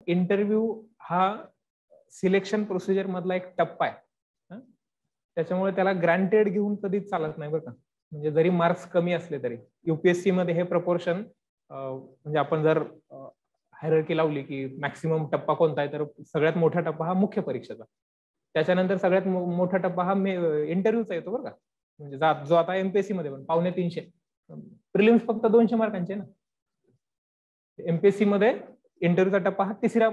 Interview हा selection procedure मधला एक टप्पा आहे. त्याच्यामुळे त्याला ग्रँटेड घेऊन कधीच चालत नाही बरं का. म्हणजे जरी मार्क्स कमी असले तरी युपीएससी मध्ये हे प्रपोर्शन म्हणजे आपण जर हायरार्की लावली की मॅक्सिमम टप्पा कोणता आहे, तर सगळ्यात मोठा टप्पा हा मुख्य परीक्षेचा. त्याच्यानंतर सगळ्यात मोठा टप्पा हा इंटरव्ह्यूचा येतो बरं का. म्हणजे जो आता एमपीएससी मध्ये पण 350. प्रिलिम्स फक्त 200 मार्कांचे ना. एमपीएससी मध्ये इंटरव्ह्यूचा टप्पा हा तिसऱ्या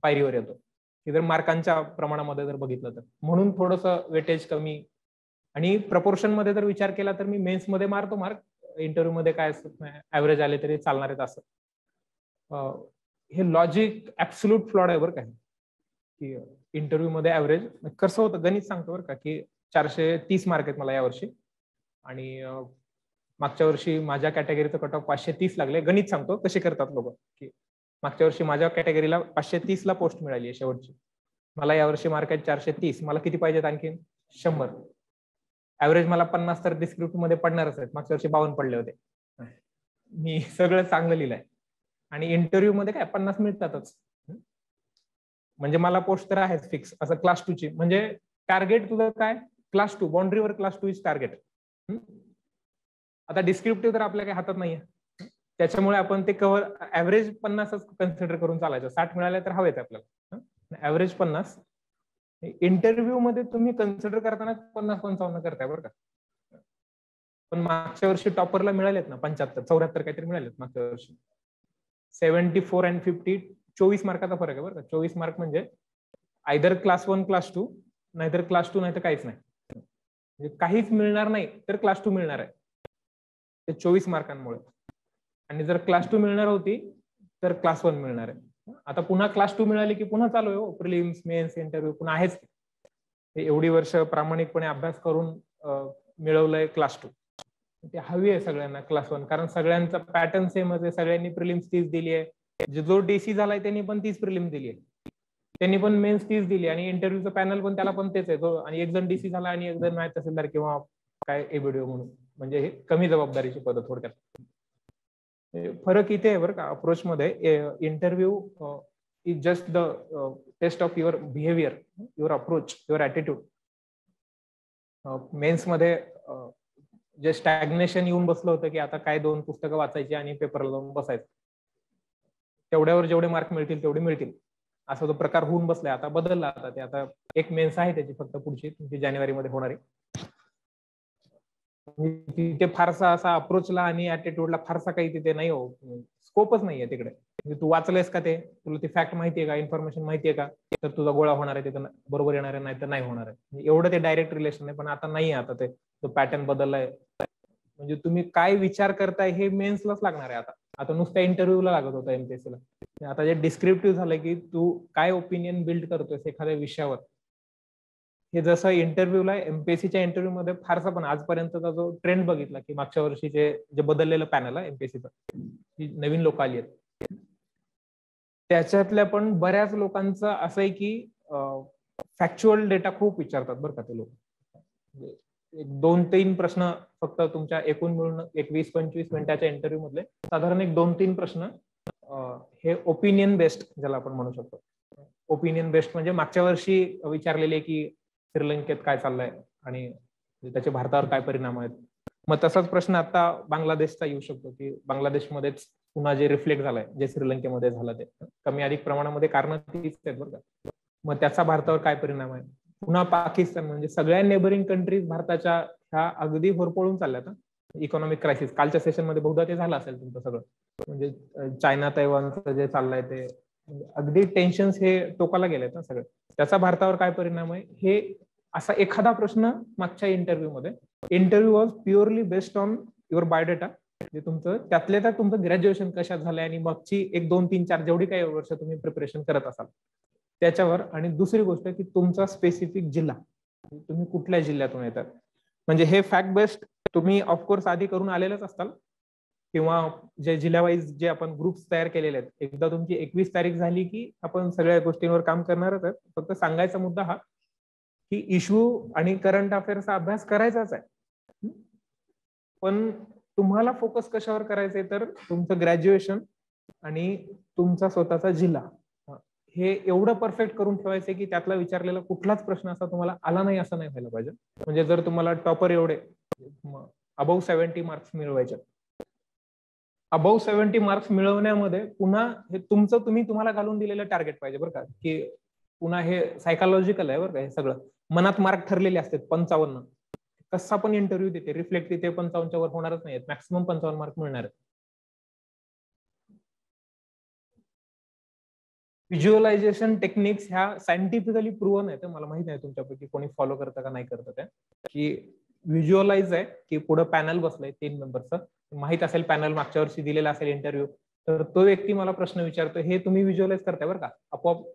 पायरीवर येतो, की जर मार्कांच्या प्रमाणामध्ये जर बघितलं तर. म्हणून थोडंसं वेटेज कमी. आणि प्रपोर्शन मध्ये जर विचार केला तर मी मेन्स मध्ये मारतो मार्क, इंटरव्ह्यू मध्ये काय ऍव्हरेज आले तरी चालणार आहेत असं. हे लॉजिक ऍब्सोल्यूट फ्लॉड आहे बरं का. की इंटरव्ह्यू मध्ये ऍव्हरेज कसं होतं, गणित सांगतो बरं का, की 430 मार्क आहेत मला यावर्षी आणि मागच्या वर्षी माझ्या कॅटेगरीचं कट ऑफ 530 लागले. गणित सांगतो कसे करतात लोक, की मागच्या वर्षी माझ्या कॅटेगरीला 530 ला पोस्ट मिळाली आहे शेवटची. मला यावर्षी मार्क आहेत 430. मला किती पाहिजेत आणखी? 100. ऍव्हरेज मला 50 तर डिस्क्रिप्टिव्ह मध्ये पडणारच आहेत. मागच्या वर्षी 52 पडले होते. मी सगळं चांगलं लिहिलंय आणि इंटरव्ह्यू मध्ये काय 50 मिळतातच. म्हणजे मला पोस्ट तर आहेच फिक्स. असं क्लास 2 ची म्हणजे टार्गेट तुझं काय? क्लास 2, बाउंड्रीवर क्लास 2 इज टार्गेट. आता डिस्क्रिप्टिव्ह तर आपल्या काही हातात नाहीये, त्याच्यामुळे आपण ते कव्हर ऍव्हरेज 50च कन्सिडर करून चालायचं. 60 मिळाले तर हवेत आपल्याला, ऍव्हरेज 50. इंटरव्ह्यू मध्ये तुम्ही कन्सिडर करताना 50-55 करताय बरं का. पण मागच्या वर्षी टॉपरला मिळालेत ना 75, 74 काहीतरी मिळालेत मागच्या वर्षी. 74 आणि 50 24 मार्काचा फरक आहे बरं का. 24 मार्क म्हणजे आयदर क्लास 1 क्लास 2, नाहीतर क्लास 2 नाही तर काहीच नाही. म्हणजे काहीच मिळणार नाही तर क्लास 2 मिळणार आहे ते 24 मार्कांमुळे. आणि जर क्लास 2 मिळणार होती तर क्लास 1 मिळणार आहे. आता पुन्हा क्लास 2 मिळाली की पुन्हा चालू आहे प्रिलिम्स, मेन्स, इंटरव्ह्यू पुन्हा आहेच. एवढी वर्ष प्रामाणिकपणे अभ्यास करून मिळवलंय क्लास 2. ते हवी आहे सगळ्यांना क्लास 1, कारण सगळ्यांचा पॅटर्न सेम आहे. सगळ्यांनी प्रिलिम्स 30 दिली आहे. जो डीसी झालाय त्यांनी पण 30 प्रिलिम्स दिली आहे. त्यांनी पण मेन्स 30 दिली आणि इंटरव्ह्यूचं पॅनल पण त्याला पण तेच आहे. आणि एक जण डीसी झाला आणि एक जण नाही तहसीलदार किंवा काय एबीडीओ म्हणून. म्हणजे हे कमी जबाबदारीची पद्धत थोडक्यात. फरक इथे आहे बरं का अप्रोच मध्ये. Interview is just the test of your behaviour, your approach, your attitude. Mains मध्ये जे स्टॅग्नेशन येऊन बसलं होतं की आता काय 2 पुस्तकं वाचायची आणि पेपरला जाऊन बसायचं, तेवढ्यावर जेवढे मार्क मिळतील तेवढे मिळतील असा जो प्रकार होऊन बसलाय. आता बदलला. आता ते आता एक मेन्स आहे त्याची फक्त पुढची, तुमची जानेवारीमध्ये होणार आहे. तिथे फारसा असा अप्रोचला आणि ऍटिट्यूडला फारसा काही तिथे नाही हो, स्कोपच नाहीये तिकडे. म्हणजे तू वाचलेस का ते, तुला ती फॅक्ट माहितीये का, इन्फॉर्मेशन माहितीये का, तर तुझा गोळा होणार आहे तिथं, बरोबर येणार आहे, नाही तर नाही होणार आहे. एवढं ते डायरेक्ट रिलेशन आहे. पण आता नाही, आता ते तो पॅटर्न बदललाय. म्हणजे तुम्ही काय विचार करताय हे मेन्सलाच लागणार आहे. आता नुसत्या इंटरव्ह्यूला लागत होता एमपीएससीला. आता जे डिस्क्रिप्टिव्ह झालंय की तू काय ओपिनियन बिल्ड करतोयस एखाद्या विषयावर, हे जसं इंटरव्ह्यूला एमपीएससीच्या इंटरव्ह्यू मध्ये फारसा, पण आजपर्यंतचा जो ट्रेंड बघितला की मागच्या वर्षीचे जे बदललेलं पॅनल आहे एमपीएससीचं, नवीन लोक आली आहेत, त्याच्यातल्या पण बऱ्याच लोकांचं असं आहे की फॅक्च्युअल डेटा खूप विचारतात बरं का ते लोक. 2-3 प्रश्न फक्त तुमच्या एकूण मिळून 21-25 मिनिटाच्या इंटरव्ह्यू मधले साधारण 2-3 प्रश्न हे ओपिनियन बेस्ड, ज्याला आपण म्हणू शकतो. ओपिनियन बेस्ड म्हणजे मागच्या वर्षी विचारलेले की श्रीलंकेत काय चाललंय आणि त्याचे भारतावर काय परिणाम आहेत. मग तसाच प्रश्न आता बांगलादेशचा येऊ शकतो की बांगलादेशमध्येच पुन्हा जे रिफ्लेक्ट झालंय जे श्रीलंकेमध्ये झालं ते कमी अधिक प्रमाणामध्ये कारण तीच आहेत बरं का. मग त्याचा भारतावर काय परिणाम आहे. पुन्हा पाकिस्तान, म्हणजे सगळ्या नेबरिंग कंट्रीज भारताच्या ह्या अगदी होरपळून चालल्यात. इकॉनॉमिक क्रायसिस कालच्या सेशन मध्ये बहुधा ते झालं असेल तुमचं सगळं. म्हणजे चायना तैवानचं जे चाललंय ते अगदी टेन्शन्स हे टोकाला गेलेत ना सगळं. त्याचा भारतावर काय परिणाम आहे हे असा एखादा प्रश्न मागच्या इंटरव्ह्यू मध्ये. Interview was purely based on your biodata, जे तुमचं त्यातल्या त्यात तुमचं ग्रॅज्युएशन कशात झालंय आणि मगची 1-2-3-4 जेवढी काही वर्ष तुम्ही प्रिपरेशन करत असाल त्याच्यावर. आणि दुसरी गोष्ट की तुमचा स्पेसिफिक जिल्हा, तुम्ही कुठल्या जिल्ह्यातून येतात. म्हणजे हे फॅक्ट बेस्ड तुम्ही ऑफकोर्स आधी करून आलेलेच असताल किंवा जे जिल्ह्यावाईज जे आपण ग्रुप्स तयार केलेले आहेत. एकदा तुमची 21 तारीख झाली की आपण सगळ्या गोष्टींवर काम करणारच आहेत. फक्त सांगायचा मुद्दा हा की इश्यू आणि करंट अफेअर्सचा अभ्यास करायचाच आहे, पण तुम्हाला फोकस कशावर करायचंय तर तुमचं ग्रॅज्युएशन आणि तुमचा स्वतःचा जिल्हा हे एवढं परफेक्ट करून ठेवायचं की त्यातला विचारलेला कुठलाच प्रश्न असा तुम्हाला आला नाही असं नाही व्हायला पाहिजे. म्हणजे जर तुम्हाला टॉपर एवढे अबव 70 मार्क्स मिळवायचे, अबव 70 मार्क्स मिळवण्यामध्ये पुन्हा हे तुमचं तुम्हाला घालून दिलेलं टार्गेट पाहिजे बरं का, की पुन्हा हे सायकोलॉजिकल आहे बरं का, हे सगळं मनात मार्क ठरलेले असतात 55. कसा पण इंटरव्ह्यू देते रिफ्लेक्ट तिथे 55च्या वर होणारच नाही, मॅक्सिमम 55 मार्क मिळणार. व्हिज्युअलायझेशन टेक्निक्स ह्या सायंटिफिकली प्रूव्हन आहेत. मला माहित नाही तुमच्यापैकी कोणी फॉलो करतं का नाही करतं त्या, की व्हिज्युअलाइज आहे की पुढे पॅनल बसलंय 3 मेंबरचं, माहित असेल पॅनल मागच्या वर्षी दिलेला असेल इंटरव्ह्यू, तर तो व्यक्ती मला प्रश्न विचारतो, हे तुम्ही व्हिज्युअलाइज करताय बरं का, आपोआप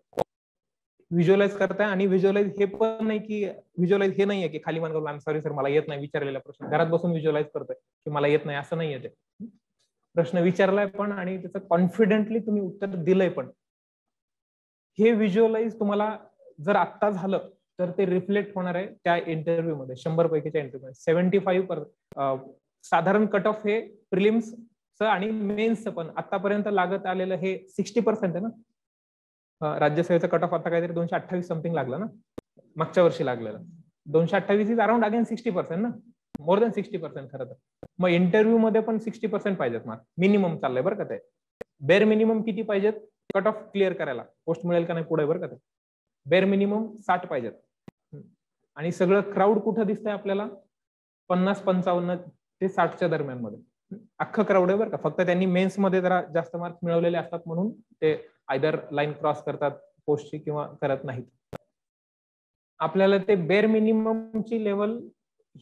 व्हिज्युअलाइज करताय. आणि व्हिज्युअलाइज हे पण नाही की व्हिज्युअलाइज हे नाहीये की खाली मान करून आय एम सॉरी सर मला येत नाही विचारलेला प्रश्न, घरात बसून व्हिज्युअलाइज करतोय की मला येत नाही असं नाहीये. ते प्रश्न विचारलाय पण आणि त्याचं कॉन्फिडेंटली तुम्ही उत्तर दिलंय पण. हे व्हिज्युअलाइज तुम्हाला जर आत्ता झालं तर ते रिफ्लेक्ट होणार आहे त्या इंटरव्ह्यू मध्ये, 100 पैकीच्या इंटरव्ह्यू 75%. साधारण कट ऑफ हे प्रिलिम्सचं आणि मेन्सचं पण आतापर्यंत लागत आलेलं हे 60% आहे ना. राज्यसेवेचा कट ऑफ आता काहीतरी 228 समथिंग लागला ना, मागच्या वर्षी लागलेला 228 इज अराउंड अगेन 60% ना, मोर दॅन 60% खरं तर. मग इंटरव्ह्यू मध्ये पण 60% पाहिजेत मार्क मिनिमम चाललंय बरं का. ते बेर मिनिमम किती पाहिजेत कट ऑफ क्लिअर करायला, पोस्ट मिळेल का नाही पुढे बरं का. ते बेर मिनिमम 60 पाहिजेत. आणि सगळं क्राऊड कुठं दिसतंय आपल्याला 50-55 ते 60च्या दरम्यान मध्ये अख्खं क्राऊड आहे बरं का. फक्त त्यांनी मेन्स मध्ये जरा जास्त मार्क्स मिळवलेले असतात म्हणून ते आयदर लाईन क्रॉस करतात पोस्टची किंवा करत नाहीत. आपल्याला ते बेर मिनिममची लेवल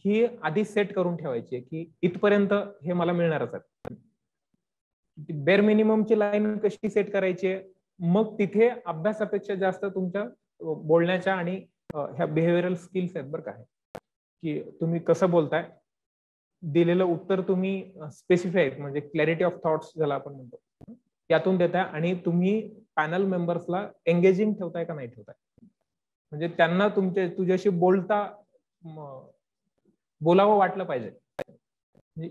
ही आधी सेट करून ठेवायची आहे की इथपर्यंत हे मला मिळणारच आहे. बेर मिनिममची लाईन कशी सेट करायची आहे, मग तिथे अभ्यासापेक्षा जास्त तुमच्या बोलण्याच्या आणि ह्या बिहेव्हिअरल स्किल्स आहेत बरं का, की तुम्ही कसं बोलताय, दिलेलं उत्तर तुम्ही स्पेसिफाय म्हणजे क्लॅरिटी ऑफ थॉट्स ज्याला आपण म्हणतो यातून देताय, आणि तुम्ही पॅनल मेंबर्सला एंगेजिंग ठेवताय का नाही ठेवताय, म्हणजे त्यांना तुझ्याशी बोलावं वाटलं पाहिजे.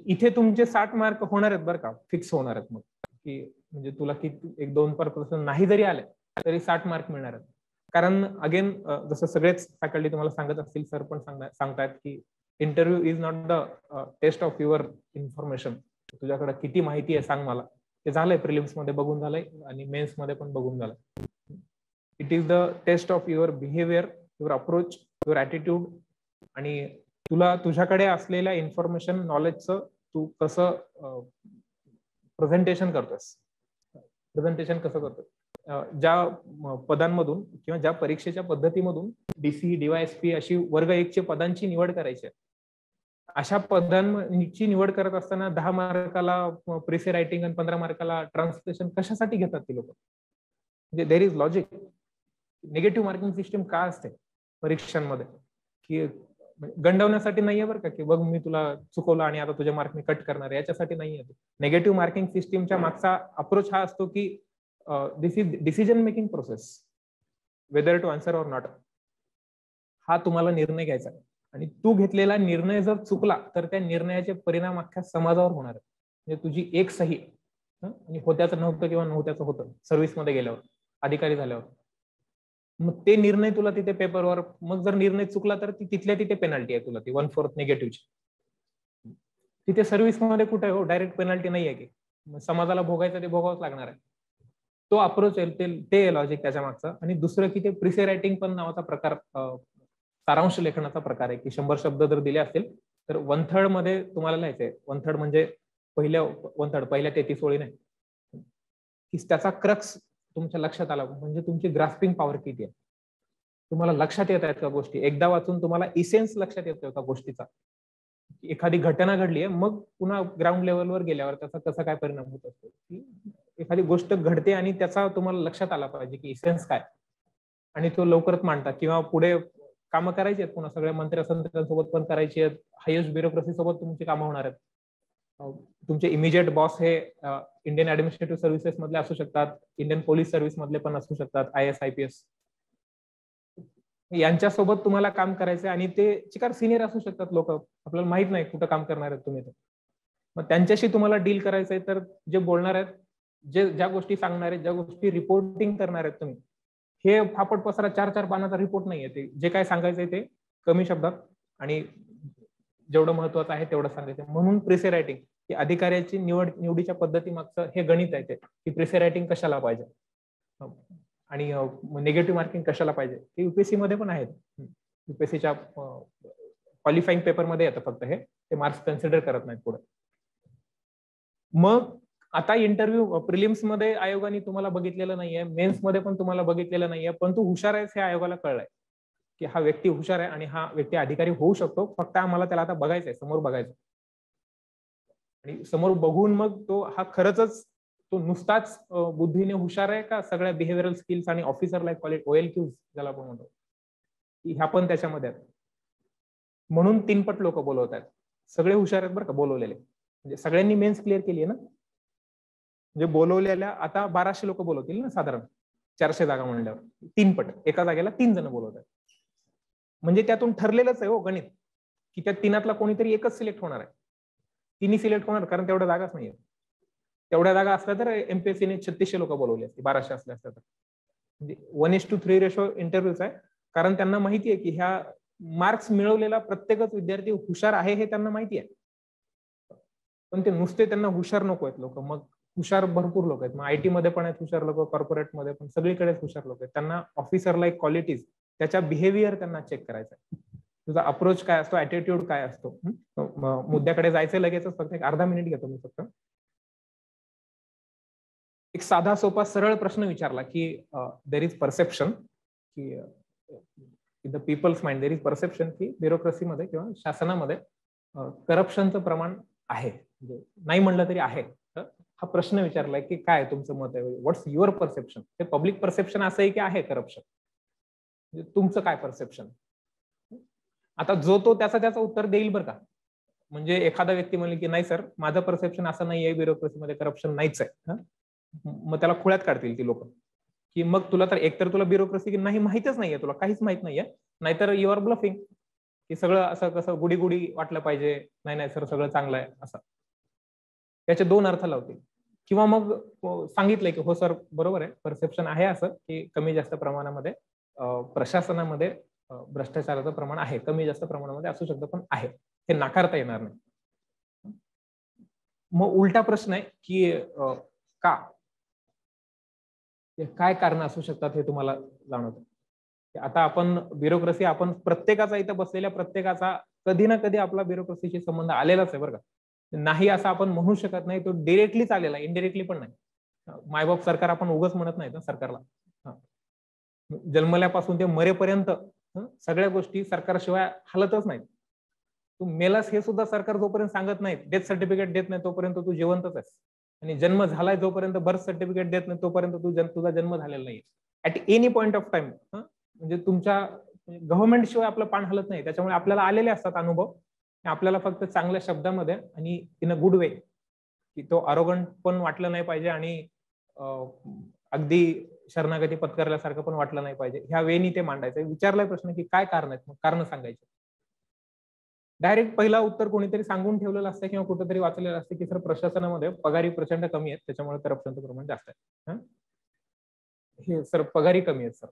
इथे तुमचे 60 मार्क होणार आहेत बरं का, फिक्स होणार आहेत. मग की म्हणजे तुला किती 1-2% नाही जरी आले तरी 60 मार्क मिळणार आहेत. कारण अगेन जसं सगळेच फॅकल्टी तुम्हाला सांगत असतील, सर पण सांगतायत की interview is not the test of your information. तुझ्याकडे किती माहिती आहे सांग मला. ते झालंय प्रिलिम्स मध्ये बघून झालंय आणि मेन्स मध्ये पण बघून झालंय. It is the test of your behaviour, your approach, your attitude, आणि तुला तुझ्याकडे असलेल्या इन्फॉर्मेशन नॉलेजचं तू कसं प्रेझेंटेशन करतोस, प्रेझेंटेशन कसं करतोस. ज्या पदांमधून किंवा ज्या परीक्षेच्या पद्धतीमधून डीसी डीवायएसपी अशी वर्ग 1च्या पदांची निवड करायची आहे, अशा पदांची निवड करत असताना 10 मार्काला प्रेसे रायटिंग आणि 15 मार्काला ट्रान्सलेशन कशासाठी घेतात ती लोक. म्हणजे there is logic. Negative marking system का असते परीक्षांमध्ये, की गंडवण्यासाठी नाहीये बरं का, की बघ मी तुला चुकवलं आणि आता तुझ्या मार्क मी कट करणार, याच्यासाठी नाहीये. नेगेटिव्ह मार्किंग सिस्टीमच्या मागचा अप्रोच हा असतो की this is decision making process, whether to answer or not. हा तुम्हाला निर्णय घ्यायचा आणि तू घेतलेला निर्णय जर चुकला तर त्या निर्णयाचे परिणाम अख्ख्या समाजावर होणार आहे. म्हणजे तुझी एक सही आणि होत्याचं नव्हतं किंवा नव्हत्याचं होतं सर्व्हिसमध्ये गेल्यावर, अधिकारी झाल्यावर, मग ते निर्णय तुला तिथे पेपरवर, मग जर निर्णय चुकला तर तिथल्या तिथे पेनल्टी आहे तुला ती 1/4 निगेटिव्हची. तिथे सर्व्हिसमध्ये कुठे हो डायरेक्ट पेनल्टी नाही आहे की समाजाला भोगायचं ते भोगावंच लागणार आहे. तो अप्रोच आहे, ते लॉजिक त्याच्या मागचं. आणि दुसरं की ते प्रिसे रायटिंग पण नावाचा प्रकार, सारांश लेखनाचा प्रकार आहे, की 100 शब्द जर दिले असतील तर 1/3 मध्ये तुम्हाला लिहायचंय. 1/3 म्हणजे पहिल्या 33 ओळी नाही, की त्याचा क्रक्स तुमच्या लक्षात आला, म्हणजे तुमची ग्रास्पिंग पॉवर किती आहे, तुम्हाला लक्षात येत आहेत का गोष्टी, एकदा वाचून तुम्हाला इसेन्स लक्षात येतोय का गोष्टीचा. एखादी घटना घडली आहे, मग पुन्हा ग्राउंड लेवलवर गेल्यावर त्याचा कसा काय परिणाम होत असतो, की एखादी गोष्ट घडते आणि त्याचा तुम्हाला लक्षात आला पाहिजे की इसेन्स काय, आणि तो लवकरच मांडता. किंवा पुढे कामं करायची आहेत पुन्हा सगळ्या मंत्र्यांसोबत पण करायची आहेत, हायेस्ट ब्युरोक्रेसी सोबत तुमची कामं होणार आहेत. तुमचे इमिजिएट बॉस हे इंडियन ऍडमिनिस्ट्रेटिव्ह सर्व्हिसेस मधले असू शकतात, इंडियन पोलीस सर्व्हिस मधले पण असू शकतात, IAS IPS, यांच्यासोबत तुम्हाला काम करायचंय. आणि ते चिकार सिनियर असू शकतात लोक, आपल्याला माहित नाही कुठं काम करणार आहेत तुम्ही. मग त्यांच्याशी तुम्हाला डील करायचंय, तर जे बोलणार आहेत, ज्या गोष्टी सांगणार आहेत, ज्या गोष्टी रिपोर्टिंग करणार आहेत तुम्ही, हे फापट पसरा 4-4 पानाचा रिपोर्ट नाहीये. ते जे काय सांगायचंय ते कमी शब्दात आणि जेवढं महत्वाचं आहे तेवढं सांगायचं. म्हणून प्रेसे रायटिंग की अधिकाऱ्याची निवडीच्या पद्धती मागचं हे गणित आहे ते, की प्रेसे रायटिंग कशाला पाहिजे आणि निगेटिव्ह मार्किंग कशाला पाहिजे. ते युपीएससी मध्ये पण आहेत. युपीएससीच्या क्वालिफाईंग पेपरमध्ये येतं फक्त हे, ते मार्क्स कन्सिडर करत नाहीत पुढे. मग आता इंटरव्ह्यू प्रिलिम्स मध्ये आयोगाने तुम्हाला बघितलेलं नाहीये, मेन्स मध्ये पण तुम्हाला बघितलेलं नाहीये, पण तू हुशार आहेस हे आयोगाला कळलंय की हा व्यक्ती हुशार आहे आणि हा व्यक्ती अधिकारी होऊ शकतो. फक्त आम्हाला त्याला आता बघायचंय, समोर बघायचं आणि समोर बघून मग तो हा खरंच तो नुसताच बुद्धीने हुशार आहे का सगळ्या बिहेव्हिअरल स्किल्स आणि ऑफिसर लाईक क्वालिटी OLQs ज्याला आपण म्हणतो की ह्या पण त्याच्यामध्ये आहेत. म्हणून 3 पट लोक बोलवत आहेत. सगळे हुशार आहेत बरं का बोलवलेले, म्हणजे सगळ्यांनी मेन्स क्लिअर केली आहे ना. म्हणजे बोलवलेल्या आता 1200 लोक बोलवतील ना साधारण 400 जागा म्हणल्यावर 3 पट एका जागेला 3 जण बोलवत आहेत. म्हणजे त्यातून ठरलेलंच आहे हो गणित की त्या 3तला कोणीतरी एकच सिलेक्ट होणार आहे. 3 सिलेक्ट होणार कारण तेवढ्या जागाच नाहीये. तेवढ्या जागा असल्या तर एमपीएससीने 3600 लोक बोलवले असते 1200 असल्या असत्या तर. म्हणजे 1:3 रेशो इंटरव्ह्यूच आहे कारण त्यांना माहिती आहे की ह्या मार्क्स मिळवलेला प्रत्येकच विद्यार्थी हुशार आहे हे त्यांना माहिती आहे. पण ते नुसते त्यांना हुशार नको आहेत लोक, मग हुशार भरपूर लोक आहेत. मग आयटी मध्ये पण आहेत हुशार लोक, कॉर्पोरेट मध्ये पण सगळीकडेच हुशार लोक आहेत. त्यांना ऑफिसर लाईक क्वालिटीज त्याच्या बिहेवियर त्यांना चेक करायचा आहे. तुझा अप्रोच काय असतो, ऍटिट्यूड काय असतो. मुद्द्याकडे जायचं लगेचच, फक्त एक अर्धा मिनिट घेतो मी फक्त. एक साधा सोपा सरळ प्रश्न विचारला की देर इज परसेप्शन की in the people's mind there is perception की ब्युरोक्रेसीमध्ये किंवा शासनामध्ये करप्शनचं प्रमाण आहे, म्हणजे नाही म्हणलं तरी आहे. हा प्रश्न विचारलाय की काय तुमचं मत आहे, व्हॉट्स युअर परसेप्शन. हे पब्लिक परसेप्शन असं आहे की आहे करप्शन, म्हणजे तुमचं काय परसेप्शन. आता जो तो त्याचं उत्तर देईल बरं का. म्हणजे एखादा व्यक्ती म्हणेल की नाही सर माझं परसेप्शन असं नाही आहे, ब्युरोक्रेसीमध्ये करप्शन नाहीच आहे. मग त्याला खुळ्यात काढतील ती लोक की मग तुला तर एकतर तुला ब्युरोक्रेसी नाही माहितच नाहीये, तुला काहीच माहित नाहीये, नाहीतर यू आर ब्लफिंग की सगळं असं कसं गुडी गुडी वाटलं पाहिजे, नाही नाही सर सगळं चांगलं आहे असं. त्याचे 2 अर्थ लावतील. किंवा मग सांगितलंय की हो सर बरोबर आहे, परसेप्शन आहे असं की कमी जास्त प्रमाणामध्ये प्रशासनामध्ये भ्रष्टाचाराचं प्रमाण आहे, कमी जास्त प्रमाणामध्ये असू शकतं पण आहे, हे नाकारता येणार नाही. मग उलटा प्रश्न आहे की का, काय कारण असू शकतात हे तुम्हाला जाणवतं. आता आपण ब्युरोक्रेसी आपण प्रत्येकाचा इथं बसलेल्या प्रत्येकाचा कधी ना कधी आपला ब्युरोक्रेसीशी संबंध आलेलाच आहे बरं का. नाही असं आपण म्हणू शकत नाही, तो डिरेक्टलीच आलेला, इनडिरेक्टली पण नाही. मायबाप सरकार आपण उगाच म्हणत नाही ना सरकारला. जन्मल्यापासून ते मरेपर्यंत सगळ्या गोष्टी सरकारशिवाय हलतच नाहीत. तू मेलास हे सुद्धा सरकार जोपर्यंत सांगत नाही, डेथ सर्टिफिकेट देत नाही तोपर्यंत तू जिवंतच आहेस. आणि जन्म झालाय जोपर्यंत बर्थ सर्टिफिकेट देत नाही तोपर्यंत तुझा जन्म झालेला नाही. At any point of time म्हणजे तुमच्या गव्हर्नमेंट शिवाय आपलं पान हलत नाही. त्याच्यामुळे आपल्याला आलेले असतात अनुभव, आपल्याला फक्त चांगल्या शब्दामध्ये आणि इन अ गुड वे, की तो अरोगंट पण वाटलं नाही पाहिजे आणि अगदी शरणागती पत्करल्यासारखं पण वाटलं नाही पाहिजे. ह्या वेनी ते मांडायचं. विचारलाय प्रश्न की काय कारण आहेत, मग कारण सांगायचे. डायरेक्ट पहिला उत्तर कोणीतरी सांगून ठेवलेलं असतं किंवा कुठेतरी वाचलेलं असतं की सर प्रशासनामध्ये पगारी प्रचंड कमी आहेत त्याच्यामुळे करप्शनचं प्रमाण जास्त आहे. हे सर पगारी कमी आहेत सर.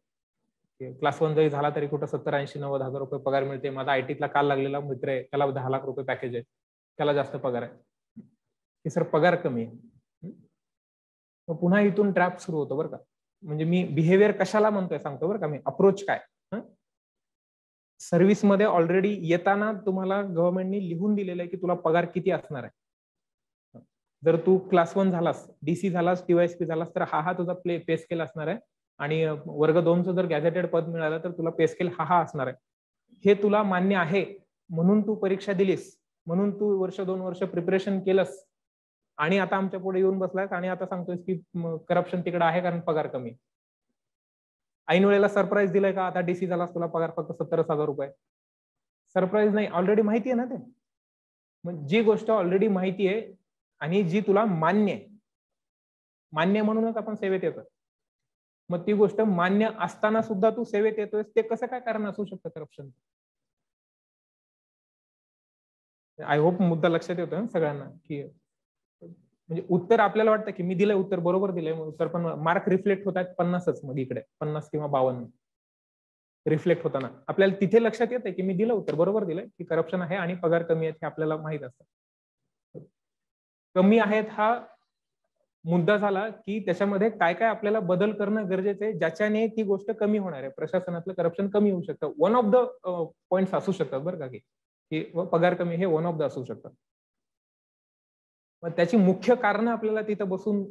क्लास 1 जरी झाला तरी कुठं 70-80-90 हजार रुपये पगार मिळते. माझा आयटीतला काल लागलेला मित्र आहे, त्याला 10 लाख रुपये पॅकेज आहे, त्याला जास्त पगार आहे. की सर पगार कमी आहे. मग पुन्हा इथून ट्रॅप सुरू होतो बरं का. म्हणजे मी बिहेवियर कशाला म्हणतोय सांगतो बरं का मी, अप्रोच काय. सर्व्हिसमध्ये ऑलरेडी येताना तुम्हाला गव्हर्नमेंटनी लिहून दिलेलं आहे की तुला पगार किती असणार आहे. जर तू क्लास 1 झालास, डीसी झालास, टीवायएसपी झालास तर हा तुझा पे स्केल असणार आहे. आणि वर्ग 2चं जर गॅझेटेड पद मिळालं तर तुला पे स्केल हा असणार आहे. हे तुला मान्य आहे म्हणून तू परीक्षा दिलीस, म्हणून तू 1-2 वर्ष प्रिपरेशन केलंस आणि आता आमच्या पुढे येऊन बसलास आणि आता सांगतोयस की करप्शन तिकडे आहे कारण पगार कमी. ऐन वेळेला सरप्राईज दिलाय का, आता डीसी झालास तुला पगार फक्त 70,000 रुपये. सरप्राईज नाही, ऑलरेडी माहिती आहे ना ते. मग जी गोष्ट ऑलरेडी माहिती आहे आणि जी तुला मान्य आहे, मान्य म्हणूनच आपण सेवेत येतो. मग ती गोष्ट मान्य असताना सुद्धा तू सेवेत येतोय, ते कसं काय कारण असू शकतं करप्शन. आय होप मुद्दा लक्षात येतोय सगळ्यांना की म्हणजे उत्तर आपल्याला वाटतं की मी दिलंय उत्तर बरोबर दिलंय उत्तर, पण मार्क रिफ्लेक्ट होत आहेत 50च, मग इकडे 50 किंवा 52 रिफ्लेक्ट होताना आपल्याला तिथे लक्षात येते की मी दिलं उत्तर बरोबर दिलंय, की करप्शन आहे आणि पगार कमी आहेत हे आपल्याला माहित असतं. कमी आहेत हा मुद्दा झाला की त्याच्यामध्ये काय काय आपल्याला बदल करणं गरजेचं आहे, ज्याच्याने ती गोष्ट कमी होणार आहे, प्रशासनातलं करप्शन कमी होऊ शकतं. वन ऑफ द पॉइंट्स असू शकतात बरं का, की पगार कमी हे वन ऑफ द असू शकतात. मग त्याची मुख्य कारण आपल्याला तिथं बसून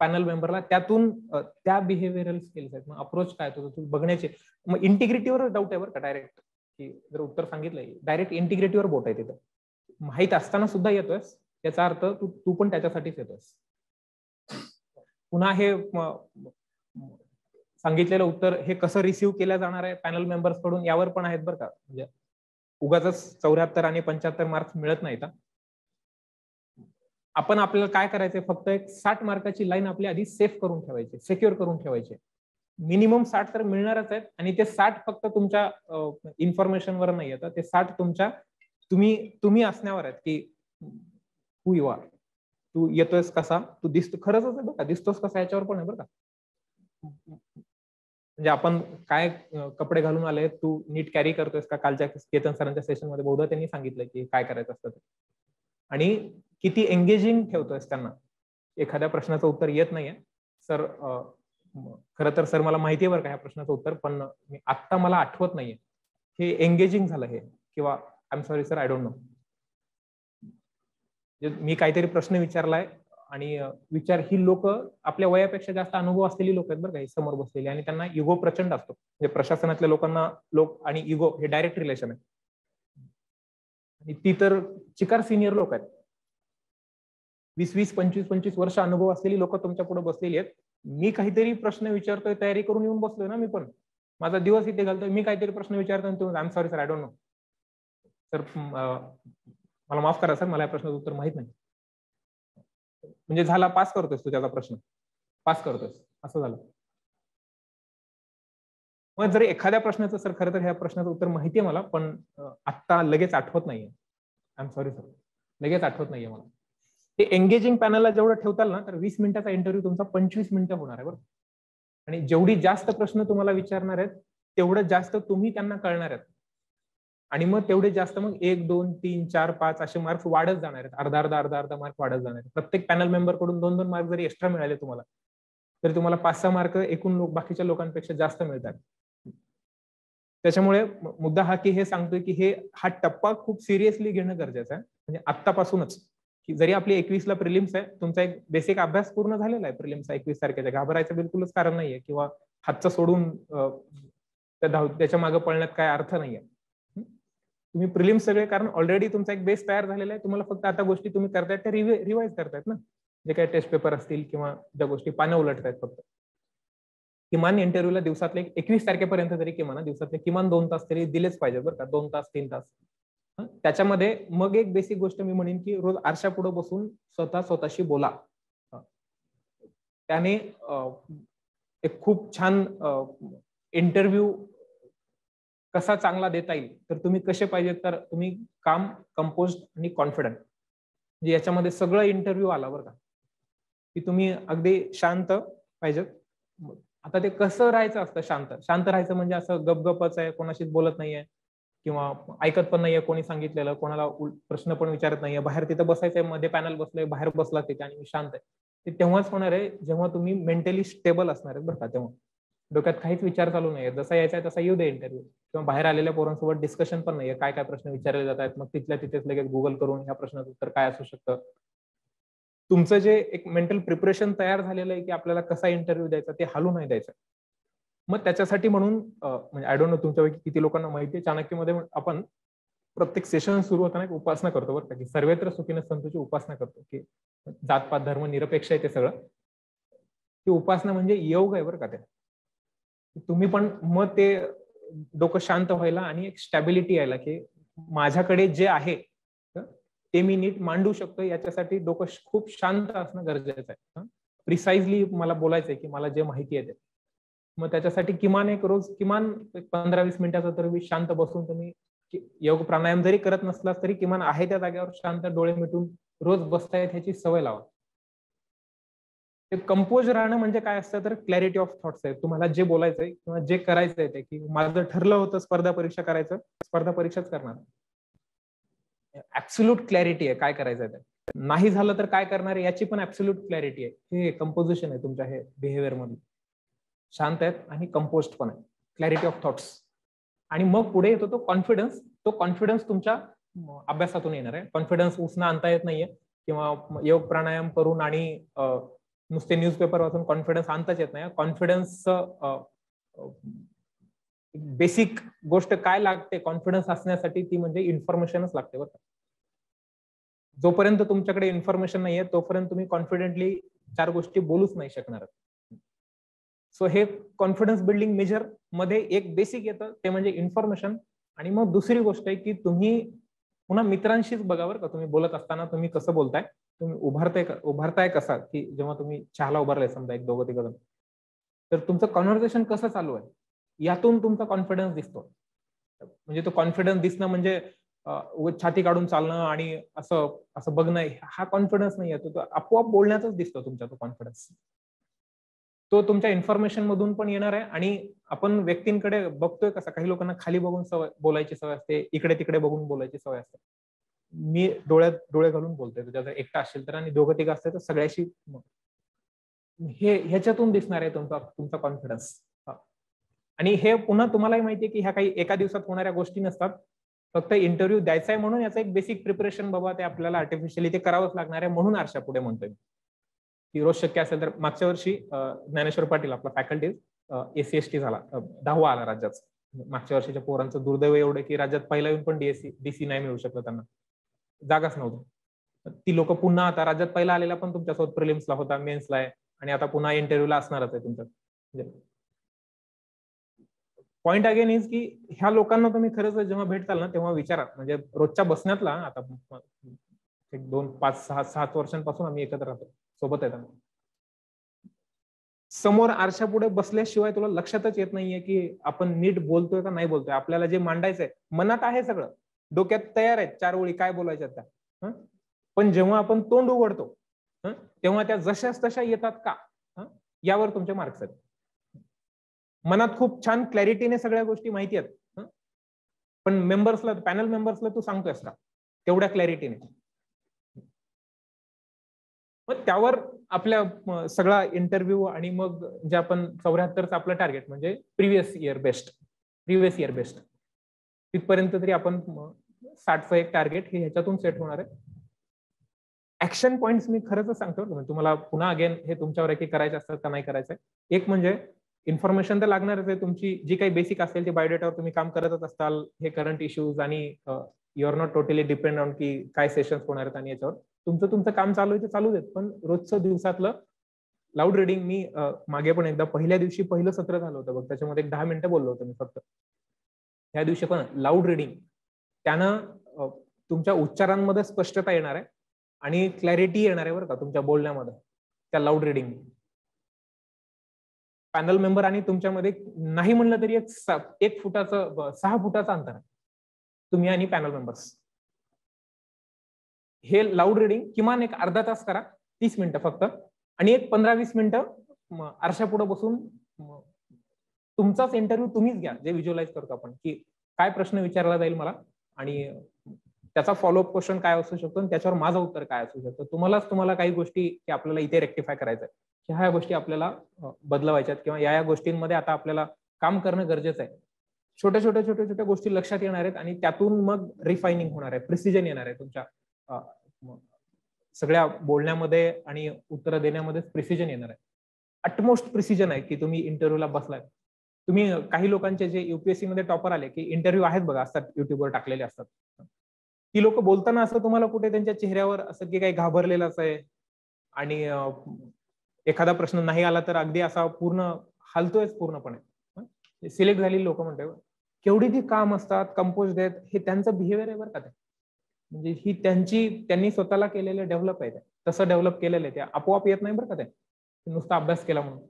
पॅनल मेंबरला त्यातून त्या बिहेव्हिअरल स्किल्स आहेत. मग अप्रोच काय तो बघण्याचे, मग इंटिग्रिटीवर डाऊट आहे बरं का डायरेक्ट, की जर उत्तर सांगितलंय डायरेक्ट इंटिग्रिटीवर बोट आहे तिथं, माहित असताना सुद्धा येतोयस याचा अर्थ तू पण त्याच्यासाठीच येतोयस. पुन्हा हे सांगितलेलं उत्तर हे कसं रिसिव्ह केलं जाणार आहे पॅनल मेंबर्स कडून यावर पण आहेत बरं का, म्हणजे उगाच 74 आणि 75 मार्क्स मिळत नाहीत. आपण आपल्याला काय करायचंय, फक्त एक 60 मार्काची लाईन आपली आधी सेफ करून ठेवायची, सिक्युअर करून ठेवायची. मिनिमम 60 तर मिळणारच आहेत, आणि ते 60 फक्त तुमच्या इन्फॉर्मेशनवर नाही येतं, ते 60 तुमच्या तुम्ही असण्यावर आहेत की हू यू आर, तू येतोयस कसा, तू दिसतो खरंच आहे बरं का, दिसतोस कसा याच्यावर पण आहे बरं का. म्हणजे आपण काय कपडे घालून आले, तू नीट कॅरी करतोयस का, कालच्या केतन सरांच्या सेशन मध्ये बहुधा त्यांनी सांगितलं की काय करायचं असतं ते, आणि किती एंगेजिंग ठेवतोयस त्यांना. एखाद्या प्रश्नाचं उत्तर येत नाहीये सर, खरं तर सर मला माहिती आहे बरं का ह्या प्रश्नाचं उत्तर, पण आत्ता मला आठवत नाहीये, हे एंगेजिंग झालं हे, किंवा I am sorry sir I don't know. मी काहीतरी प्रश्न विचारलाय आणि ही लोक आपल्या वयापेक्षा जास्त अनुभव असलेली लोक आहेत बरं का, समोर बसलेली, आणि त्यांना इगो प्रचंड असतो. म्हणजे प्रशासनातल्या लोकांना लोक आणि इगो हे डायरेक्ट रिलेशन आहे, आणि ती तर चिकार सिनियर लोक आहेत. 20-20, 25-25 वर्ष अनुभव असलेली लोक तुमच्या पुढे बसलेली आहेत. मी काहीतरी प्रश्न विचारतोय, तयारी करून येऊन बसलोय ना, मी पण माझा दिवस इथे घालतोय, मी काहीतरी प्रश्न विचारतोय, I am sorry sir I don't no sir, मला माफ करा सर, मला या प्रश्नाचं उत्तर माहित नाही. म्हणजे झाला, पास करतोयस तू त्याचा प्रश्न, पास करतोयस असं झालं. मग जर एखाद्या प्रश्नाचं सर खरं तर ह्या प्रश्नाचं उत्तर माहिती आहे मला, पण आत्ता लगेच आठवत नाहीये, आय एम सॉरी सर लगेच आठवत नाहीये मला. ते एंगेजिंग पॅनलला जेवढं ठेवताल ना, तर 20 मिनिटाचा इंटरव्ह्यू तुमचा 25 मिनिटं होणार आहे बरं. आणि जेवढी जास्त प्रश्न तुम्हाला विचारणार आहेत, तेवढं जास्त तुम्ही त्यांना कळणार आहेत, आणि मग तेवढे जास्त मग 1, 2, 3, 4, 5 असे मार्क्स वाढत जाणार आहेत, अर्धा मार्क वाढत जाणार आहेत. प्रत्येक पॅनल मेंबर कडून 2-2 मार्क जरी एक्स्ट्रा मिळाले तुम्हाला, तरी तुम्हाला 5-6 मार्क एकूण बाकीच्या लोकांपेक्षा जास्त मिळतात. त्याच्यामुळे मुद्दा हा की हे सांगतोय की हा टप्पा खूप सिरियसली घेणं गरजेचं आहे, म्हणजे आत्तापासूनच, की जरी आपली 21ला प्रिलिम्स आहे, तुमचा एक बेसिक अभ्यास पूर्ण झालेला आहे प्रिलिम्सचा 21 तारखेचा, घाबरायचं बिलकुलच कारण नाहीये, किंवा हातचं सोडून त्याच्या मागे पळण्यात काय अर्थ नाहीये. तुम्ही प्रिलिम्स सगळे, कारण ऑलरेडी तुमचा एक बेस तयार झालेला आहे, तुम्हाला फक्त आता गोष्टी तुम्ही करतायत त्या रिवाइज करतायत ना, जे काही टेस्ट पेपर असतील किंवा ज्या गोष्टी पानं उलटतायत. फक्त किमान इंटरव्ह्यूला दिवसातले 21 तारखेपर्यंत तरी दिवसातले किमान 2 तास तरी दिलेच पाहिजे बरं का, 2 तास 3 तास. त्याच्यामध्ये मग एक बेसिक गोष्ट मी म्हणेन की रोज आरशा पुढे बसून स्वतःशी बोला. त्याने एक खूप छान इंटरव्ह्यू कसा चांगला देता येईल, तर तुम्ही कसे पाहिजे, तर तुम्ही काम, कंपोज आणि कॉन्फिडंट, म्हणजे याच्यामध्ये सगळं इंटरव्ह्यू आला बरं का, की तुम्ही अगदी शांत पाहिजे. आता ते कसं राहायचं असतं, शांत राहायचं म्हणजे असं गपगपच आहे, कोणाशीच बोलत नाहीये, किंवा ऐकत पण नाहीये कोणी सांगितलेलं, कोणाला प्रश्न पण विचारत नाहीये, बाहेर तिथं बसायचंय, मध्ये पॅनल बसलंय, बाहेर बसला तिथे आणि मी शांत आहे. ते तेव्हाच होणार आहे जेव्हा तुम्ही मेंटली स्टेबल असणार आहे बरं का, तेव्हा डोक्यात काहीच विचार चालू नाहीये, जसा यायचा आहे तसा येऊ दे इंटरव्ह्यू, किंवा बाहेर आलेल्या पोरांसोबत डिस्कशन पण नाहीये, काय काय प्रश्न विचारले जात आहेत, मग तिथल्या तिथेच लगेच गुगल करून ह्या प्रश्नाचं उत्तर काय असू शकतं. तुमचं जे एक मेंटल प्रिपरेशन तयार झालेलं आहे की आपल्याला कसा इंटरव्ह्यू द्यायचा, ते हालू नाही द्यायचं. मग त्याच्यासाठी म्हणून म्हणजे आय डोंट नो तुमच्यापैकी किती लोकांना माहिती आहे, चाणक्यमध्ये आपण प्रत्येक सेशन सुरू होताना एक उपासना करतो बरं का, की सर्वत्र सुखीने संतोची उपासना करतो, की जातपात धर्म निरपेक्ष आहे ते सगळं. ती उपासना म्हणजे योग आहे बरं का. तुम्ही पण मग ते डोकं शांत व्हायला आणि एक स्टॅबिलिटी यायला, की माझ्याकडे जे आहे ते मी नीट मांडू शकतो, याच्यासाठी डोकं खूप शांत असणं गरजेचं आहे. प्रिसाइजली मला बोलायचंय की मला जे माहिती आहे ते, मग त्याच्यासाठी किमान एक रोज किमान 15-20 मिनिटाचा तरी शांत बसून तुम्ही योग प्राणायाम जरी करत नसलास तरी किमान आहे त्या जागेवर शांत डोळे मिटून रोज बसतायत ह्याची सवय लावा. कंपोज राहणं म्हणजे काय असतं तर क्लॅरिटी ऑफ थॉट्स आहे. तुम्हाला जे बोलायचंय किंवा जे करायचंय ते, की माझं ठरलं होतं स्पर्धा परीक्षा करायचं, स्पर्धा परीक्षाच करणार. ऍब्सोल्यूट क्लॅरिटी आहे काय करायचंय ते. नाही झालं तर काय करणार आहे याची पण ऍब्सोल्यूट क्लॅरिटी आहे. हे कंपोजिशन आहे तुमच्या हे बिहेवियर मध्ये. शांत आहेत आणि कंपोस्ट पण आहे. Clarity of thoughts. आणि मग पुढे येतो तो कॉन्फिडन्स. तो कॉन्फिडन्स तुमच्या अभ्यासातून येणार आहे. कॉन्फिडन्स उसणं आणता येत नाहीये किंवा योग प्राणायाम करून आणि नुसते न्यूजपेपर वाचून कॉन्फिडन्स आणताच येत नाही. कॉन्फिडन्स बेसिक गोष्ट काय लागते कॉन्फिडन्स असण्यासाठी ती म्हणजे इन्फॉर्मेशनच लागते बरं. जोपर्यंत तुमच्याकडे इन्फॉर्मेशन नाहीये तोपर्यंत तुम्ही कॉन्फिडेंटली 4 गोष्टी बोलूच नाही शकणार. सो हे कॉन्फिडन्स बिल्डिंग मेजर मध्ये एक बेसिक येतं ते म्हणजे इन्फॉर्मेशन. आणि मग दुसरी गोष्ट आहे की तुम्ही पुन्हा मित्रांशीच बघा बरं का. तुम्ही बोलत असताना तुम्ही कसं बोलताय, तुम्ही उभारताय कसा, की जेव्हा तुम्ही चहाला उभारलाय समजा एक 2-3 जण, तर तुमचं कॉन्व्हर्सेशन कसं चालू आहे यातून तुमचा कॉन्फिडन्स दिसतो. म्हणजे तो कॉन्फिडन्स दिसणं म्हणजे छाती काढून चालणं आणि असं असं बघणं हा कॉन्फिडन्स नाही आहे. तो आपोआप बोलण्यातच दिसतो तुमचा तो कॉन्फिडन्स. तो तुमच्या इन्फॉर्मेशन मधून पण येणार आहे. आणि आपण व्यक्तींकडे बघतोय कसा, काही लोकांना खाली बघून बोलायची सवय असते, इकडे तिकडे बघून बोलायची सवय असते. मी डोळ्यात डोळे घालून बोलतोय. तुझ्या जर एकटा असेल तर आणि दोघं तिघं असते तर सगळ्याशी हे ह्याच्यातून दिसणार आहे तुमचा कॉन्फिडन्स. आणि हे पुन्हा तुम्हालाही माहितीये की ह्या काही एका दिवसात होणाऱ्या गोष्टी नसतात. फक्त इंटरव्ह्यू द्यायचा आहे म्हणून याचं एक बेसिक प्रिपरेशन बाबा ते आपल्याला आर्टिफिशियली ते करावंच लागणार आहे. म्हणून आरशा पुढे म्हणतोय की रोज शक्य असेल तर. मागच्या वर्षी ज्ञानेश्वर पाटील आपला फॅकल्टी SC/ST झाला, 10वा आला राज्याचा. मागच्या वर्षीच्या पोरांचं दुर्दैव एवढं की राज्यात पहिला येऊन पण DC नाही मिळू शकलं त्यांना, जागाच नव्हती. ती लोक पुन्हा आता राज्यात पहिला आलेला पण तुमच्यासोबत प्रिलिम्सला होता, मेन्सला आहे आणि आता पुन्हा इंटरव्ह्यूला असणारच आहे तुमचं. पॉइंट अगेन इज की ह्या लोकांना तुम्ही खरंच जेव्हा भेटताल ना तेव्हा विचारा. म्हणजे रोजच्या बसण्यातला आता 2, 5, 6, 7 वर्षांपासून आम्ही एकत्र राहतो, सोबत आहेत आम्ही. समोर आरशा पुढे बसल्याशिवाय तुला लक्षातच येत नाहीये की आपण नीट बोलतोय का नाही बोलतोय. आपल्याला जे मांडायचंय मनात आहे सगळं, डोक्यात तयार आहेत 4 ओळी काय बोलायच्या त्या. पण जेव्हा आपण तोंड उघडतो तेव्हा त्या जशाच तशा येतात का यावर तुमचे मार्क्स आहेत. मनात खूप छान क्लॅरिटीने सगळ्या गोष्टी माहिती आहेत, पण मेंबर्सला, पॅनल मेंबर्सला तू सांगतोयस का तेवढ्या क्लॅरिटीने. मग त्यावर आपल्या सगळा इंटरव्ह्यू आणि मग जे आपण 74चं आपलं टार्गेट म्हणजे प्रिव्हियस इयर बेस्ट तिथपर्यंत तरी आपण 60चं एक टार्गेट हे ह्याच्यातून सेट होणार आहे. ऍक्शन पॉइंट्स मी खरंच सांगतो तुम्हाला पुन्हा अगेन हे तुमच्यावर आहे की करायचे असतात का नाही करायचंय. एक म्हणजे इन्फॉर्मेशन तर लागणारच आहे. तुमची जी काही बेसिक असेल ती बायोडेटावर तुम्ही काम करतच असताल. हे करंट इश्यूज आणि you are not totally depend on की काय सेशन्स होणार आहेत आणि याच्यावर तुमचं काम चालू आहे ते चालू देत. पण रोजचं दिवसातलं लाऊड रिडिंग मी मागे पण एकदा पहिल्या दिवशी पहिलं सत्र झालं होतं बघ, त्याच्यामध्ये 10 मिनिटं बोललो होतो मी फक्त. त्या दिवशी पण लाऊड रिडिंग त्यानं तुमच्या उच्चारांमध्ये स्पष्टता येणार आहे आणि क्लॅरिटी येणार आहे बरं का तुमच्या बोलण्यामध्ये त्या लाऊड रिडिंग. पॅनल मेंबर आणि तुमच्यामध्ये नाही म्हणलं तरी 1 फुटाचं 6 फुटाचं अंतर आहे तुम्ही आणि पॅनल मेंबर्स. हे लाऊड रिडिंग किमान एक अर्धा तास करा, 30 मिनिटं फक्त. आणि एक 15-20 मिनिटं आरशा पुढे बसून तुमचाच इंटरव्ह्यू तुम्हीच घ्या, जे व्हिज्युअलाइज करतो आपण की काय प्रश्न विचारला जाईल मला आणि त्याचा फॉलोअप क्वेश्चन काय असू शकतो आणि त्याच्यावर माझं उत्तर काय असू शकतं. तुम्हाला काही गोष्टी की आपल्याला इथे रेक्टिफाय करायचं आहे, ह्या गोष्टी आपल्याला बदलवायच्यात किंवा या गोष्टींमध्ये आता आपल्याला काम करणं गरजेचं आहे. छोट्या गोष्टी लक्षात येणार आहेत आणि त्यातून मग रिफायनिंग होणार आहे, प्रिसिजन येणार आहे तुमच्या सगळ्या बोलण्यामध्ये आणि उत्तर देण्यामध्ये प्रिसिजन येणार आहे. अटमोस्ट प्रिसिजन आहे की तुम्ही इंटरव्ह्यूला बसलाय. तुम्ही काही लोकांचे जे UPSC मध्ये टॉपर आले की इंटरव्ह्यू आहेत बघा, असतात युट्यूबवर टाकलेले असतात. ती लोक बोलताना असं तुम्हाला कुठे त्यांच्या चेहऱ्यावर असं की काही घाबरलेलंच आहे आणि एखादा प्रश्न नाही आला तर अगदी असा पूर्ण हलतोयच पूर्णपणे. सिलेक्ट झालेली लोक म्हणते केवढी ती काम असतात, कंपोज देत, हे त्यांचं बिहेवियर आहे बरं का. ते म्हणजे ही त्यांनी स्वतःला केलेलं डेव्हलप आहे. तसं डेव्हलप केलेलं आहे. ते आपोआप येत नाही बरं का. ते नुसता अभ्यास केला म्हणून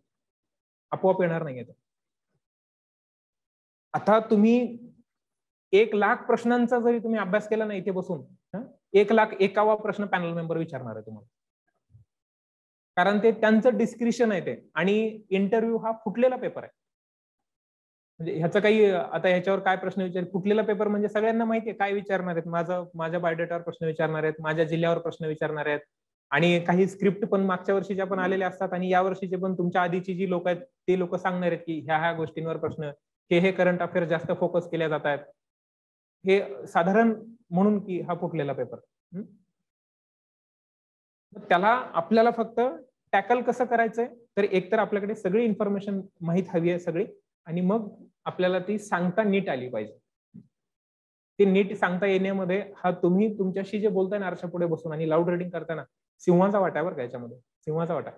आपोआप येणार नाही. आता तुम्ही 1,00,000 प्रश्नांचा जरी तुम्ही अभ्यास केला नाही इथे बसून, 1,01वा प्रश्न पॅनल मेंबर विचारणार आहे तुम्हाला. कारण ते त्यांचं डिस्क्रिप्शन आहे ते, आणि इंटरव्ह्यू हा फुटलेला पेपर आहे. म्हणजे ह्याचं काही आता ह्याच्यावर काय प्रश्न विचार, फुटलेला पेपर म्हणजे सगळ्यांना माहिती आहे काय विचारणार आहेत. माझ्या बायोडेटावर प्रश्न विचारणार आहेत, माझ्या जिल्ह्यावर प्रश्न विचारणार आहेत, आणि काही स्क्रिप्ट पण मागच्या वर्षीच्या पण आलेल्या असतात, आणि या वर्षीचे पण तुमच्या आधीची जी लोक आहेत ते लोक सांगणार आहेत की ह्या गोष्टींवर प्रश्न, हे करंट अफेअर जास्त फोकस केल्या जात आहेत, हे साधारण म्हणून की हा फुटलेला पेपर. त्याला आपल्याला फक्त टॅकल कसं करायचंय, तर एकतर आपल्याकडे सगळी इन्फॉर्मेशन माहीत हवी आहे सगळी, आणि मग आपल्याला ती सांगता नीट आली पाहिजे. ती नीट सांगता येण्यामध्ये हा तुम्ही तुमच्याशी जे बोलताय ना आरशा पुढे बसून आणि लाऊड रिडिंग करताना, सिंहाचा वाटा आहे बरं का याच्यामध्ये, सिंहाचा वाटा.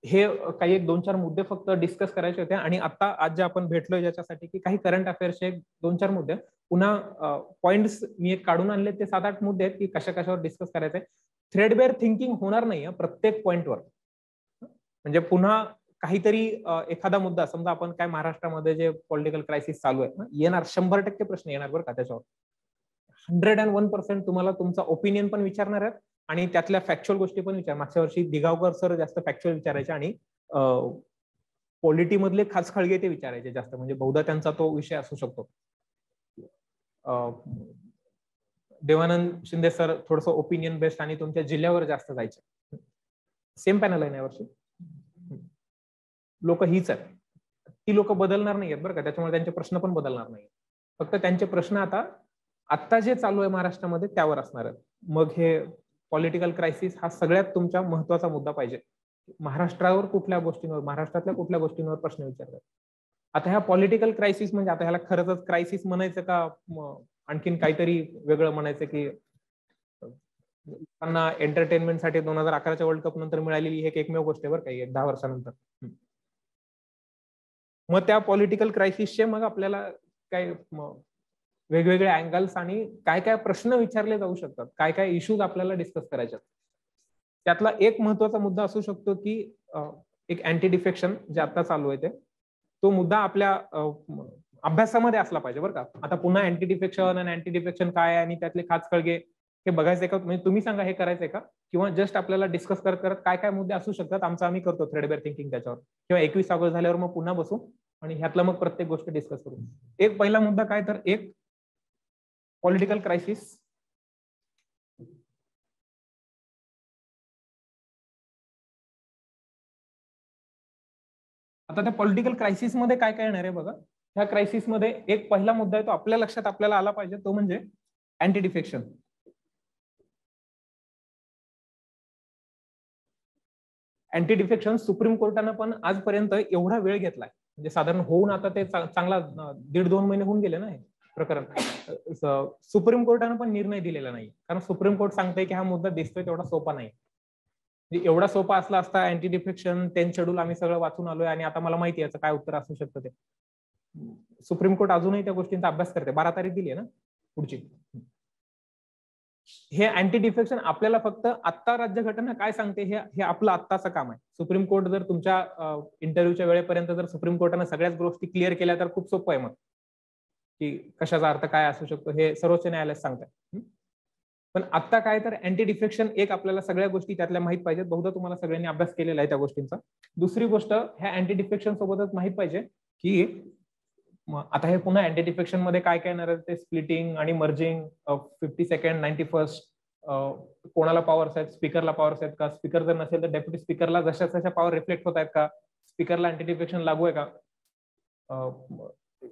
हे काही एक 2-4 मुद्दे फक्त डिस्कस करायचे होते, आणि आता आज जे आपण भेटलोय ज्याच्यासाठी की काही करंट अफेअर्सचे 2-4 मुद्दे, पुन्हा पॉइंट्स मी एक काढून आणले, ते 7-8 मुद्दे आहेत की कशावर डिस्कस करायचंय. थ्रेडबेअर थिंकिंग होणार नाही प्रत्येक पॉइंटवर. म्हणजे पुन्हा काहीतरी एखादा मुद्दा, समजा आपण काय महाराष्ट्रामध्ये जे पॉलिटिकल क्रायसिस चालू आहे येणार, 100% प्रश्न येणार बरं का त्याच्यावर. 101% तुम्हाला तुमचा ओपिनियन पण विचारणार आहेत, आणि त्यातल्या फॅक्च्युअल गोष्टी पण विचार. मागच्या वर्षी दिगावकर सर जास्त फॅक्च्युअल विचारायचे, आणि पॉलिटी मधले खास खळगे ते विचारायचे जास्त, म्हणजे बहुधा त्यांचा तो विषय असू शकतो. देवानंद शिंदे सर थोडस ओपिनियन बेस्ड आणि तुमच्या जिल्ह्यावर जास्त जायचे. सेम पॅनल आहे ना यावर्षी. लोक हीच आहेत, ती लोक बदलणार नाहीयेत बरं का, त्याच्यामुळे त्यांचे प्रश्न पण बदलणार नाही. फक्त त्यांचे प्रश्न आता जे चालू आहे महाराष्ट्रामध्ये त्यावर असणार आहेत. मग हे पॉलिटिकल क्रायसिस हा सगळ्यात तुमचा महत्वाचा मुद्दा पाहिजे. महाराष्ट्रावर कुठल्या गोष्टींवर, महाराष्ट्रातल्या कुठल्या गोष्टींवर प्रश्न विचारतात. आता ह्या पॉलिटिकल क्रायसिस म्हणजे आता ह्याला खरंच क्रायसिस म्हणायचं का आणखीन काहीतरी वेगळं म्हणायचं, की लोकांना एंटरटेनमेंटसाठी 2011च्या वर्ल्ड कप नंतर मिळालेली एक एकमेव गोष्ट आहे बरं का, 10 वर्षानंतर. मग त्या पॉलिटिकल क्रायसिसचे मग आपल्याला काय वेगवेगळे अँगल्स आणि काय काय प्रश्न विचारले जाऊ शकतात, काय काय इश्यूज आपल्याला डिस्कस करायचे. त्यातला एक महत्वाचा मुद्दा असू शकतो की एक अँटी डिफेक्शन जे आता चालू आहे तो मुद्दा आपल्या अभ्यासामध्ये असला पाहिजे बरं का. आता पुन्हा अँटी डिफेक्शन आणि अँटी डिफेक्शन काय आहे आणि त्यातले खास कळगे हे बघायचंय का, म्हणजे तुम्ही सांगा हे करायचंय का, किंवा जस्ट आपल्याला डिस्कस करत काय काय मुद्दे असू शकतात आमचं आम्ही करतो थ्रेडबेअर थिंकिंग त्याच्यावर, किंवा 21 ऑगस्ट झाल्यावर मग पुन्हा बसू आणि ह्यातला मग प्रत्येक गोष्ट डिस्कस करू. एक पहिला मुद्दा काय, तर एक पॉलिटिकल क्रायसिस. आता त्या पॉलिटिकल क्रायसिस मध्ये काय काय येणार आहे बघा. ह्या क्रायसिस मध्ये एक पहिला मुद्दा आहे तो आपल्या लक्षात आपल्याला आला पाहिजे, तो म्हणजे anti defection. Anti defection supreme कोर्टानं पण आजपर्यंत एवढा वेळ घेतलाय, म्हणजे साधारण होऊन आता ते चांगला 1.5-2 महिने होऊन गेले ना हे प्रकरण. सुप्रीम कोर्टानं पण निर्णय दिलेला नाही, कारण सुप्रीम कोर्ट सांगतंय की हा मुद्दा दिसतोय तेवढा सोपा नाही. एवढा सोपा असला असता अँटी डिफेक्शन 10 शेड्यूल आम्ही सगळं वाचून आलोय आणि आता मला माहिती याचं काय उत्तर असू शकतं ते. सुप्रीम कोर्ट अजूनही त्या गोष्टींचा अभ्यास करते. 12 तारीख दिली आहे ना पुढची. हे अँटी डिफेक्शन आपल्याला फक्त आत्ता राज्यघटना काय सांगते हे आपलं आत्ताचं काम आहे. सुप्रीम कोर्ट जर तुमच्या इंटरव्ह्यूच्या वेळेपर्यंत जर सुप्रीम कोर्टानं सगळ्याच गोष्टी क्लिअर केल्या तर खूप सोपं आहे मग, की कशाचा अर्थ काय असू शकतो हे सर्वोच्च न्यायालय सांगतात. पण आता काय, तर अँटी डिफेक्शन एक आपल्याला सगळ्या गोष्टी त्यातल्या माहित पाहिजेत. बहुधा तुम्हाला सगळ्यांनी अभ्यास केलेला आहे त्या गोष्टींचा. दुसरी गोष्ट ह्या अँटी डिफेक्शन सोबतच माहित पाहिजे की आता हे पुन्हा अँटी डिफेक्शन मध्ये काय काय येणार आहे, ते स्प्लिटिंग आणि मर्जिंग, 52nd 91st, कोणाला पॉवर्स आहेत, स्पीकरला पॉवर्स आहेत का, स्पीकर जर नसेल तर डेप्युटी स्पीकरला जशा तशा पॉवर रिफ्लेक्ट होत आहेत का, स्पीकरला अँटी डिफेक्शन लागू आहे का.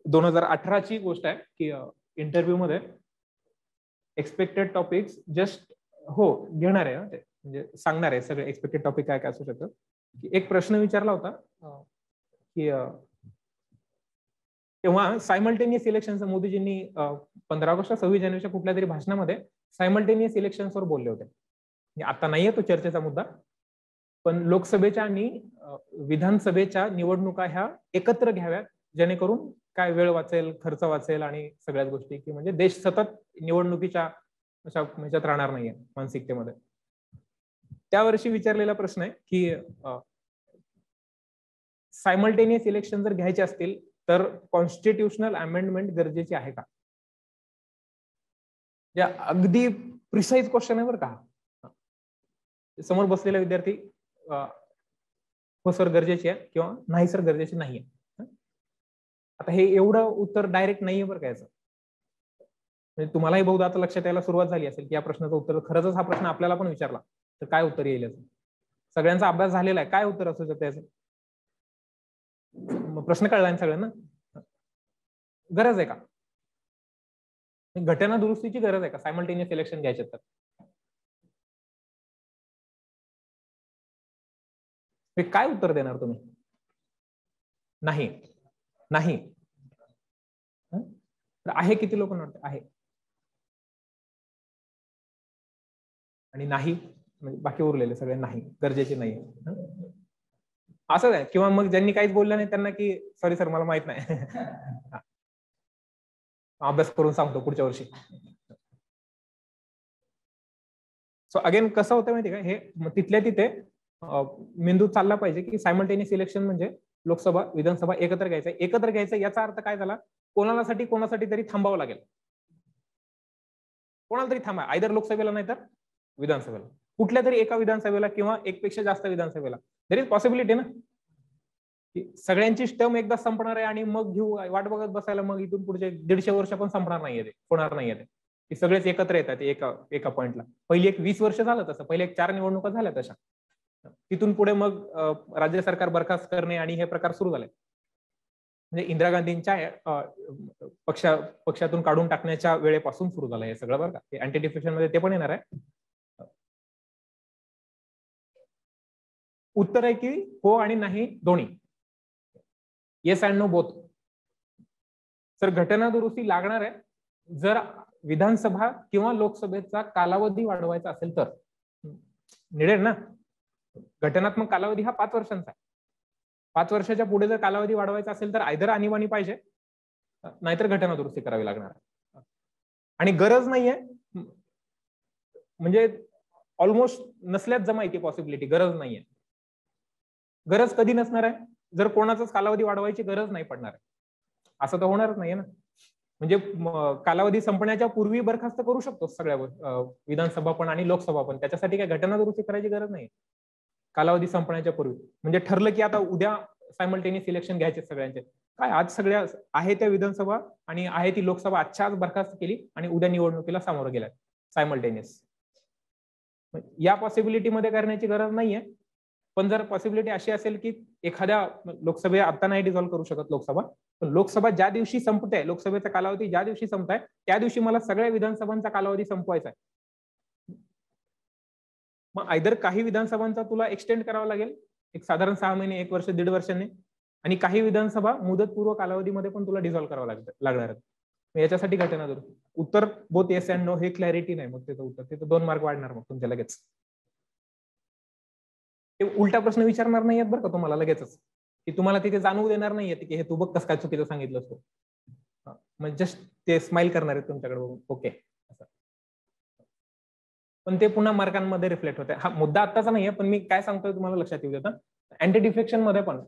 2018ची गोष्ट आहे की इंटरव्ह्यू मध्ये एक्सपेक्टेड टॉपिक्स जस्ट घेणार आहे ते, म्हणजे सांगणार आहे सगळे एक्सपेक्टेड टॉपिक काय काय असू शकतं. एक प्रश्न विचारला होता की तेव्हा सायमल्टेनियस इलेक्शनचं मोदीजींनी 15 ऑगस्ट 26 जानेवारीच्या कुठल्या तरी भाषणामध्ये सायमल्टेनियस इलेक्शन्सवर बोलले होते. आता नाहीये तो चर्चेचा मुद्दा, पण लोकसभेच्या आणि विधानसभेच्या निवडणुका ह्या एकत्र घ्याव्यात, जेणेकरून काय वेळ वाचेल, खर्च वाचेल आणि सगळ्याच गोष्टी, की म्हणजे देश सतत निवडणुकीच्या अशा ह्याच्यात राहणार नाहीये मानसिकतेमध्ये. त्यावर्षी विचारलेला प्रश्न आहे की सायमल्टेनियस इलेक्शन जर घ्यायचे असतील तर कॉन्स्टिट्युशनल अमेंडमेंट गरजेची आहे का. या अगदी प्रिसाइज क्वेश्चन आहे बरं का. समोर बसलेला विद्यार्थी हो सर गरजेची आहे किंवा नाही सर गरजेची नाहीये. आता हे एवढं उत्तर डायरेक्ट नाहीये बरं का याचं. म्हणजे तुम्हालाही बहुधा आता लक्षात यायला सुरुवात झाली असेल की या प्रश्नाचं उत्तर खरंच हा प्रश्न आपल्याला पण विचारला तर काय उत्तर येईल याचं. सगळ्यांचा अभ्यास झालेला आहे, काय उत्तर असू शकतं याचं? प्रश्न कळला ना सगळ्यांना? गरज आहे का घटना दुरुस्तीची? गरज आहे का सायमल्टेनियस इलेक्शन घ्यायचे तर? काय उत्तर देणार तुम्ही? नाही. नाही आहे. किती लोकांना वाटतं आहे? आणि नाही म्हणजे बाकी उरलेले सगळे नाही, गरजेचे नाही असंच आहे. किंवा मग ज्यांनी काहीच बोललं नाही त्यांना की सॉरी सर मला माहित नाही अभ्यास करून सांगतो पुढच्या वर्षी. सो अगेन कसं होतं माहिती का, हे तिथल्या तिथे मेंदू चालला पाहिजे की सायमल्टेनियस इलेक्शन म्हणजे लोकसभा विधानसभा एकत्र घ्यायचं. एकत्र घ्यायचं याचा अर्थ काय झाला? कोणासाठी तरी थांबावं लागेल. कोणाला तरी थांबा, आयदर लोकसभेला नाही तर विधानसभेला, कुठल्या तरी एका विधानसभेला किंवा एकपेक्षा जास्त विधानसभेला. देर इज पॉसिबिलिटी ना की सगळ्यांची टर्म एकदा संपणार आहे आणि मग घेऊ वाट बघत बसायला, मग इथून पुढचे 150 वर्ष पण संपणार नाहीये ते, होणार नाहीये ते की सगळेच एकत्र येतात एका पॉइंटला. पहिली एक 20 वर्ष झालं तसं, पहिले एक 4 निवडणुका झाल्या तशा. तिथून पुढे मग राज्य सरकार बरखास्त करणे आणि हे प्रकार सुरू झाले. म्हणजे इंदिरा गांधींच्या पक्षातून काढून टाकण्याच्या वेळेपासून सुरू झालं हे सगळं बरं का. अँटी डिफेक्शन मध्ये ते पण येणार आहे. उत्तर आहे की हो आणि नाही दोन्ही. Yes and no both. Sir घटना दुरुस्ती लागणार आहे जर विधानसभा किंवा लोकसभेचा कालावधी वाढवायचा असेल तर. निडेल ना. घटनात्मक कालावधी हा 5 वर्षांचा आहे. 5 वर्षाच्या पुढे जर कालावधी वाढवायचा असेल तर आयदर आणीबाणी पाहिजे नाहीतर घटना दुरुस्ती करावी लागणार आहे. आणि गरज नाहीये म्हणजे ऑलमोस्ट नसल्याच जमा ती पॉसिबिलिटी. गरज नाहीये. गरज कधी नसणार आहे? जर कोणाचाच कालावधी वाढवायची गरज नाही पडणार आहे. असं तर होणारच नाहीये ना. म्हणजे कालावधी संपण्याच्या पूर्वी बरखास्त करू शकतो सगळ्या विधानसभा पण आणि लोकसभा पण. त्याच्यासाठी काय घटना दुरुस्ती करायची गरज नाही कालावधी संपण्याच्या पूर्वी. म्हणजे ठरलं की आता उद्या सायमल्टेनियस इलेक्शन घ्यायचे सगळ्यांचे, काय आज सगळ्या आहे त्या विधानसभा आणि आहे ती लोकसभा आजच्या आज बरखास्त केली आणि उद्या निवडणुकीला सामोरं गेलाय सायमल्टेनियस. या पॉसिबिलिटी मध्ये करण्याची गरज नाहीये. पण जर पॉसिबिलिटी अशी असेल की एखाद्या लोकसभे आता नाही डिझॉल्व्ह करू शकत लोकसभा, पण लोकसभा ज्या दिवशी संपते, लोकसभेचा कालावधी ज्या दिवशी संपताय त्या दिवशी मला सगळ्या विधानसभांचा कालावधी संपवायचा आहे. मग आयदर काही विधानसभांचा तुला एक्सटेंड करावा लागेल एक साधारण 6 महिने 1 वर्ष 1.5 वर्षांनी, आणि काही विधानसभा मुदतपूर्व कालावधीमध्ये पण तुला डिझॉल्व्ह करावं लागणार आहे. याच्यासाठी घटना दुरुस्ती. उत्तर बोथ येस अँड नो हे क्लॅरिटी नाही मग त्याचं उत्तर, तिथं 2 मार्क वाढणार मग तुमच्या लगेच. ते उलटा प्रश्न विचारणार नाहीयेत बरं का तुम्हाला लगेचच, की तुम्हाला तिथे जाणवू देणार नाहीये की हे तू बघ कसं काय चुकीचं सांगितलं असतो. म्हणजे जस्ट ते स्माइल करणार आहेत तुमच्याकडे बघून ओके. पण ते पुन्हा मार्कांमध्ये रिफ्लेक्ट होते. हा मुद्दा आत्ताचा नाहीये, पण मी काय सांगतोय तुम्हाला लक्षात येऊ देता. अँटी डिफेक्शन मध्ये पण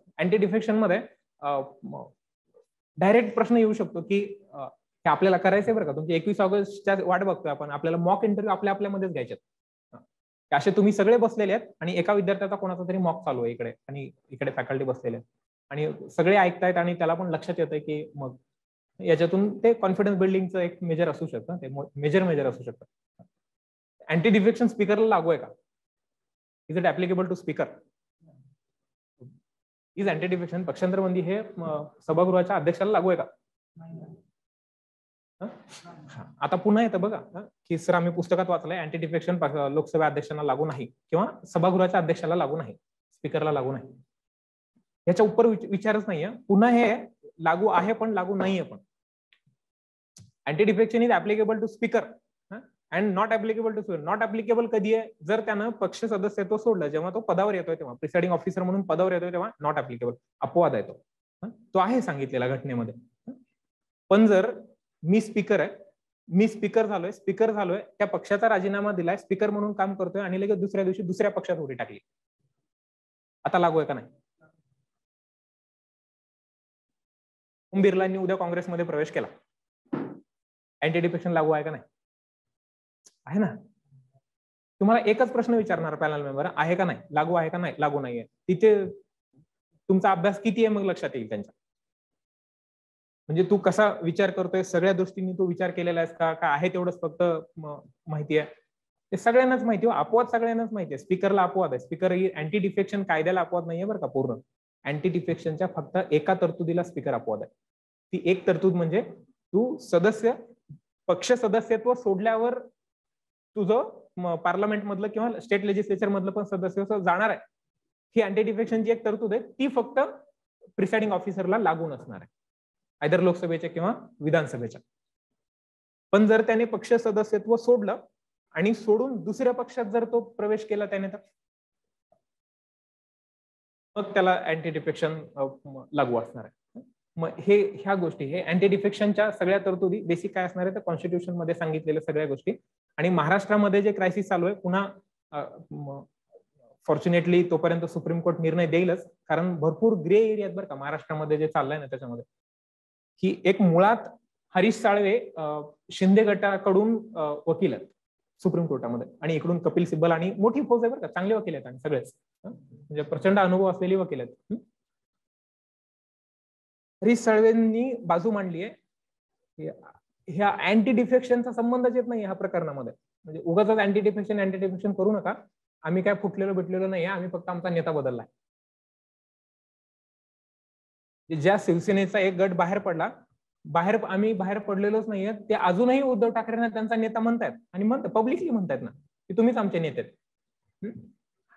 डायरेक्ट प्रश्न येऊ शकतो की हे आपल्याला करायचंय बरं का, तुमचे 21 ऑगस्टच्या वाट बघतोय आपण, आपल्याला मॉक इंटरव्ह्यू आपल्यामध्येच घ्यायचे. असे तुम्ही सगळे बसलेले आहेत आणि एका विद्यार्थ्याचा कोणाचा तरी मॉक चालू आहे इकडे आणि इकडे फॅकल्टी बसलेले आहेत आणि सगळे ऐकतायत आणि त्याला पण लक्षात येतंय की मग याच्यातून ते कॉन्फिडन्स बिल्डिंगचं एक मेजर असू शकतं, ते मेजर असू शकतं. अँटी डिफेक्शन स्पीकरला लागू आहे का? Is it applicable to speaker? Is anti defection पक्षांतर बंदी हे सभागृहाच्या अध्यक्षाला लागू आहे का? आता पुन्हा येतं बघा की सर आम्ही पुस्तकात वाचलंय अँटी डिफेक्शन लोकसभा अध्यक्षांना लागू नाही किंवा सभागृहाच्या अध्यक्षाला लागू नाही, स्पीकरला लागू नाही. याच्या उपर विचारच नाहीये. पुन्हा हे लागू आहे पण लागू नाहीये पण. Anti defection is applicable to speaker and not applicable to speaker. Not applicable कधी आहे? जर त्यानं पक्ष सदस्यत्व सोडलं, जेव्हा तो पदावर येतोय तेव्हा, प्रिसाइडिंग ऑफिसर म्हणून पदावर येतोय तेव्हा नॉट ऍप्लिकेबल, अपवाद आहे तो आहे सांगितलेला घटनेमध्ये. पण जर मी स्पीकर झालोय त्या पक्षाचा राजीनामा दिलाय, स्पीकर म्हणून काम करतोय आणि लगेच दुसऱ्या दिवशी दुसऱ्या पक्षात उडी टाकली, आता लागू आहे का नाही? ओम बिर्लांनी उद्या काँग्रेसमध्ये प्रवेश केला, अँटी डिफेक्शन लागू आहे का नाही? आहे ना. तुम्हाला एकच प्रश्न विचारणार पॅनल मेंबर, आहे का नाही, लागू आहे का नाही, लागू नाहीये. तिथे तुमचा अभ्यास किती आहे मग लक्षात येईल त्यांच्या. म्हणजे तू कसा विचार करतोय, सगळ्या दृष्टीने तू विचार केलेला आहेस का आहे तेवढंच फक्त माहिती आहे. ते सगळ्यांनाच माहिती आहे, अपवाद सगळ्यांनाच माहिती आहे. स्पीकरला अपवाद आहे, स्पीकर ही अँटी डिफेक्शन कायद्याला अपवाद नाहीये बरं का पूर्ण. अँटी डिफेक्शनच्या फक्त एका तरतुदीला स्पीकर अपवाद आहे. ती एक तरतूद म्हणजे तू पक्ष सदस्यत्व सोडल्यावर तुझं पार्लमेंट मधलं किंवा स्टेट लेजिस्लेचर मधलं पण सदस्यत्व जाणार आहे. ही अँटी डिफेक्शनची एक तरतूद आहे, ती फक्त प्रिसाइडिंग ऑफिसरला लागू नसणार आहे, आयदर लोकसभेच्या किंवा विधानसभेच्या. पण जर त्याने पक्ष सदस्यत्व सोडलं आणि सोडून दुसऱ्या पक्षात जर तो प्रवेश केला त्याने, तर मग त्याला अँटी डिफेक्शन लागू असणार आहे. मग ह्या गोष्टी, हे अँटी डिफेक्शनच्या सगळ्या तरतुदी बेसिक काय असणार आहे तर कॉन्स्टिट्यूशन मध्ये सांगितलेल्या सगळ्या गोष्टी. आणि महाराष्ट्रामध्ये जे क्रायसिस चालू आहे, पुन्हा फॉर्च्युनेटली तोपर्यंत सुप्रीम कोर्ट निर्णय देईलच, कारण भरपूर ग्रे एरियात बरं का महाराष्ट्रामध्ये जे चाललंय ना, त्याच्यामध्ये की एक मुळात हरीश साळवे शिंदे गटाकडून वकील आहेत सुप्रीम कोर्टामध्ये, आणि इकडून कपिल सिब्बल आणि मोठी फौज आहे बरं का, चांगले वकील आहेत आणि सगळेच म्हणजे प्रचंड अनुभव असलेली वकील आहेत. हरीश साळवेंनी बाजू मांडली आहे, ह्या अँटी डिफेक्शनचा संबंधच येत नाही ह्या प्रकरणामध्ये. म्हणजे उगाच अँटी डिफेक्शन करू नका, आम्ही काय फुटलेलो भेटलेलो नाही, आम्ही फक्त आमचा नेता बदललाय. ज्या शिवसेनेचा एक गट बाहेर पडला, आम्ही बाहेर पडलेलोच नाहीये, ते अजूनही उद्धव ठाकरेंना त्यांचा नेता म्हणतायत आणि म्हणतात पब्लिकली म्हणतायत ना की तुम्हीच आमचे नेते आहेत.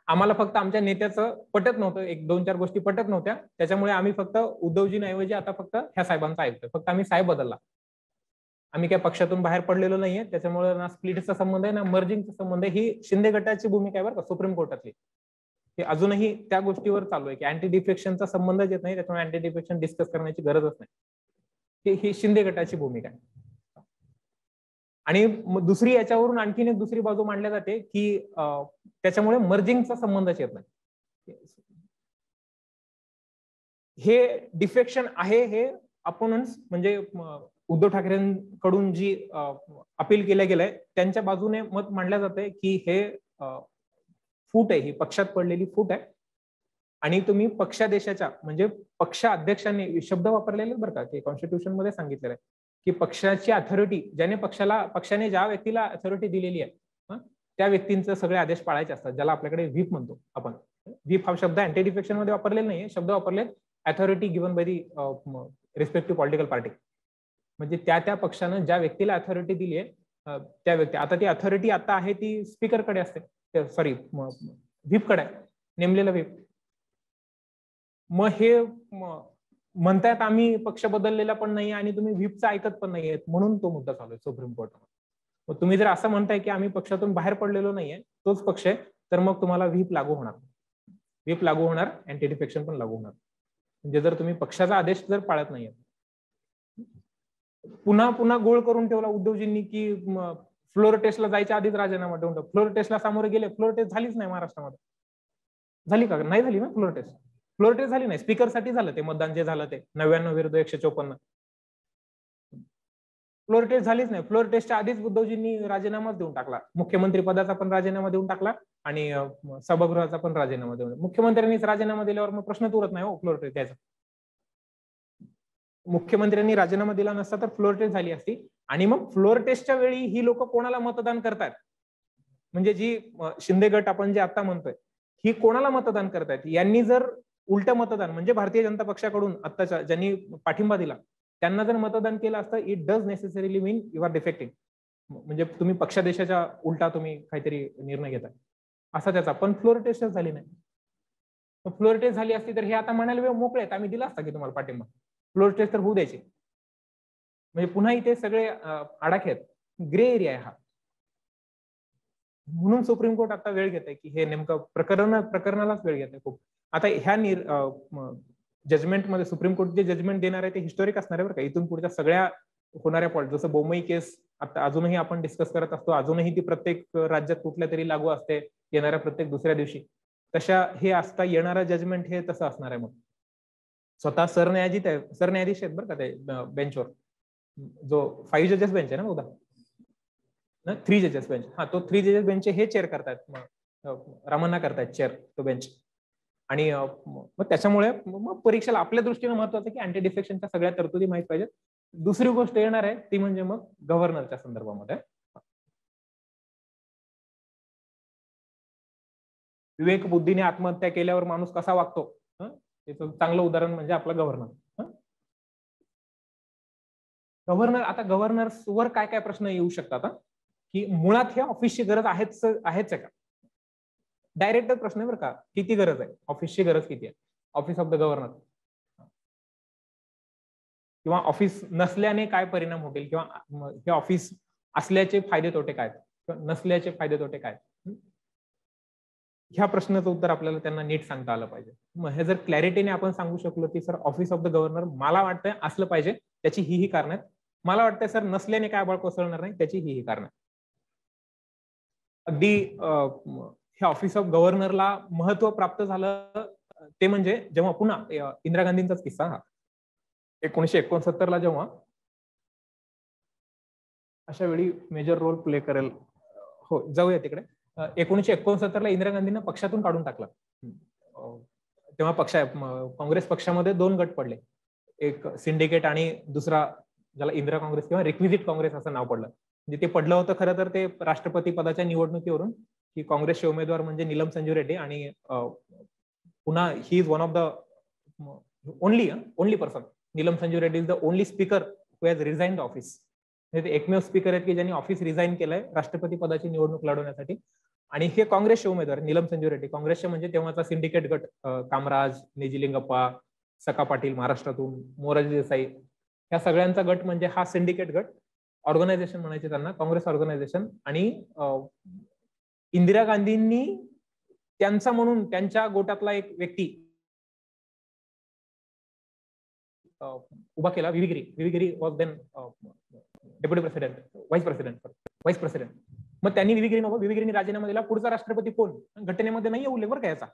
आम्हाला फक्त आमच्या नेत्याचं पटत नव्हतं, एक दोन चार गोष्टी पटत नव्हत्या, त्याच्यामुळे आम्ही फक्त उद्धवजींऐवजी आता फक्त ह्या साहेबांचा ऐकतोय, फक्त आम्ही साहेब बदलला. आम्ही काय पक्षातून बाहेर पडलेलो नाहीये, त्याच्यामुळे ना स्प्लिटचा संबंध आहे ना मर्जिंगचा संबंध आहे. ही शिंदे गटाची भूमिका आहे बरं का सुप्रीम कोर्टातली. हे अजूनही त्या गोष्टीवर चालू आहे की अँटी डिफेक्शनचा संबंधच येत नाही, त्याच्यामुळे अँटी डिफेक्शन डिस्कस करण्याची गरजच नाही. ही शिंदे गटाची भूमिका आहे. आणि दुसरी याच्यावरून आणखीन एक दुसरी बाजू मांडल्या जाते की त्याच्यामुळे मर्जिंगचा संबंधच येत नाही. हे डिफेक्शन आहे, हे अपोनंट्स म्हणजे उद्धव ठाकरेंकडून जी अपील केल्या गेलंय त्यांच्या बाजूने मत मांडल्या जाते की हे फूट आहे, ही पक्षात पडलेली फूट आहे. आणि तुम्ही पक्षादेशाच्या म्हणजे पक्ष अध्यक्षांनी शब्द वापरलेले बरं का, ते कॉन्स्टिट्यूशन मध्ये सांगितलेलं आहे की पक्षाची अथॉरिटी, ज्याने पक्षाने ज्या व्यक्तीला अथॉरिटी दिलेली आहे त्या व्यक्तींचे सगळे आदेश पाळायचे असतात, ज्याला आपल्याकडे व्हीप म्हणतो आपण. व्हीप हा शब्द अँटी डिफेक्शन मध्ये वापरलेला नाहीये, शब्द वापरले authority given by the respective political party. म्हणजे त्या पक्षानं ज्या व्यक्तीला अथॉरिटी दिली आहे त्या व्यक्ती, आता ती अथॉरिटी आता आहे ती स्पीकरकडे असते, सॉरी व्हीपकडे आहे, नेमलेलं व्हीप. मग हे म्हणतायत आम्ही पक्ष बदललेला पण नाही आणि तुम्ही व्हीपचं ऐकत पण नाहीये, म्हणून तो मुद्दा चालू आहे सुप्रीम कोर्टामध्ये. मग तुम्ही जर असं म्हणताय की आम्ही पक्षातून बाहेर पडलेलो नाहीये, तोच पक्ष आहे, तर मग तुम्हाला व्हीप लागू होणार, व्हीप लागू होणार, अँटी डिफेक्शन पण लागू होणार. म्हणजे जर तुम्ही पक्षाचा आदेश जर पाळत नाहीये. पुन्हा गोळ करून ठेवला उद्धवजींनी की फ्लोर टेस्टला जायच्या आधीच राजीनामा देऊन टाक. फ्लोर टेस्टला सामोरे गेले, फ्लोर टेस्ट झालीच नाही महाराष्ट्रामध्ये. झाली का? नाही झाली ना फ्लोर टेस्ट. फ्लोर टेस्ट झाली नाही, स्पीकरसाठी झालं ते मतदान जे झालं ते 99 विरुद्ध 154. फ्लोर टेस्ट झालीच नाही. फ्लोर टेस्टच्या आधीच उद्धवजींनी राजीनामाच देऊन टाकला, मुख्यमंत्री पदाचा पण राजीनामा देऊन टाकला आणि सभागृहाचा पण राजीनामा देऊन. मुख्यमंत्र्यांनीच राजीनामा दिल्यावर मग प्रश्नच उरत नाही हो फ्लोर टेस्ट द्यायचा. मुख्यमंत्र्यांनी राजीनामा दिला नसता तर फ्लोर टेस्ट झाली असती. आणि मग फ्लोर टेस्टच्या वेळी ही लोक कोणाला मतदान करतात, म्हणजे जी शिंदे गट आपण जे आता म्हणतोय, ही कोणाला मतदान करतायत? यांनी जर उलट मतदान म्हणजे भारतीय जनता पक्षाकडून आत्ताच्या ज्यांनी पाठिंबा दिला त्यांना जर मतदान केलं असतं, it does necessarily mean you are defecting. म्हणजे तुम्ही पक्षादेशाच्या उलटा तुम्ही काहीतरी निर्णय घेताय असा त्याचा. पण फ्लोर टेस्टच झाली नाही. फ्लोर टेस्ट झाली असती तर हे आता म्हणायला वेळ मोकळे आहेत, आम्ही दिला असता की तुम्हाला पाठिंबा. फ्लोर टेस्ट तर होऊ द्यायची. म्हणजे पुन्हा इथे सगळे आडाखे आहेत, ग्रे एरिया आहे हा. म्हणून सुप्रीम कोर्ट आता वेळ घेत आहे की हे नेमकं प्रकरणालाच वेळ घेत आहे खूप. आता ह्या जजमेंटमध्ये सुप्रीम कोर्ट जे जजमेंट देणार आहे ते हिस्टोरिक असणार आहे बरं का. इथून पुढच्या सगळ्या होणाऱ्या पॉईंट, जसं बोमई केस आता अजूनही आपण डिस्कस करत असतो, अजूनही ती प्रत्येक राज्यात कुठल्या तरी लागू असते येणाऱ्या प्रत्येक दुसऱ्या दिवशी, तशा हे असता येणारं जजमेंट हे तसं असणार आहे. मग स्वतः सरन्यायाधीश आहेत बरं का ते बेंचवर, जो 5 जजेस बेंच आहे ना उदा. 3 जजेस बेंच. हा, तो 3 जजेस बेंच हे चेअर करतायत, रामण्णा करतायत चेअर तो बेंच. आणि मग त्याच्यामुळे मग परीक्षेला आपल्या दृष्टीने महत्वाचं की अँटी डिफेक्शनच्या सगळ्या तरतुदी माहित पाहिजेत. दुसरी गोष्ट येणार आहे ती म्हणजे मग गव्हर्नरच्या संदर्भामध्ये. विवेक बुद्धीने आत्महत्या केल्यावर माणूस कसा वागतो, त्याचं चांगलं उदाहरण म्हणजे आपला गव्हर्नर. गव्हर्नर, आता गव्हर्नर्सवर काय काय प्रश्न येऊ शकतात की मुळात हे ऑफिसची गरज आहेच का. डायरेक्ट प्रश्न आहे बरं का, किती गरज आहे, ऑफिसची गरज किती आहे, ऑफिस ऑफ द गव्हर्नर. किंवा ऑफिस नसल्याने काय परिणाम होतील, किंवा हे ऑफिस असल्याचे फायदे तोटे काय, नसल्याचे फायदे तोटे काय. ह्या प्रश्नाचं उत्तर आपल्याला त्यांना नीट सांगता आलं पाहिजे. मग हे जर क्लॅरिटीने आपण सांगू शकलो की sir office of the governor मला वाटतंय असलं पाहिजे, त्याची ही कारण आहेत. मला वाटतंय सर नसल्याने काय बळ कोसळणार नाही, त्याची ही कारण आहे. अगदी हे ऑफिस ऑफ गव्हर्नरला महत्व प्राप्त झालं ते म्हणजे जेव्हा पुन्हा इंदिरा गांधींचाच किस्सा हा, 1969 ला जेव्हा अशा वेळी मेजर रोल प्ले करेल. हो, जाऊया तिकडे. 1969 ला इंदिरा गांधींना पक्षातून काढून टाकलं. तेव्हा काँग्रेस पक्षामध्ये 2 गट पडले, एक सिंडिकेट आणि दुसरा ज्याला इंदिरा काँग्रेस किंवा रिक्विजिट काँग्रेस असं नाव पडलं. म्हणजे ते पडलं होतं खरं तर ते राष्ट्रपती पदाच्या निवडणुकीवरून, की काँग्रेसचे उमेदवार म्हणजे नीलम संजू रेड्डी, आणि पुन्हा he is one of the only person. Neelam Sanju Reddy is the only speaker who has resign the office. म्हणजे एकमेव स्पीकर आहेत की ज्यांनी ऑफिस रिझाईन केलंय राष्ट्रपती पदाची निवडणूक लढवण्यासाठी. आणि हे काँग्रेसचे उमेदवार नीलम संजू रेड्डी, काँग्रेसचे म्हणजे तेव्हाचा सिंडिकेट गट, कामराज, नेजिलिंगप्पा, सका पाटील महाराष्ट्रातून, मोरारजी देसाई, ह्या सगळ्यांचा गट म्हणजे हा सिंडिकेट गट. ऑर्गनायझेशन म्हणायचे त्यांना, काँग्रेस ऑर्गनायझेशन. आणि इंदिरा गांधींनी त्यांचा म्हणून त्यांच्या गोटातला एक व्यक्ती उभा केला, V Giri was then deputy president, vice president. मग त्यांनी व्ही गिरीने राजीनामा दिला. पुढचा राष्ट्रपती कोण, घटनेमध्ये नाही उल्लेख बरं का याचा.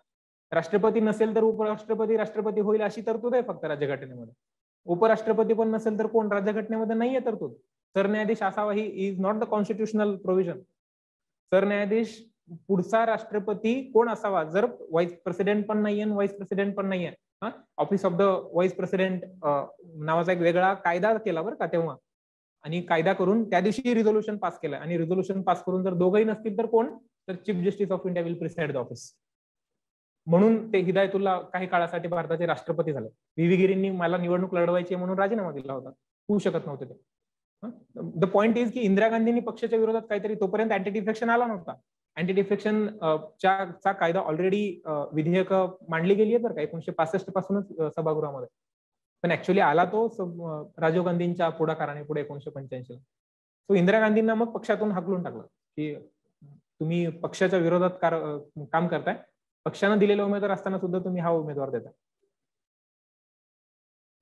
राष्ट्रपती नसेल तर उपराष्ट्रपती राष्ट्रपती होईल अशी तरतूद आहे फक्त राज्यघटनेमध्ये. उपराष्ट्रपती पण नसेल तर कोण, राज्यघटनेमध्ये नाहीये तरतूद. सरन्यायाधीश असावा he is not the constitutional provision. सरन्यायाधीश पुढचा राष्ट्रपती कोण असावा, जर व्हाईस प्रेसिडेंट पण नाहीये, व्हाईस प्रेसिडेंट पण नाहीये. Office of the vice president नावाचा एक वेगळा कायदा केला बरं का तेव्हा. आणि कायदा करून त्या दिवशी रिझोल्युशन पास केलं. आणि रिझोल्युशन पास करून जर दोघंही नसतील तर कोण, तर chief justice of India will preside the office. म्हणून ते हिदायतुल्ला काही काळासाठी भारताचे राष्ट्रपती झाले. व्ही गिरींनी मला निवडणूक लढवायची म्हणून राजीनामा दिला होता, होऊ शकत नव्हते ते. द पॉइंट इज की इंदिरा गांधींनी पक्षाच्या विरोधात काहीतरी, तोपर्यंत अँटी डिफेक्शन आला नव्हता. अँटी डिफेक्शन चा कायदा ऑलरेडी विधेयक मांडली गेली आहे बरं का, 1965 पासूनच सभागृहामध्ये. पण ऍक्च्युअली आला तो राजीव गांधींच्या पुढाकाराने पुढे 1985 ला. तो इंदिरा गांधींना मग पक्षातून हाकलून टाकलं की तुम्ही पक्षाच्या विरोधात काम करताय, पक्षानं दिलेला उमेदवार असताना सुद्धा तुम्ही हा उमेदवार देता.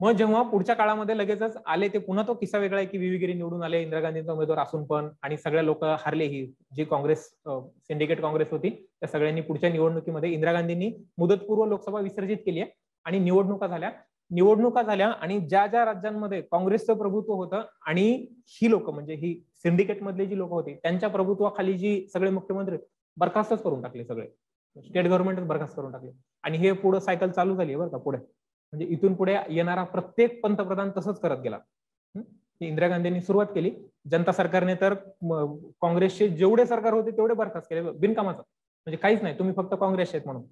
मग जेव्हा पुढच्या काळामध्ये लगेचच आले ते पुन्हा तो किस्सा वेगळा आहे की व्ही गिरी निवडून आले इंदिरा गांधींचा उमेदवार असून पण, आणि सगळ्या लोक हारले. ही जी काँग्रेस सिंडिकेट काँग्रेस होती त्या सगळ्यांनी पुढच्या निवडणुकीमध्ये इंदिरा गांधींनी मुदतपूर्व लोकसभा विसर्जित केली आहे आणि निवडणुका झाल्या. आणि ज्या ज्या राज्यांमध्ये काँग्रेसचं प्रभुत्व होतं आणि ही लोक म्हणजे ही सिंडिकेट मधली जी लोक होती त्यांच्या प्रभुत्वाखाली जी सगळे मुख्यमंत्री बरखास्तच करून टाकले, सगळे स्टेट गव्हर्नमेंटच बरखास्त करून टाकले. आणि हे पुढे सायकल चालू झाली बरं का पुढे. म्हणजे इथून पुढे येणारा प्रत्येक पंतप्रधान तसंच करत गेला. इंदिरा गांधींनी सुरुवात केली. जनता सरकारने तर काँग्रेसचे जेवढे सरकार होते तेवढे बरखास्त केले बिनकामाचं, म्हणजे काहीच नाही, तुम्ही फक्त काँग्रेसचे आहेत म्हणून.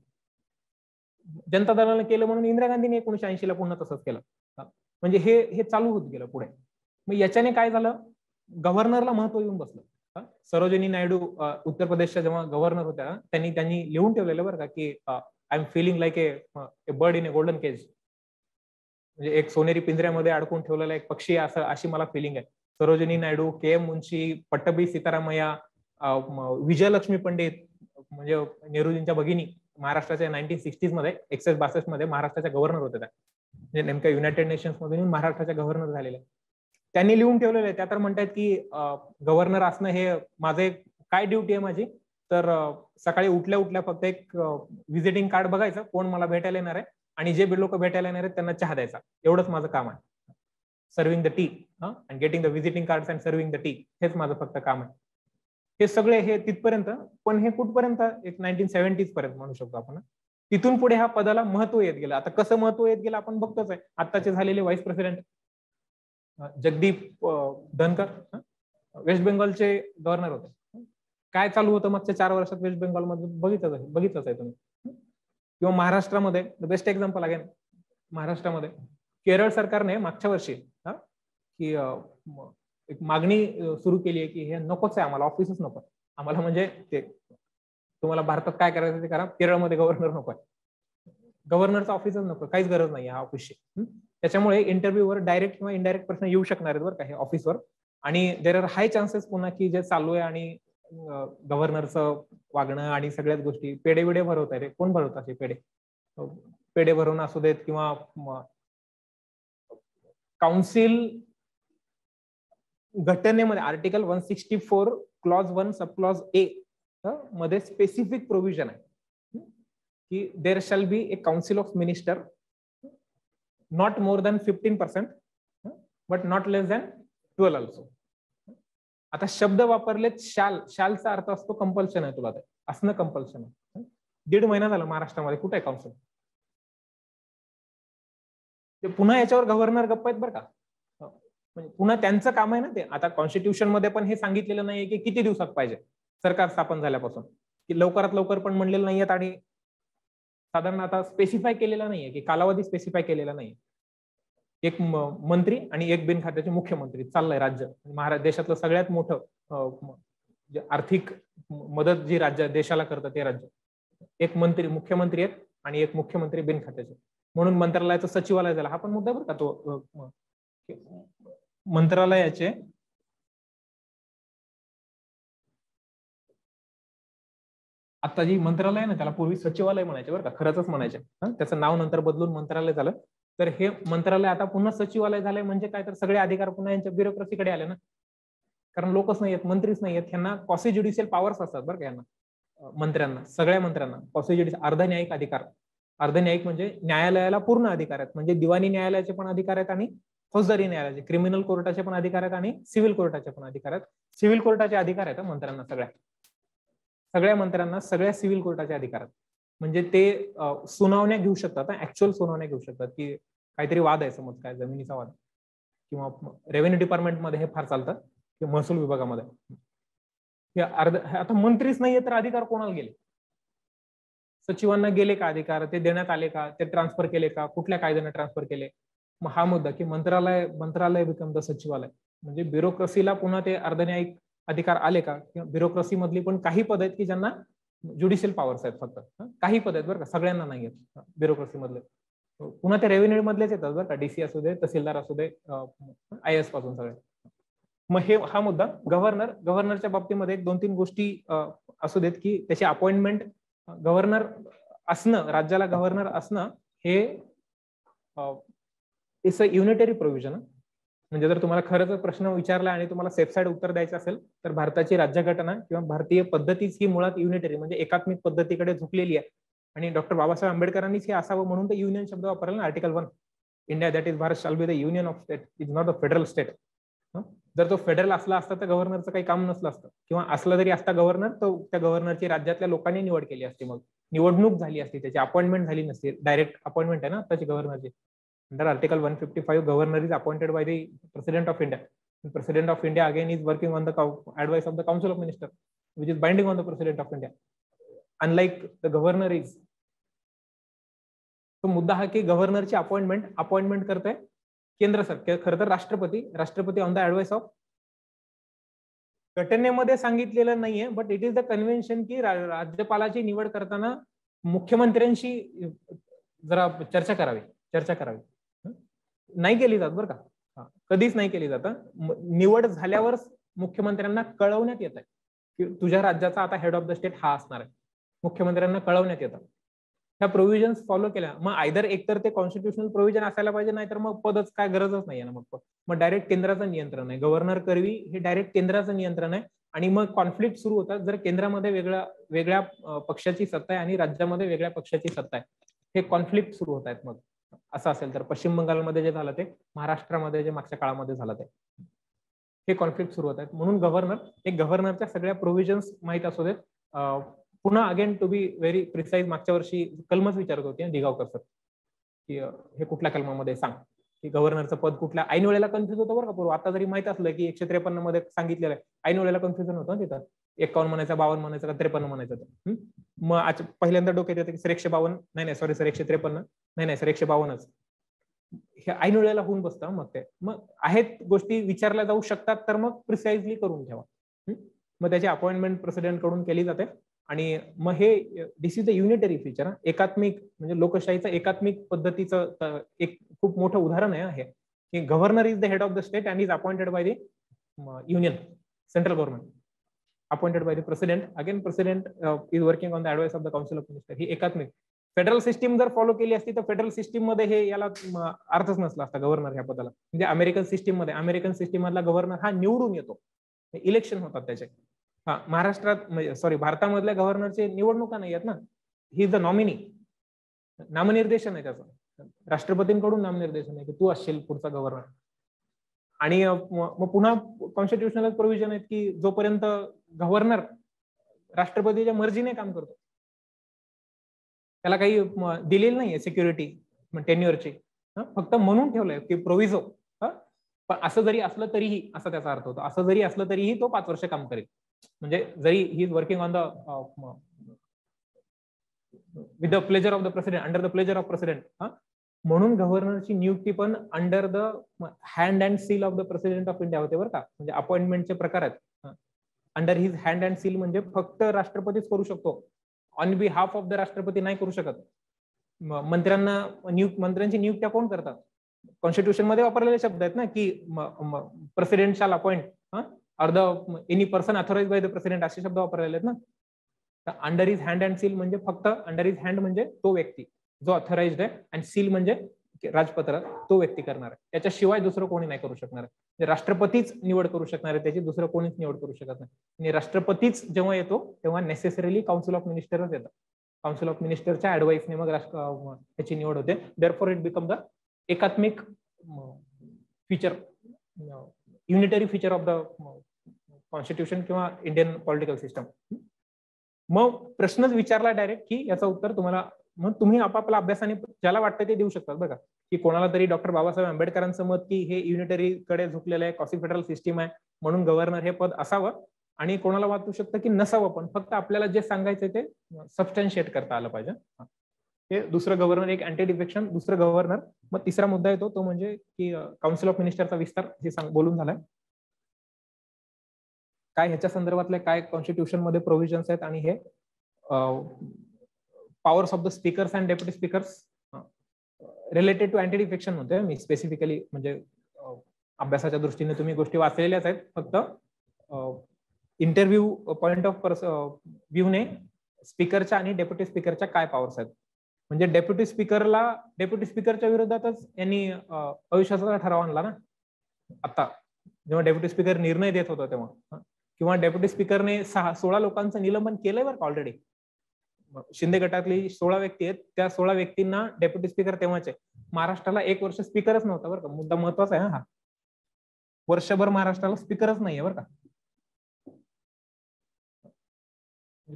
जनता दलाने केलं म्हणून इंदिरा गांधींनी 1980 ला पुन्हा तसंच केलं. म्हणजे हे चालू होत गेलं पुढे. मग याच्याने काय झालं, गव्हर्नरला महत्व येऊन बसलं. सरोजिनी नायडू उत्तर प्रदेशच्या जेव्हा गव्हर्नर होत्या त्यांनी लिहून ठेवलेलं बरं का की I am feeling like a bird in a golden cage. म्हणजे एक सोनेरी पिंजऱ्यामध्ये अडकून ठेवलेला एक पक्षी अशी मला फिलिंग आहे. सरोजिनी नायडू, के एम मुन्शी, पट्टभी सीतारामय्या, विजयलक्ष्मी पंडित म्हणजे नेहरूजींच्या भगिनी महाराष्ट्राच्या 1960s मध्ये 61-62 मध्ये महाराष्ट्राच्या गव्हर्नर होत्या त्या, म्हणजे नेमक्या युनायटेड नेशन्स मधून महाराष्ट्राच्या गव्हर्नर झालेल्या. त्यांनी लिहून ठेवलेलं आहे. त्या तर म्हणतात की गव्हर्नर असणं हे माझं काय ड्युटी आहे माझी, तर सकाळी उठल्या फक्त एक व्हिजिटिंग कार्ड बघायचं कोण मला भेटायला येणार आहे, आणि जे लोक भेटायला येणार आहेत त्यांना चहा द्यायचा, एवढंच माझं काम आहे. Serving the T and getting the visiting cards and serving the T, हेच माझं फक्त काम आहे. हे सगळे हे तिथपर्यंत, पण हे कुठपर्यंत एक 1970s पर्यंत म्हणू शकतो आपण. तिथून पुढे ह्या पदाला महत्व येत गेलं. आता कसं महत्व येत गेलं आपण बघतोच आहे. आत्ताचे झालेले व्हाईस प्रेसिडेंट जगदीप धनकर वेस्ट बेंगॉलचे गव्हर्नर होते. काय चालू होतं मागच्या 4 वर्षात वेस्ट बेंगॉलमध्ये बघितलंच आहे तुम्ही. किंवा महाराष्ट्रामध्ये बेस्ट एक्झाम्पल अगेन, महाराष्ट्रामध्ये केरळ सरकारने मागच्या वर्षी की एक मागणी सुरू केली आहे की हे नकोच आहे आम्हाला, ऑफिसच नको आम्हाला, म्हणजे ते तुम्हाला भारतात काय करायचं ते करा, केरळमध्ये गव्हर्नर नको आहे, गव्हर्नरचं ऑफिसच नको, काहीच गरज नाही ह्या ऑफिसची. त्याच्यामुळे इंटरव्ह्यूवर डायरेक्ट किंवा इनडायरेक्ट प्रश्न येऊ शकणार आहेत बरं का हे ऑफिसवर. आणि देर आर हाय चान्सेस पुन्हा की जे चालू आहे आणि गव्हर्नरचं वागणं आणि सगळ्याच गोष्टी पेढे बिडे भरवत आहे. कोण भरवत असे पेढे? पेढे भरवणं असू देत किंवा काउन्सिल घटनेमध्ये article 164 clause 1 sub clause a मध्ये स्पेसिफिक प्रोव्हिजन आहे की there shall be a council of minister not more than 15% but not less than 12 also. आता शब्द वापरलेत शाल, शालचा अर्थ असतो कंपल्शन आहे, तुला ते असणं कंपल्शन आहे. 1.5 महिना झाला महाराष्ट्रामध्ये कुठे आहे काउन्सिल? ते पुन्हा याच्यावर गव्हर्नर गप्प आहेत बरं का. म्हणजे पुन्हा त्यांचं काम आहे ना ते. आता कॉन्स्टिट्यूशन मध्ये पण हे सांगितलेलं नाहीये की किती दिवसात पाहिजे सरकार स्थापन झाल्यापासून, की लवकरात लवकर पण म्हणलेलं नाहीयेत आणि साधारण आता स्पेसिफाय केलेला नाहीये की कालावधी स्पेसिफाय केलेला नाहीये. एक मंत्री आणि एक बिनखात्याचे मुख्यमंत्री चाललंय राज्य. देशातलं सगळ्यात मोठं आर्थिक मदत जी राज्य देशाला करतं ते राज्य. एक मंत्री मुख्यमंत्री आहेत आणि एक मुख्यमंत्री बिनखात्याचे, म्हणून मंत्रालयाचं सचिवालय झालं. हा पण मुद्दा बरं का तो मंत्रालयाचे आता जी मंत्रालय ना त्याला पूर्वी सचिवालय म्हणायचे बरं का, खरंच म्हणायचे. त्याचं नाव नंतर बदलून मंत्रालय झालं. तर हे मंत्रालय आता पुन्हा सचिवालय झालंय. म्हणजे काय, तर सगळे अधिकार पुन्हा यांच्या ब्युरोक्रेसीकडे आले ना, कारण लोकच नाही आहेत, मंत्रीच नाही आहेत. ह्यांना क्वासी ज्युडिशियल पॉवर्स असतात बरं का यांना, मंत्र्यांना, सगळ्या मंत्र्यांना क्वासी ज्युडिशियल अर्धन्यायिक अधिकार. अर्धन्यायिक म्हणजे न्यायालयाला पूर्ण अधिकार आहेत, म्हणजे दिवाणी न्यायालयाचे पण अधिकार आहेत आणि फौजदारी न्यायालयाचे, क्रिमिनल कोर्टाचे पण अधिकार आहेत आणि सिव्हिल कोर्टाचे पण अधिकार आहेत. सिव्हिल कोर्टाचे अधिकार आहेत मंत्र्यांना, सगळ्या मंत्र्यांना सगळ्या सिव्हिल कोर्टाचे अधिकार आहेत. म्हणजे ते सुनावण्या घेऊ शकतात, ऍक्च्युअल सुनावण्या घेऊ शकतात की काहीतरी वाद आहे, समज काय जमिनीचा वाद, किंवा रेव्हेन्यू डिपार्टमेंटमध्ये हे फार चालतं की महसूल विभागामध्ये. आता मंत्रीच नाहीये तर अधिकार कोणाला गेले? सचिवांना गेले का अधिकार? ते देण्यात आले का? ते ट्रान्सफर केले का? कुठल्या कायद्याने ट्रान्सफर केले? मग हा मुद्दा की मंत्रालय बिकम द सचिवालय, म्हणजे ब्युरोक्रेसीला पुन्हा ते अर्धन्यायिक अधिकार आले का? किंवा ब्युरोक्रेसी मधली पण काही पद आहेत की ज्यांना ज्युडिशियल पॉवर्स आहेत फक्त, काही पद आहेत बरं का, सगळ्यांना नाही आहेत ब्युरोक्रेसी मधले. पुन्हा ते रेव्हेन्यू मधलेच येतात बरं का, डीसी असू दे, तहसीलदार असू दे, IAS पासून सगळे. मग हा मुद्दा गव्हर्नरच्या बाबतीमध्ये 2-3 गोष्टी असू देत की त्याची अपॉइंटमेंट, गव्हर्नर असणं, राज्याला गव्हर्नर असणं हे इट्स अ युनिटरी प्रोव्हिजन. म्हणजे जर तुम्हाला खरंच प्रश्न विचारला आणि तुम्हाला सेफ साईड उत्तर द्यायचं असेल तर भारताची राज्यघटना किंवा भारतीय पद्धतीच ही मुळात युनिटरी म्हणजे एकात्मिक पद्धतीकडे झुकलेली आहे. आणि डॉक्टर बाबासाहेब आंबेडकरांनीच हे असावं म्हणून ते युनियन शब्द वापरला ना, article 1. India that is Bharat shall be the union of state, is not a federal state. जर तो फेडरल असला असता तर गव्हर्नरचं काही काम नसलं असतं, किंवा असला जरी असता गव्हर्नर तर त्या गव्हर्नरची राज्यातल्या लोकांनी निवड केली असती, मग निवडणूक झाली असती, त्याची अपॉइंटमेंट झाली नसती. डायरेक्ट अपॉइंटमेंट आहे ना आताची गव्हर्नरची. Under article 155 governor is appointed by the president of India. President of India again is working on the advice of the Council of Ministers, which is binding on the President of India. Unlike the governor is. तो मुद्दा हा की गव्हर्नरची appointment करते केंद्र सरकार, खरं तर राष्ट्रपती ऑन द ऍडवाइस ऑफ. घटनेमध्ये सांगितलेलं नाहीये, but it is the convention की राज्यपालाची निवड करताना मुख्यमंत्र्यांशी जरा चर्चा करावी. नाही केली जात बरं का, कधीच नाही केली जात. निवड झाल्यावर मुख्यमंत्र्यांना कळवण्यात येत आहे की तुझ्या राज्याचा आता हेड ऑफ द स्टेट हा असणार आहे. मुख्यमंत्र्यांना कळवण्यात येतं. ह्या प्रोव्हिजन्स फॉलो केल्या, मग आयदर एकतर ते कॉन्स्टिट्युशनल प्रोव्हिजन असायला पाहिजे, नाहीतर मग पदच काय गरजच नाहीये ना. मग डायरेक्ट केंद्राचं नियंत्रण आहे. गव्हर्नर करवी हे डायरेक्ट केंद्राचं नियंत्रण आहे. आणि मग कॉन्फ्लिक्ट सुरू होतात जर केंद्रामध्ये वेगळ्या पक्षाची सत्ता आहे आणि राज्यामध्ये वेगळ्या पक्षाची सत्ता आहे. हे कॉन्फ्लिक्ट सुरू होत आहेत. मग असं असेल तर पश्चिम बंगालमध्ये जे झालं ते, महाराष्ट्रामध्ये जे मागच्या काळामध्ये झालं ते. हे कॉन्फ्लिक्ट सुरू होत आहेत. म्हणून गव्हर्नरच्या सगळ्या प्रोव्हिजन्स माहीत असू देत. पुन्हा again to be very precise, मागच्या वर्षी कलमच विचारत होते दिगावकर सर की हे कुठल्या कलमामध्ये सांग, की गव्हर्नरचं पद कुठल्या. ऐन वेळेला कन्फ्युज होतं बरं का पूर्व. आता जरी माहित असलं की 153 मध्ये सांगितलेलं आहे, ऐन वेळेला कन्फ्युजन होतं तिथं. 51 म्हणायचं, 52 म्हणायचं का 53 म्हणायचं. मग आज पहिल्यांदा डोक्यात येतं की सर 152, नाही सॉरी सर 153, नाही सर 152च. हे ऐन वेळेला होऊन बसतं. मग आहेत गोष्टी विचारल्या जाऊ शकतात, तर मग प्रिसाइजली करून ठेवा. मग त्याची अपॉइंटमेंट प्रेसिडेंट कडून केली जाते. आणि मग हे दिस इज द युनिटरी फीचर. एकात्मिक म्हणजे लोकशाहीचं एकात्मिक पद्धतीचं एक खूप मोठं उदाहरण आहे की governor is the head of the state and is appointed by the union, central government, appointed by the president. Again president is working on the advice of the council of minister. ही एकात्मिक. Federal system जर follow केली असती तर federal system मध्ये हे याला अर्थच नसला असता गव्हर्नर ह्या पदाला. म्हणजे अमेरिकन सिस्टीम मधला गव्हर्नर हा निवडून येतो, इलेक्शन होतात त्याचे. हा, महाराष्ट्रात सॉरी भारतामधल्या गव्हर्नरचे निवडणुका नाही आहेत ना. He is the nominee. नामनिर्देशन आहे त्याचं, राष्ट्रपतींकडून नामनिर्देशन आहे की तू असशील पुढचा गव्हर्नर. आणि मग पुन्हा कॉन्स्टिट्युशनल प्रोव्हिजन आहेत की जोपर्यंत गव्हर्नर राष्ट्रपतीच्या मर्जीने काम करतो, त्याला काही दिलेली नाहीये सिक्युरिटी टेन्युअरची, फक्त म्हणून ठेवलंय की प्रोव्हिजो. पण असं जरी असलं तरीही, असा त्याचा अर्थ होतो, असं जरी असलं तरीही तो 5 वर्ष काम करेल. म्हणजे जरी he is working on the with the pleasure of the president, under the pleasure of president. म्हणून गव्हर्नरची नियुक्ती पण under the hand and seal of the president of India होते बरं का. म्हणजे अपॉइंटमेंटचे प्रकार आहेत. Under his hand and seal म्हणजे फक्त राष्ट्रपतीच करू शकतो, ऑन बिहाफ ऑफ द राष्ट्रपती नाही करू शकत. मंत्र्यांची नियुक्त्या कोण करतात? कॉन्स्टिट्यूशन मध्ये वापरलेले शब्द आहेत ना की president shall appoint or the any person authorise by the president, असे शब्द वापरलेले आहेत ना. Under his hand and seal म्हणजे फक्त अंडर हिज हँड म्हणजे तो व्यक्ती जो ऑथोराइज्ड आहे, आणि सील म्हणजे राजपत्र तो व्यक्ती करणार आहे. त्याच्याशिवाय दुसरं कोणी नाही करू शकणार आहे. राष्ट्रपतीच निवड करू शकणार आहे त्याची, दुसरं कोणीच निवड करू शकत नाही. आणि राष्ट्रपतीच जेव्हा येतो तेव्हा नेसेसरीली काउन्सिल ऑफ मिनिस्टरच येतं. काउन्सिल ऑफ मिनिस्टरच्या ऍडवाइसने मग त्याची निवड होते. देअरफॉर इट बिकम द एकात्मिक feature, unitary feature of the constitution किंवा इंडियन पॉलिटिकल सिस्टम. मग प्रश्नच विचारला डायरेक्ट की याचं उत्तर तुम्हाला, मग तुम्ही आपापल्या अभ्यासाने ज्याला वाटतं ते देऊ शकतात बघा. की कोणाला तरी डॉक्टर बाबासाहेब आंबेडकरांचं मत की हे युनिटरी कडे झुकलेलं आहे, क्वासी फेडरल सिस्टीम आहे म्हणून गव्हर्नर हे पद असावं, आणि कोणाला वाटू शकतं की नसावं, पण फक्त आपल्याला जे सांगायचं ते सबस्टॅन्शिएट करता आलं पाहिजे. हे दुसरं गव्हर्नर, एक अँटी डिफेक्शन, दुसरं गव्हर्नर. मग तिसरा मुद्दा येतो तो म्हणजे की काउन्सिल ऑफ मिनिस्टरचा विस्तार हे बोलून झालाय. काय ह्याच्या संदर्भातले काय कॉन्स्टिट्यूशन मध्ये प्रोव्हिजन्स आहेत, आणि हे powers of the speakers and deputy speakers related to anti defection म्हणतोय मी स्पेसिफिकली. म्हणजे अभ्यासाच्या दृष्टीने तुम्ही गोष्टी वाचलेल्याच आहेत, फक्त इंटरव्ह्यू पॉइंट ऑफ व्ह्यूने स्पीकरच्या आणि डेप्युटी स्पीकरच्या काय पॉवर्स आहेत. म्हणजे डेप्युटी स्पीकरच्या विरोधातच यांनी अविश्वासाचा ठराव आणला ना आता, जेव्हा डेप्युटी स्पीकर निर्णय देत होता तेव्हा. किंवा डेप्युटी स्पीकरने 16 लोकांचं निलंबन केलंय बरं ऑलरेडी. शिंदे गटातली 16 व्यक्ती आहेत, त्या 16 व्यक्तींना डेप्युटी स्पीकर तेव्हाचे. महाराष्ट्राला 1 वर्ष स्पीकरच नव्हता बरं का, मुद्दा महत्वाचा आहे हा. वर्षभर महाराष्ट्राला स्पीकरच नाहीये बरं का.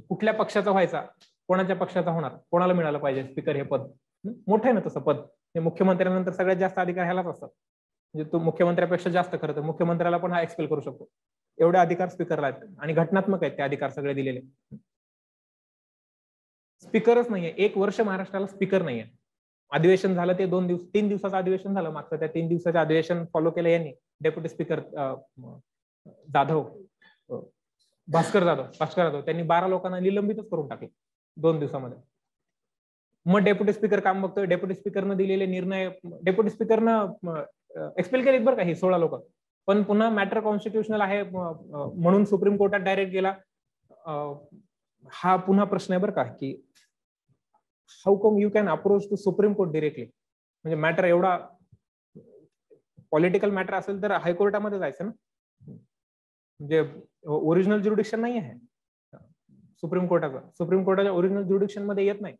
कुठल्या पक्षाचा व्हायचा, कोणाच्या पक्षाचा होणार, कोणाला मिळालं पाहिजे स्पीकर हे पद. मोठं आहे ना तसं पद. हे मुख्यमंत्र्यांनंतर सगळ्यात जास्त अधिकार ह्यालाच असतात. म्हणजे तो मुख्यमंत्र्यापेक्षा जास्त खरं तर मुख्यमंत्र्याला पण हा एक्सपेल करू शकतो, एवढे अधिकार स्पीकरला आहेत. आणि घटनात्मक आहेत ते अधिकार सगळे दिलेले. स्पीकरच नाहीये, 1 वर्ष महाराष्ट्राला स्पीकर नाहीये. अधिवेशन झालं ते 3 दिवसाचं अधिवेशन झालं मागचं. त्या 3 दिवसाचं अधिवेशन फॉलो केलं यांनी, डेप्युटी स्पीकर भास्कर जाधव. त्यांनी 12 लोकांना निलंबितच करून टाकले 2 दिवसामध्ये. मग डेप्युटी स्पीकर काम बघतोय. डेप्युटी स्पीकरनं दिलेले निर्णय, डेप्युटी स्पीकरनं एक्सपेल केलेत बरं का ही 16 लोक. पण पुन्हा मॅटर कॉन्स्टिट्युशनल आहे म्हणून सुप्रीम कोर्टात डायरेक्ट गेला. हा पुन्हा प्रश्न आहे बरं का की how come you can approach to Supreme Court directly. म्हणजे मॅटर एवढा पॉलिटिकल मॅटर असेल तर हायकोर्टामध्ये जायचं ना. म्हणजे ओरिजिनल ज्युरिडिक्शन नाही आहे सुप्रीम कोर्टाचा. सुप्रीम कोर्टाच्या ओरिजिनल ज्युरिडिक्शन मध्ये येत नाही.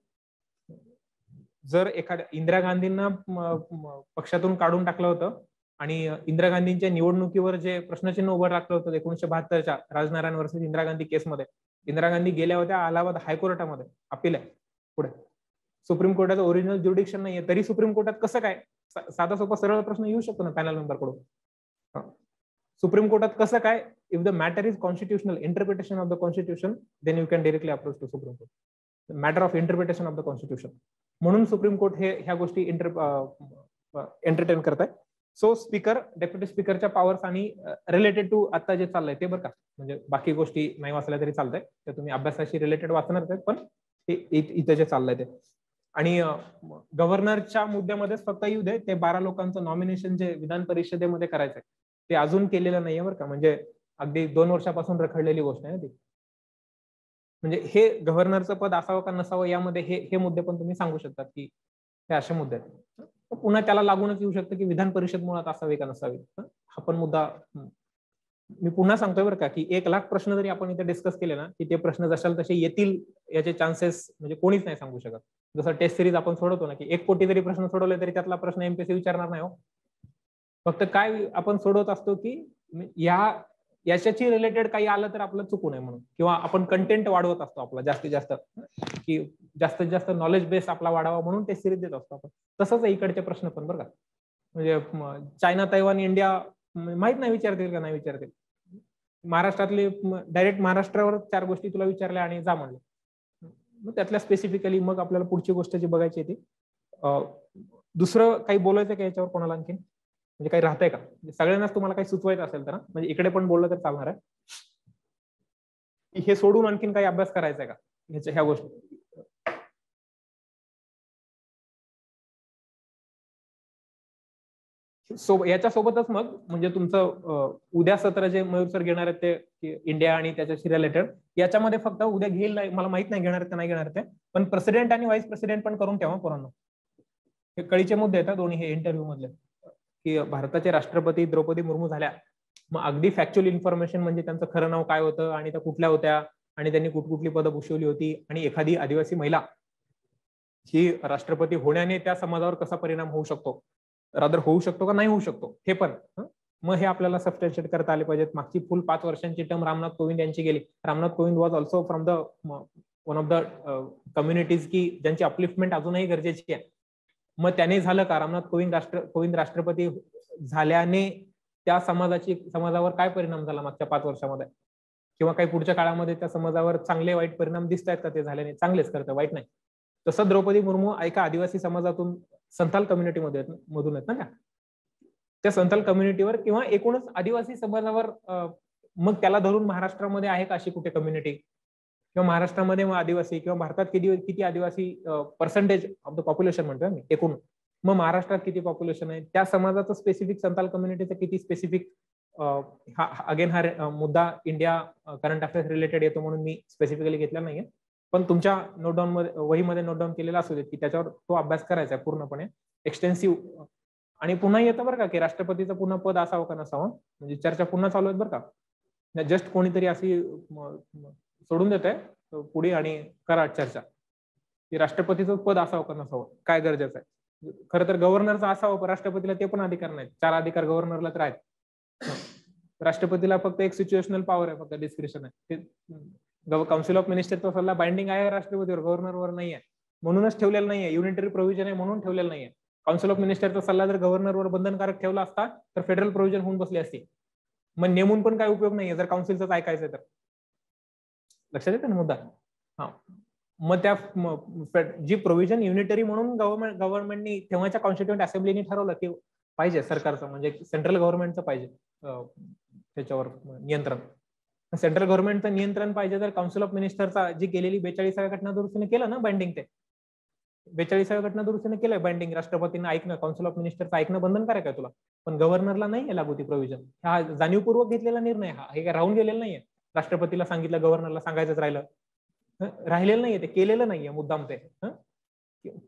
जर एखाद्या इंदिरा गांधींना पक्षातून काढून टाकलं होतं आणि इंदिरा गांधींच्या निवडणुकीवर जे प्रश्नचिन्ह उभं राखलं होतं 1972च्या राजनारायण वर्सेस इंदिरा गांधी केसमध्ये, इंदिरा गांधी गेल्या होत्या अलाहाबाद हायकोर्टामध्ये, अपील आहे पुढे. सुप्रीम कोर्टाचं ओरिजिनल ज्युडिक्शन नाहीये, तरी सुप्रीम कोर्टात कसं काय, साधा सोपा सरळ प्रश्न येऊ शकतो ना पॅनल मेंबरकडून. सुप्रीम कोर्टात कसं काय, if the matter is constitutional interpretation of the constitution, then you can directly approach to Supreme Court. Matter of interpretation of the constitution, म्हणून सुप्रीम कोर्ट हे ह्या गोष्टी एंटरटेन करत आहे. सो स्पीकर, डेप्युटी स्पीकरच्या पॉवर्स आणि रिलेटेड टू आता जे चाललंय ते बरं का, म्हणजे बाकी गोष्टी नाही वाचल्या तरी चालतंय, ते तुम्ही अभ्यासाशी रिलेटेड वाचणार आहेत, पण इथं जे चाललंय ते. आणि गव्हर्नरच्या मुद्द्यामध्येच फक्त येऊ दे, ते 12 लोकांचं नॉमिनेशन जे विधान परिषदेमध्ये करायचंय ते अजून केलेलं नाहीये बरं का, म्हणजे अगदी 2 वर्षापासून रखडलेली गोष्ट आहे ना ती. म्हणजे हे गव्हर्नरचं पद असावं का नसावं यामध्ये हे मुद्दे पण तुम्ही सांगू शकतात की हे असे मुद्दे आहेत. पुन्हा त्याला लागूनच येऊ शकतं की विधान परिषद मुळात असावी का नसावी, हा पण मुद्दा. मी पुन्हा सांगतोय बरं का की 1,00,000 प्रश्न जरी आपण इथे डिस्कस केले ना, की ते प्रश्न जशाल तसे येतील याचे चान्सेस म्हणजे कोणीच नाही सांगू शकत. जसं टेस्ट सिरीज आपण सोडवतो ना, की 1 कोटी जरी प्रश्न सोडवले तरी त्यातला प्रश्न एमपीएससी विचारणार नाही हो. फक्त काय आपण सोडवत असतो की याच्याशी रिलेटेड काही आलं तर आपलं चुकू नये म्हणून, किंवा आपण कंटेंट वाढवत असतो आपला जास्तीत जास्त, की जास्तीत जास्त नॉलेज बेस आपला वाढावा म्हणून टेस्ट सिरीज देत असतो आपण. तसंच इकडचे प्रश्न पण बरं का, म्हणजे चायना, तैवान, इंडिया माहित नाही विचारतील का नाही विचारतील. महाराष्ट्रातले डायरेक्ट महाराष्ट्रावर 4 गोष्टी तुला विचारल्या आणि जा म्हणलं, मग त्यातल्या स्पेसिफिकली मग आपल्याला पुढची गोष्ट जी बघायची आहे ती. दुसरं काही बोलायचं का याच्यावर कोणाला आणखी, म्हणजे काही राहतंय का, सगळ्यांनाच तुम्हाला काही सुचवायचं असेल तर, म्हणजे इकडे पण बोललं तर चालणार आहे. हे सोडून आणखीन काही अभ्यास करायचा आहे का ह्या गोष्टी. याच्यासोबतच मग म्हणजे तुमचं उद्या सत्र जे मयूर सर घेणार आहेत ते इंडिया आणि त्याच्याशी रिलेटेड, याच्यामध्ये फक्त उद्या घेईल मला माहित नाही घेणार ते नाही घेणार ते, पण प्रेसिडेंट आणि व्हाईस प्रेसिडेंट पण करून ठेवा पोरांनो. हे कळीचे मुद्दे आहेत दोन्ही हे इंटरव्ह्यू मधले, की भारताचे राष्ट्रपती द्रौपदी मुर्मू झाल्या, मग अगदी फॅक्च्युअल इन्फॉर्मेशन म्हणजे त्यांचं खरं नाव काय होतं आणि त्या कुठल्या होत्या आणि त्यांनी कुठकुठली पदं भूषवली होती, आणि एखादी आदिवासी महिला ही राष्ट्रपती होण्याने त्या समाजावर कसा परिणाम होऊ शकतो, रादर होऊ शकतो का नाही होऊ शकतो हे पण. मग हे आपल्याला सबस्टॅन्शिएट करता आले पाहिजेत. मागची फुल 5 वर्षांची टर्म रामनाथ कोविंद यांची गेली. Ramnath Kovind was also from the one of the communities की ज्यांची अपलिफ्टमेंट अजूनही गरजेची आहे. मग त्याने झालं का, रामनाथ कोविंद राष्ट्रपती झाल्याने त्या समाजावर काय परिणाम झाला मागच्या 5 वर्षामध्ये, किंवा काही पुढच्या काळामध्ये त्या समाजावर चांगले वाईट परिणाम दिसत आहेत का ते झाल्याने, चांगलेच करतं वाईट नाही. तसं द्रौपदी मुर्मू एका आदिवासी समाजातून संथाल कम्युनिटी मधून आहेत ना त्या संथाल कम्युनिटीवर किंवा एकूणच आदिवासी समाजावर, मग त्याला धरून महाराष्ट्रामध्ये आहे का अशी कुठे कम्युनिटी, किंवा महाराष्ट्रामध्ये मग आदिवासी, किंवा भारतात किती आदिवासी पर्सेंटेज ऑफ द पॉप्युलेशन म्हणतोय मी एकूण, मग महाराष्ट्रात किती पॉप्युलेशन आहे, त्या समाजाचं स्पेसिफिक संथाल कम्युनिटीचं किती स्पेसिफिक. अगेन हा मुद्दा इंडिया करंट अफेअर्स रिलेटेड येतो म्हणून मी स्पेसिफिकली घेतला नाहीये, पण तुमच्या नोटडाऊन मध्ये वहीमध्ये नोटडाऊन केलेला असू देत की त्याच्यावर तो अभ्यास करायचा आहे पूर्णपणे एक्सटेन्सिव्ह. आणि पुन्हा येतं बरं का की राष्ट्रपतीचं पुन्हा पद असावं का नसावं, म्हणजे चर्चा पुन्हा चालू आहेत बरं का. जस्ट कोणीतरी अशी सोडून देत आहे पुढे आणि करा चर्चा की राष्ट्रपतीचं पद असावं का नसावं, काय गरजेचं आहे. खरं तर गव्हर्नरचं असावं, राष्ट्रपतीला ते पण अधिकार नाहीत. 4 अधिकार गव्हर्नरला तर आहेत. राष्ट्रपतीला फक्त एक सिच्युएशनल पॉवर आहे, फक्त डिस्क्रिप्शन आहे. काउन्सिल ऑफ मिनिस्टरचा सल्ला बाइंडिंग आहे राष्ट्रपतीवर, गव्हर्नरवर नाही आहे, म्हणूनच ठेवलेलं नाहीये. युनिटरी प्रोव्हिजन आहे म्हणून ठेवलेलं नाहीये. काउन्सिल ऑफ मिनिस्टरचा सल्ला जर गव्हर्नरवर बंधनकारक ठेवला असता तर फेडरल प्रोव्हिजन होऊन बसली असती. मग नेमून पण काय उपयोग नाहीये जर काउन्सिलच ऐकायचं तर. लक्षात येतं ना मुद्दा. हा, मग त्या जी प्रोव्हिजन युनिटरी म्हणून गव्हर्नमेंटनी तेव्हाच्या कॉन्स्टिट्युएंट असेंब्लीने ठरवलं की पाहिजे सरकारचं, म्हणजे सेंट्रल गव्हर्नमेंटचं पाहिजे त्याच्यावर नियंत्रण. सेंट्रल गव्हर्नमेंटचं नियंत्रण पाहिजे तर काउन्सिल ऑफ मिनिस्टरचा जी केलेली 42व्या घटना दुरुस्तीने केलं ना बाइंडिंग, ते 42व्या घटना दुरुस्तीने केलंय बाइंडिंग. राष्ट्रपतींना ऐकणं, काउन्सिल ऑफ मिनिस्टरचं ऐकणं बंधनकारक आहे तुला, पण गव्हर्नरला नाही लागू ती प्रोव्हिजन. हा जाणीवपूर्वक घेतलेला निर्णय, हा हे काय राहून गेलेला नाहीये. राष्ट्रपतीला सांगितलं गव्हर्नरला सांगायचंच राहिलेलं नाहीये, ते केलेलं नाहीये मुद्दाम, ते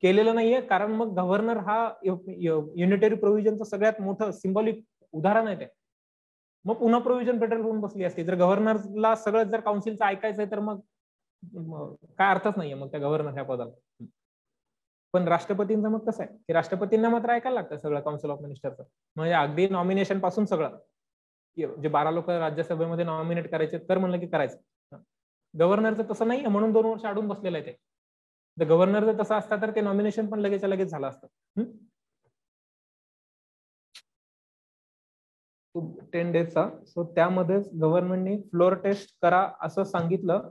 केलेलं नाहीये. कारण मग गव्हर्नर हा युनिटरी प्रोव्हिजनचं सगळ्यात मोठं सिम्बॉलिक उदाहरण आहे ते. मग पुन्हा प्रोव्हिजन फेडरल होऊन बसली असती. जर गव्हर्नरला सगळं जर काउन्सिलचं ऐकायचंय तर मग काय अर्थच नाहीये मग त्या गव्हर्नर ह्या पदाला. पण राष्ट्रपतींचं मग कसं आहे की राष्ट्रपतींना मात्र ऐकायला लागतं सगळं काउन्सिल ऑफ मिनिस्टरचं, म्हणजे अगदी नॉमिनेशन पासून सगळं, जे 12 लोक राज्यसभेमध्ये नॉमिनेट करायचे तर म्हणलं की करायचं. गव्हर्नरचं तसं नाही, म्हणून 2 वर्ष अडून बसलेलं आहे ते. गव्हर्नर जर तसं असतं तर ते नॉमिनेशन पण लगेच लगेच झालं असतं. 10 डेजचा. सो त्यामध्येच गव्हर्नमेंटने फ्लोअर टेस्ट करा असं सांगितलं,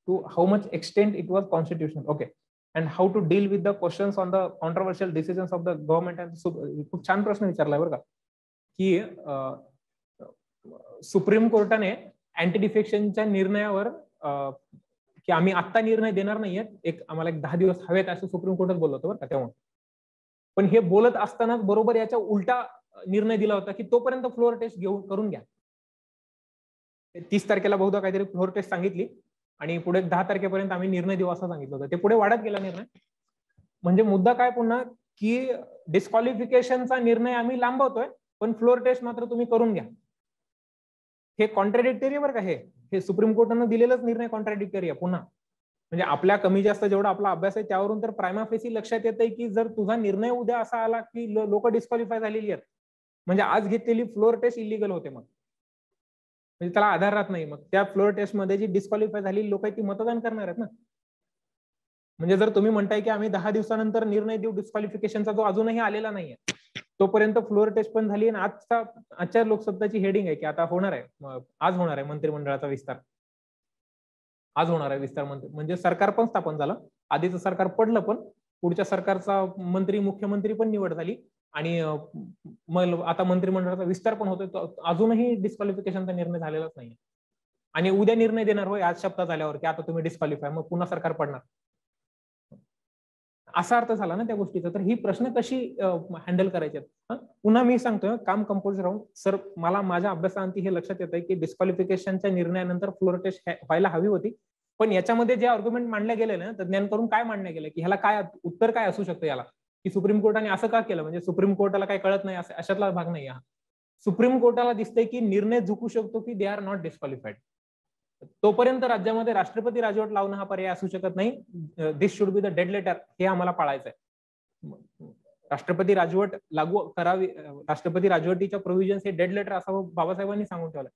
to how much extent it was constitutional. Okay. And how to deal with the questions on the controversial decisions of the government and. खूप छान प्रश्न विचारलाय बरं का, की सुप्रीम कोर्टाने अँटी डिफेक्शनच्या निर्णयावर की आम्ही आत्ता निर्णय देणार नाहीये, आम्हाला 10 दिवस हवेत असं सुप्रीम कोर्टात बोललं होतं बरं का तेव्हा. पण हे बोलत असतानाच बरोबर याच्या उलटा निर्णय दिला होता की तोपर्यंत फ्लोअर टेस्ट करून घ्या. 30 तारखेला बहुधा काहीतरी फ्लोअर टेस्ट सांगितली आणि पुढे 10 तारखेपर्यंत आम्ही निर्णय देऊ असं सांगितलं होतं. ते पुढे वाढत गेला निर्णय. म्हणजे मुद्दा काय पुन्हा की डिस्क्वालिफिकेशनचा निर्णय आम्ही लांबवतोय, पण फ्लोअर टेस्ट मात्र तुम्ही करून घ्या. हे कॉन्ट्राडिक्टरी बरं का, हे सुप्रीम कोर्टानं दिलेलाच निर्णय कॉन्ट्राडिक्टरी आहे पुन्हा. म्हणजे आपल्या कमी जास्त जेवढा आपला अभ्यास आहे त्यावरून तर प्रायमा फेसी लक्षात येतंय की जर तुझा निर्णय उद्या असा आला की लोक डिस्क्वालिफाय झालेली आहेत, म्हणजे आज घेतलेली फ्लोअर टेस्ट इलिगल होते, मग म्हणजे त्याला आधार राहत नाही. मग त्या फ्लोअर टेस्ट मध्ये जी डिस्क्वालिफाय झालेली लोक आहेत ती मतदान करणार आहेत ना. म्हणजे जर तुम्ही म्हणताय की आम्ही 10 दिवसानंतर निर्णय देऊ डिस्क्वालिफिकेशनचा, जो अजूनही आलेला नाहीये, तोपर्यंत फ्लोअर टेस्ट पण झाली. आणि आजच्या लोकसत्ताची हेडिंग आहे की आता होणार आहे, आज होणार आहे मंत्रिमंडळाचा विस्तार. आज होणार आहे विस्तार म्हणजे सरकार पण स्थापन झालं. आधीचं सरकार पडलं, पण पुढच्या सरकारचा मंत्री मुख्यमंत्री पण निवड झाली आणि मग आता मंत्रिमंडळाचा विस्तार पण होतोय. अजूनही डिस्क्वालिफिकेशनचा निर्णय झालेलाच नाही. आणि उद्या निर्णय देणार होय आज शपथ झाल्यावर की आता तुम्ही डिस्क्वालिफाय, मग पुन्हा सरकार पडणार, असा अर्थ झाला ना त्या गोष्टीचा. तर ही प्रश्न कशी हँडल करायचे. पुन्हा मी सांगतोय, काम कंपोज राहून सर, मला माझ्या अभ्यासाअंती हे लक्षात येत आहे की डिस्क्वालिफिकेशनच्या निर्णयानंतर फ्लोअर टेस्ट व्हायला हवी होती. पण याच्यामध्ये जे आर्ग्युमेंट मांडले गेले ना तज्ञांकडून, काय मांडले गेले की ह्याला काय उत्तर काय असू शकतं याला, की सुप्रीम कोर्टाने असं का केलं, म्हणजे सुप्रीम कोर्टाला काय कळत नाही अशातला भाग नाही हा. सुप्रीम कोर्टाला दिसतंय की निर्णय झुकू शकतो की दे आर नॉट डिस्क्वालिफाईड. तोपर्यंत राज्यामध्ये राष्ट्रपती राजवट लावणं हा पर्याय असू शकत नाही. This should be the dead letter, हे आम्हाला पाळायचंय. राष्ट्रपती राजवट लागू करावी, राष्ट्रपती राजवटीच्या प्रोव्हिजन्स हे डेड लेटर असावं, बाबासाहेबांनी सांगून ठेवलं.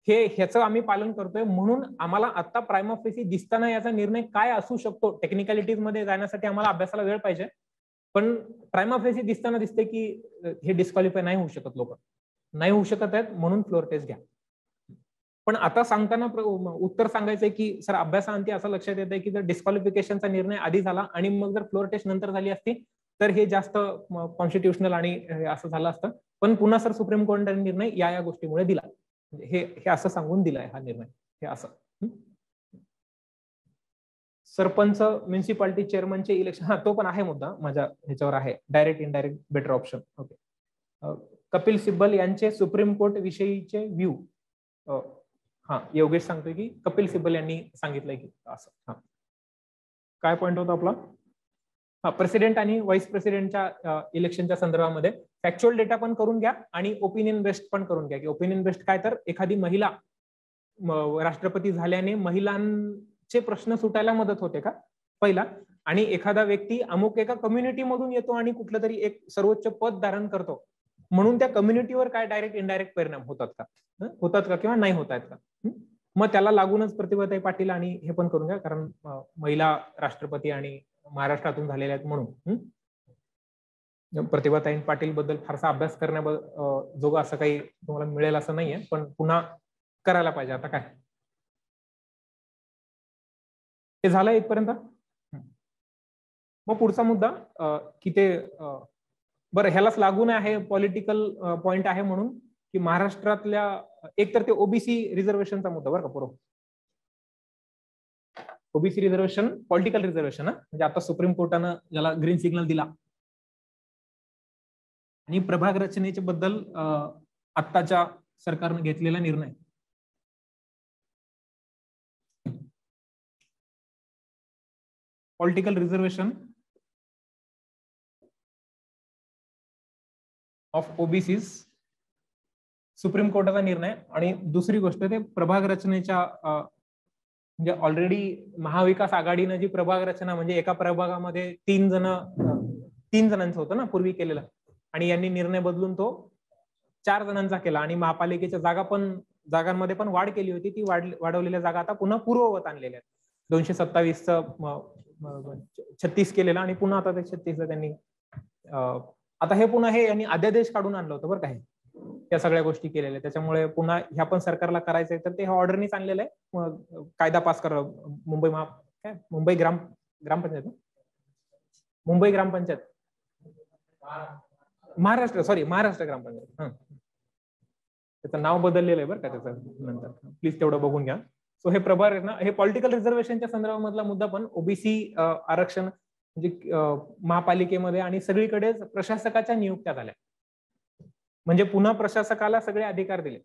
ह्याचं आम्ही पालन करतोय. म्हणून आम्हाला आता प्रायमा फेसी दिसताना याचा निर्णय काय असू शकतो, टेक्निकॅलिटीज मध्ये जाण्यासाठी आम्हाला अभ्यासाला वेळ पाहिजे. पण प्रायमा फेसी दिसताना दिसते की हे डिस्क्वालिफाय नाही होऊ शकत, लोक नाही होऊ शकत आहेत, म्हणून फ्लोअर टेस्ट घ्या. पण आता सांगताना उत्तर सांगायचंय की सर, अभ्यासाअंती असं लक्षात येत आहे की जर डिस्क्वालिफिकेशनचा निर्णय आधी झाला आणि मग जर फ्लोअर टेस्ट नंतर झाली असती तर हे जास्त कॉन्स्टिट्युशनल आणि असं झालं असतं. पण पुन्हा सर सुप्रीम कोर्टाने निर्णय या गोष्टीमुळे दिला, हे असं सांगून दिलाय हा निर्णय. हे असं सरपंच म्युन्सिपालिटी चेअरमनचे इलेक्शन, हा तो पण आहे मुद्दा माझ्या ह्याच्यावर आहे, direct indirect better option. Okay. Kapil Sibal यांचे सुप्रीम कोर्ट विषयीचे व्ह्यू. हा, योगेश सांगतोय की कपिल सिब्बल यांनी सांगितलंय की असं. हा, काय पॉईंट होता आपला? हा, प्रेसिडेंट आणि व्हाईस प्रेसिडेंटच्या इलेक्शनच्या संदर्भामध्ये फॅक्च्युअल डेटा पण करून घ्या आणि ओपिनियन बेस्ड पण करून घ्या. की ओपिनियन बेस्ड काय, तर एखादी महिला राष्ट्रपती झाल्याने महिलांचे प्रश्न सुटायला मदत होते का, पहिला. आणि एखादा व्यक्ती अमुक एका कम्युनिटी मधून येतो आणि कुठलं तरी एक सर्वोच्च पद धारण करतो, म्हणून त्या कम्युनिटीवर काय डायरेक्ट इनडायरेक्ट परिणाम होतात का किंवा नाही होत आहेत का. मग त्याला लागूनच प्रतिभाताई पाटील आणि हे पण करून घ्या, कारण महिला राष्ट्रपती आणि महाराष्ट्रातून झालेल्या आहेत म्हणून. प्रतिभाताई पाटील बद्दल फारसा अभ्यास करण्याजोगं असं काही तुम्हाला मिळेल असं नाहीये, पण पुन्हा करायला पाहिजे. आता काय ते झालं इथपर्यंत. मग पुढचा मुद्दा की ते बरं ह्यालाच लागून आहे, पॉलिटिकल पॉइंट आहे म्हणून, की महाराष्ट्रातल्या एकतर ते ओबीसी रिझर्वेशनचा मुद्दा बरं का पूर्व. ओबीसी रिझर्वेशन पॉलिटिकल रिझर्वेशन, म्हणजे आता सुप्रीम कोर्टानं ज्याला ग्रीन सिग्नल दिला. आणि प्रभाग रचनेच्या बद्दल आत्ताच्या सरकारने घेतलेला निर्णय. Political reservation of OBCs, supreme कोर्टाचा निर्णय. आणि दुसरी गोष्ट ते प्रभाग रचनेच्या म्हणजे ऑलरेडी महाविकास आघाडीनं जी प्रभाग रचना म्हणजे एका प्रभागामध्ये 3 जणांचं होतं ना पूर्वी केलेलं, आणि यांनी निर्णय बदलून तो 4 जणांचा केला, आणि महापालिकेच्या जागांमध्ये पण वाढ केली होती. ती वाढवलेल्या जागा आता पुन्हा पूर्ववत आणलेल्या आहेत. 227चं 36 केलेलं, आणि पुन्हा आता ते 36 त्यांनी आता हे पुन्हा हे यांनी अध्यादेश काढून आणलं होतं बरं का, हे त्या सगळ्या गोष्टी केलेल्या. त्याच्यामुळे पुन्हा ह्या पण सरकारला करायचंय तर ते ऑर्डरनीच आणलेलं आहे. कायदा पास करा. मुंबई ग्रामपंचायत महाराष्ट्र ग्रामपंचायत. त्याचं नाव बदललेलं आहे बरं का त्याचं नंतर, प्लीज तेवढं बघून घ्या. सो हे प्रभार आहे ना, हे पॉलिटिकल रिझर्वेशनच्या संदर्भामधला मुद्दा, पण ओबीसी आरक्षण म्हणजे महापालिकेमध्ये आणि सगळीकडेच प्रशासकाच्या नियुक्त्या झाल्या, म्हणजे पुन्हा प्रशासकाला सगळे अधिकार दिले.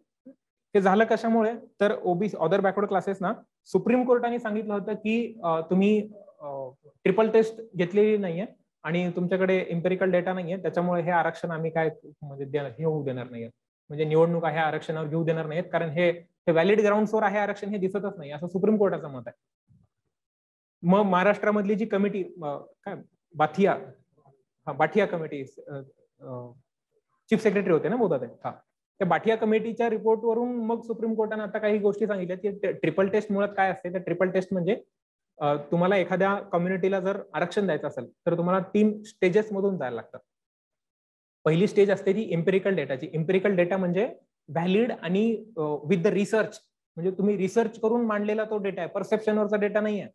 हे झालं कशामुळे, तर ओबीसी अदर बॅकवर्ड क्लासेस ना सुप्रीम कोर्टाने सांगितलं होतं की तुम्ही ट्रिपल टेस्ट घेतलेली नाहीये आणि तुमच्याकडे एम्पिरिकल डेटा नाहीये, त्याच्यामुळे हे आरक्षण आम्ही काय म्हणजे हे होऊ देणार नाहीये, म्हणजे निवडणुका ह्या आरक्षणावर घेऊ देणार नाहीत, कारण हे व्हॅलिड ग्राउंड्सवर आहे आरक्षण हे दिसतच नाही, असं सुप्रीम कोर्टाचं मत आहे. मग महाराष्ट्रामधली जी कमिटी काय बाठिया कमिटी, चीफ सेक्रेटरी होते ना बोलतात त्या बाठिया कमिटीच्या रिपोर्टवरून मग सुप्रीम कोर्टाने आता काही गोष्टी सांगितल्या की ट्रिपल टेस्ट मुळात काय असते. तर ट्रिपल टेस्ट म्हणजे तुम्हाला एखाद्या कम्युनिटीला जर आरक्षण द्यायचं असेल तर तुम्हाला 3 स्टेजेस मधून जायला लागतात. पहिली स्टेज असते ती एम्पिरिकल डेटाची. एम्पिरिकल डेटा म्हणजे व्हॅलिड आणि विथ द रिसर्च, म्हणजे तुम्ही रिसर्च करून मांडलेला तो डेटा आहे, परसेप्शनवरचा डेटा नाही आहे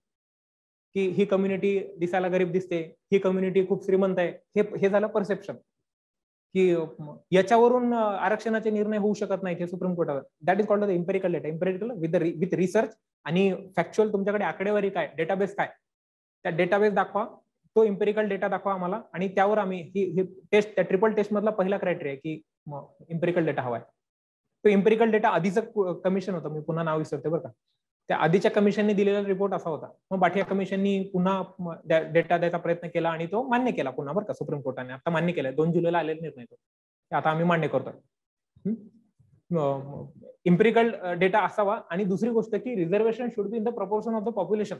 की ही कम्युनिटी दिसायला गरीब दिसते, ही कम्युनिटी खूप श्रीमंत आहे, हे झालं परसेप्शन, की याच्यावरून आरक्षणाचे निर्णय होऊ शकत नाही, हे सुप्रीम कोर्टावर. That is called the empirical data. Empirical with research आणि फॅक्च्युअल तुमच्याकडे आकडेवारी काय, डेटाबेस काय, त्या डेटाबेस दाखवा, तो एम्पिरिकल डेटा दाखवा आम्हाला, आणि त्यावर आम्ही ही टेस्ट, त्या ट्रिपल टेस्ट मधला पहिला क्रायटेरिया की एम्पिरिकल डेटा हवाय. तो एम्पिरिकल डेटा आधीचं कमिशन होतं, मी पुन्हा नाव विसरते बरं का, त्या आधीच्या कमिशनने दिलेला रिपोर्ट असा होता. मग बाठिया कमिशननी पुन्हा डेटा द्यायचा प्रयत्न केला आणि तो मान्य केला पुन्हा बरं का सुप्रीम कोर्टाने. आता मान्य केलाय, 2 जुलैला आलेला निर्णय तो, आता आम्ही मान्य करतोय. एम्पिरिकल डेटा असावा. आणि दुसरी गोष्ट की reservation should be in the proportion of the population.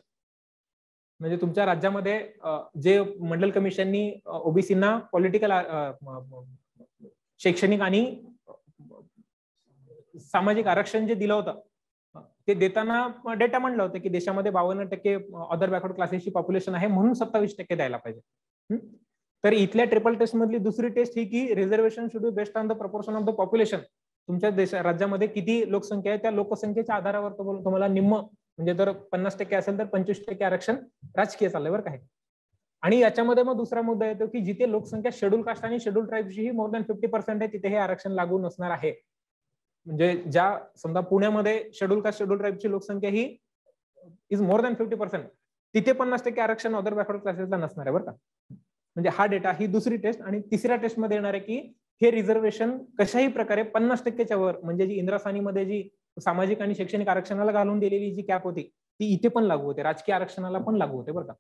म्हणजे तुमच्या राज्यामध्ये जे मंडल कमिशननी ओबीसीना पॉलिटिकल शैक्षणिक आणि सामाजिक आरक्षण जे दिलं होतं ते देताना डेटा म्हणलं होतं की देशामध्ये 52% अदर बॅकवर्ड क्लासेसची पॉप्युलेशन आहे, म्हणून 27% द्यायला पाहिजे. तर इथल्या ट्रिपल टेस्ट मधली दुसरी टेस्ट ही की reservation should be based on the proportion of the population. तुमच्या राज्यामध्ये किती लोकसंख्या आहे त्या लोकसंख्येच्या आधारावर तुम्हाला निम्म, म्हणजे जर 50% असेल तर 25% आरक्षण राजकीय चाललंय बरं काय. आणि याच्यामध्ये मग दुसरा मुद्दा येतो की जिथे लोकसंख्या शेड्यूल कास्ट आणि शेड्यूल ट्राईबची ही मोर दॅन 50% आहे, तिथे हे आरक्षण लागू नसणार आहे. म्हणजे ज्या समजा पुण्यामध्ये शेड्यूल कास्ट शेड्यूल ट्राईबची लोकसंख्या ही इज मोर दॅन 50%, तिथे 50% आरक्षण अदर बॅकवर्ड क्लासेसला नसणार आहे बरं का. म्हणजे हा डेटा, ही दुसरी टेस्ट. आणि तिसऱ्या टेस्ट मध्ये येणार आहे की हे रिझर्वेशन कशाही प्रकारे 50%च्या वर, म्हणजे जी इंदिरा सानीमध्ये जी सामाजिक आणि शैक्षणिक आरक्षणाला घालून दिलेली जी कॅप होती ती इथे पण लागू होते, राजकीय आरक्षणाला पण लागू होते बरं का.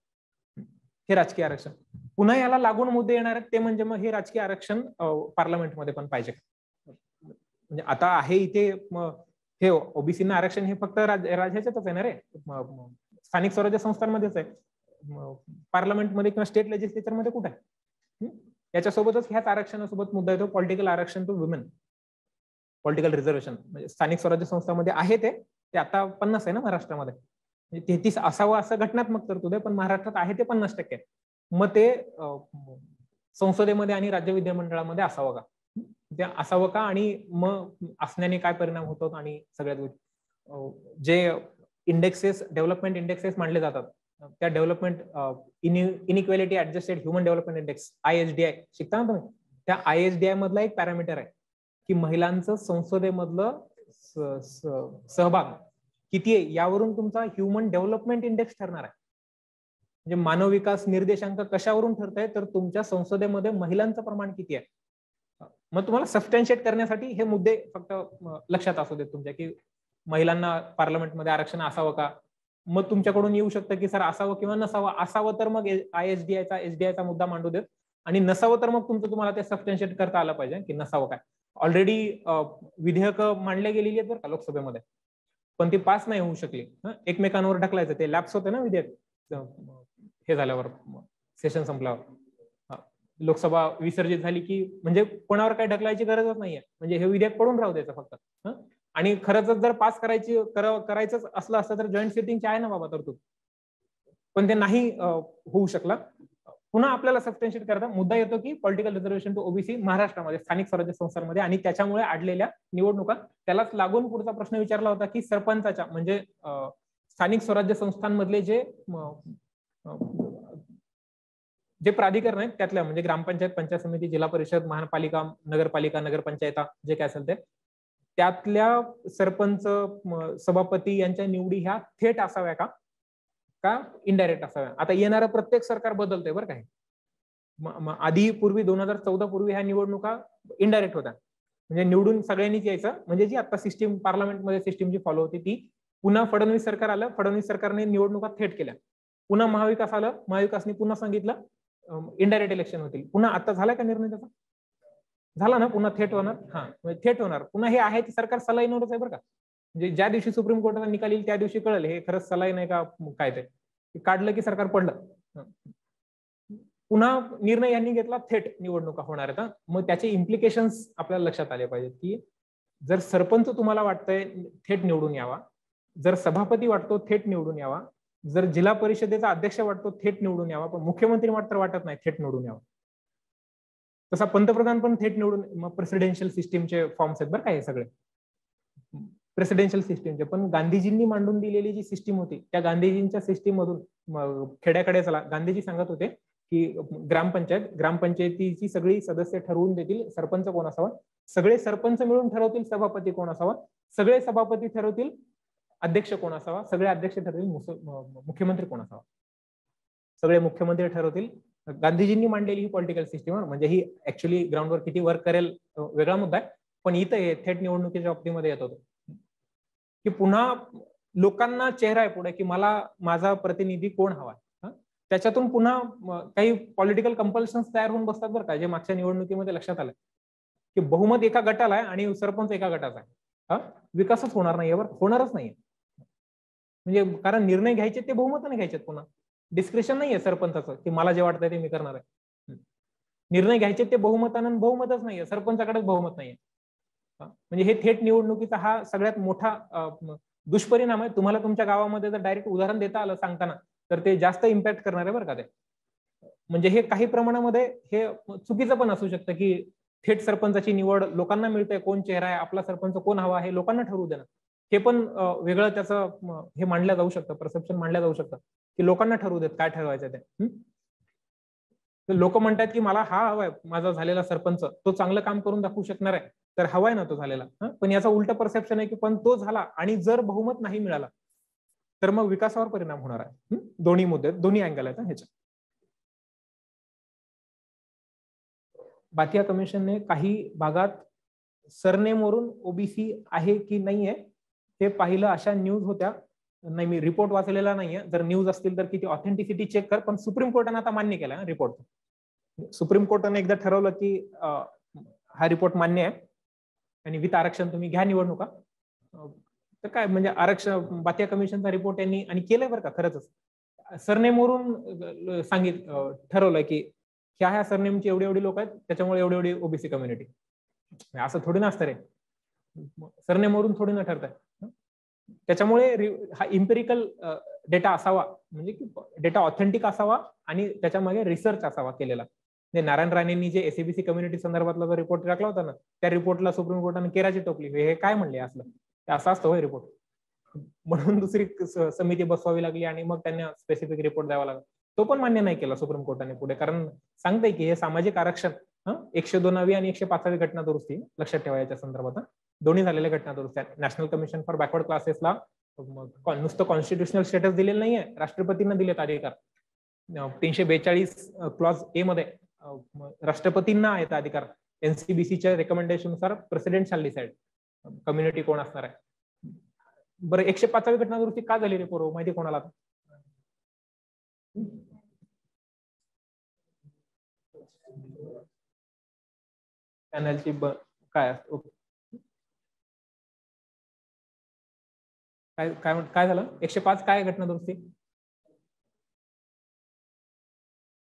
हे राजकीय आरक्षण पुन्हा याला लागून मुद्दे येणार आहेत, ते म्हणजे मग हे राजकीय आरक्षण पार्लमेंटमध्ये पण पाहिजे. म्हणजे आता आहे इथे हे ओबीसीना आरक्षण हे फक्त राज्याच्याच आहे ना रे, स्थानिक स्वराज्य संस्थांमध्येच आहे, पार्लमेंटमध्ये किंवा स्टेट लेजिस्लेचरमध्ये कुठे आहे. याच्यासोबतच ह्याच आरक्षणासोबत मुद्दा येतो पॉलिटिकल आरक्षण टू वुमेन, पॉलिटिकल रिझर्वेशन. म्हणजे स्थानिक स्वराज्य संस्थांमध्ये आहे ते आता 50 आहे ना महाराष्ट्रामध्ये, 33 असावं असं घटनात्मक तरतूद आहे, पण महाराष्ट्रात आहे ते 50%. मग ते संसदेमध्ये आणि राज्य विधिमंडळामध्ये असावं का, ते असावं का, आणि मग असण्याने काय परिणाम होतात, आणि सगळ्यात जे इंडेक्सेस, डेव्हलपमेंट इंडेक्सेस मांडले जातात, त्या development inequality adjusted human development index IHDI शिकता ना तुम्ही, त्या IHDI मधला एक पॅरामीटर आहे की महिलांचं संसदेमधलं सहभाग किती आहे, यावरून तुमचा ह्युमन डेव्हलपमेंट इंडेक्स ठरणार आहे. म्हणजे मानव विकास निर्देशांक कशावरून ठरत आहे, तर तुमच्या संसदेमध्ये महिलांचं प्रमाण किती आहे. मग तुम्हाला सबस्टॅन्शिएट करण्यासाठी हे मुद्दे फक्त लक्षात असू देत तुमच्या, की महिलांना पार्लमेंटमध्ये आरक्षण असावं का. मग तुमच्याकडून येऊ शकतं की सर असावं किंवा नसावं. असावं तर मग HDIचा मुद्दा मांडू देत, आणि नसावं तर मग तुम्हाला ते सबस्टॅन्शिएट करता आलं पाहिजे की नसावं काय. ऑलरेडी विधेयक मांडले गेलेली आहेत बरं का लोकसभेमध्ये, पण ती पास नाही होऊ शकली. एकमेकांवर ढकलायचं, ते लॅप्स होते ना विधेयक हे झाल्यावर, सेशन संपल्यावर. लोकसभा विसर्जित झाली की म्हणजे कोणावर काही ढकलायची गरजच नाहीये, म्हणजे हे विधेयक पडून राहू द्यायचं फक्त. आणि खरंच जर पास करायचं असलं असतं तर जॉईंट सिटिंगची आहे ना बाबा तरतूद, पण ते नाही होऊ शकला. पुन्हा आपल्याला सबस्टन्शिएट करता मुद्दा येतो की पॉलिटिकल रिझर्वेशन टू ओबीसी महाराष्ट्रामध्ये स्थानिक स्वराज्य संस्थांमध्ये, आणि त्याच्यामुळे अडलेल्या निवडणुका. त्यालाच लागून पुढचा प्रश्न विचारला होता की सरपंचाच्या म्हणजे स्थानिक स्वराज्य संस्थांमधले जे प्राधिकरण आहेत त्यातल्या म्हणजे ग्रामपंचायत, पंचायत समिती, जिल्हा परिषद, महापालिका, नगरपालिका, नगरपंचायत जे काय असेल ते, त्यातल्या सरपंच, सभापती यांच्या निवडी ह्या थेट असाव्या का इनडायरेक्ट असाव्या. आता येणारं प्रत्येक सरकार बदलतंय बरं काय. आधी पूर्वी 2014 पूर्वी ह्या निवडणुका इनडायरेक्ट होत्या, म्हणजे निवडून सगळ्यांनीच यायचं, म्हणजे जी आता सिस्टीम पार्लमेंटमध्ये सिस्टीम जी फॉलो होती ती. पुन्हा फडणवीस सरकार आलं, फडणवीस सरकारने निवडणुका थेट केल्या. पुन्हा महाविकास आलं, महाविकासने पुन्हा सांगितलं इनडायरेक्ट इलेक्शन होतील. पुन्हा आता झाला का निर्णय त्याचा? झाला ना, पुन्हा थेट होणार. थेट होणार पुन्हा. हे आहे ते सरकार सलाईनवरच आहे बरं का. म्हणजे ज्या दिवशी सुप्रीम कोर्टाचा निकाल येईल त्या दिवशी कळेल हे खरंच सलाई नाही का काय. ते काढलं की सरकार पडलं. पुन्हा निर्णय यांनी घेतला थेट निवडणुका होणार आहेत. मग त्याचे इम्प्लिकेशन्स आपल्याला लक्षात आले पाहिजेत की जर सरपंच तुम्हाला वाटतंय थेट निवडून यावा, जर सभापती वाटतो थेट निवडून यावा, जर जिल्हा परिषदेचा अध्यक्ष वाटतो थेट निवडून यावा, पण मुख्यमंत्री मात्र वाटत नाही थेट निवडून यावा. तसा पंतप्रधान पण थेट निवडून, मग प्रेसिडेन्शियल सिस्टीमचे फॉर्म्स आहेत बरं का हे सगळे, प्रेसिडेन्शियल सिस्टीमचे. पण गांधीजींनी मांडून दिलेली जी सिस्टीम होती त्या गांधीजींच्या सिस्टीम मधून खेड्याकडे चला. गांधीजी सांगत होते की ग्रामपंचायतीची सगळी सदस्य ठरवून देतील सरपंच कोण असावा, सगळे सरपंच मिळून ठरवतील सभापती कोण असावा, सगळे सभापती ठरवतील अध्यक्ष कोण असावा, सगळे अध्यक्ष ठरवतील मुख्यमंत्री कोण असावा, सगळे मुख्यमंत्री ठरवतील. गांधीजींनी मांडलेली ही पॉलिटिकल सिस्टीम, म्हणजे ही ऍक्च्युली ग्राउंडवर किती वर्क करेल वेगळा मुद्दा आहे, पण इथं हे थेट निवडणुकीच्या बाबतीमध्ये येत होतं की पुन्हा लोकांना चेहरा आहे पुढे की मला माझा प्रतिनिधी कोण हवा. त्याच्यातून पुन्हा काही पॉलिटिकल कंपल्शन्स तयार होऊन बसतात बरं का, जे मागच्या निवडणुकीमध्ये लक्षात आलं की बहुमत एका गटाला आहे आणि सरपंच एका गटाचा आहे. विकासच होणार नाहीये बरं, होणारच नाहीये. म्हणजे कारण निर्णय घ्यायचे ते बहुमताने घ्यायचे, पुन्हा डिस्क्रिप्शन नाहीये सरपंचाचं की मला जे वाटतंय ते मी करणार आहे. निर्णय घ्यायचे ते बहुमतानं, बहुमतच नाहीये, सरपंचाकडेच बहुमत नाहीये. म्हणजे हे थेट निवडणुकीचा हा सगळ्यात मोठा दुष्परिणाम आहे. तुम्हाला तुमच्या गावामध्ये जर डायरेक्ट उदाहरण देता आलं सांगताना तर ते जास्त इम्पॅक्ट करणार आहे बरं का ते. म्हणजे हे काही प्रमाणामध्ये हे चुकीचं पण असू शकतं की थेट सरपंचाची निवड लोकांना मिळते, कोण चेहरा आहे, आपला सरपंच कोण हवा हे लोकांना ठरवू देणं, हे पण वेगळं त्याचं हे मांडलं जाऊ शकतं, परसेप्शन मांडलं जाऊ शकतं की लोकांना ठरवू देत काय ठरवायचं ते. लोक म्हणतात की मला हा हवाय, माझा झालेला सरपंच तो चांगलं काम करून दाखवू शकणार आहे, तर हवाय ना तो झालेला. पण याचा उलट परसेप्शन आहे की पण तो झाला आणि जर बहुमत नाही मिळाला तर मग विकासावर परिणाम होणार आहे. दोन्ही मुद्दे, दोन्ही अँगल आहेत ह्याच्या. बाथिया कमिशनने काही भागात सरनेमवरून ओबीसी आहे की नाहीये हे पाहिलं. अशा न्यूज होत्या, नाही मी रिपोर्ट वाचलेला नाहीये, जर न्यूज असतील तर किती ऑथेंटिसिटी चेक कर. पण सुप्रीम कोर्टाने आता मान्य केला रिपोर्ट. सुप्रीम कोर्टाने एकदा ठरवलं की हा रिपोर्ट मान्य आहे आणि विथ आरक्षण तुम्ही घ्या निवडणुका. तर काय म्हणजे आरक्षण, बाथिया कमिशनचा रिपोर्ट यांनी आणि केलंय बरं का. खरंच सरनेमवरून ठरवलंय की ह्या सरनेमची एवढी एवढी लोक आहेत त्याच्यामुळे एवढी एवढी ओबीसी कम्युनिटी. असं थोडी ना असतं रे, सरनेमवरून थोडी ना ठरत आहे. त्याच्यामुळे हा इम्पेरिकल डेटा असावा, म्हणजे की डेटा ऑथेंटिक असावा आणि त्याच्यामागे रिसर्च असावा केलेला. नारायण राणेंनी जे एसएबीसी कम्युनिटी संदर्भातला जो रिपोर्ट टाकला होता ना, त्या रिपोर्टला सुप्रीम कोर्टाने केराची टोपली. हे काय म्हणले असलं, असं असतं होय रिपोर्ट, म्हणून दुसरी समिती बसवावी लागली आणि मग त्यांना स्पेसिफिक रिपोर्ट द्यावा लागला. तो पण मान्य नाही केला सुप्रीम कोर्टाने पुढे, कारण सांगतंय की हे सामाजिक आरक्षण 102वी आणि 105वी घटना दुरुस्ती लक्षात ठेवा याच्या संदर्भात. दोन्ही झालेल्या घटना दुरुस्त्या. नॅशनल कमिशन फॉर बॅकवर्ड क्लासेसला नुसतं कॉन्स्टिट्युशनल स्टेटस दिलेलं नाहीये, राष्ट्रपतींना दिलेत अधिकार. 342 क्लॉज ए मध्ये राष्ट्रपतींना आहेत अधिकार. एनसीबीसीच्या रेकमेंडेशन नुसार प्रेसिडेंट शॅल डिसाइड कम्युनिटी कोण असणार आहे. बरं 105वी घटना दुरुस्ती का झाली रे पूर्व, माहिती कोणाला? पॅनलची काय काय काय काय झालं? 105 काय घटना दुरुस्ती?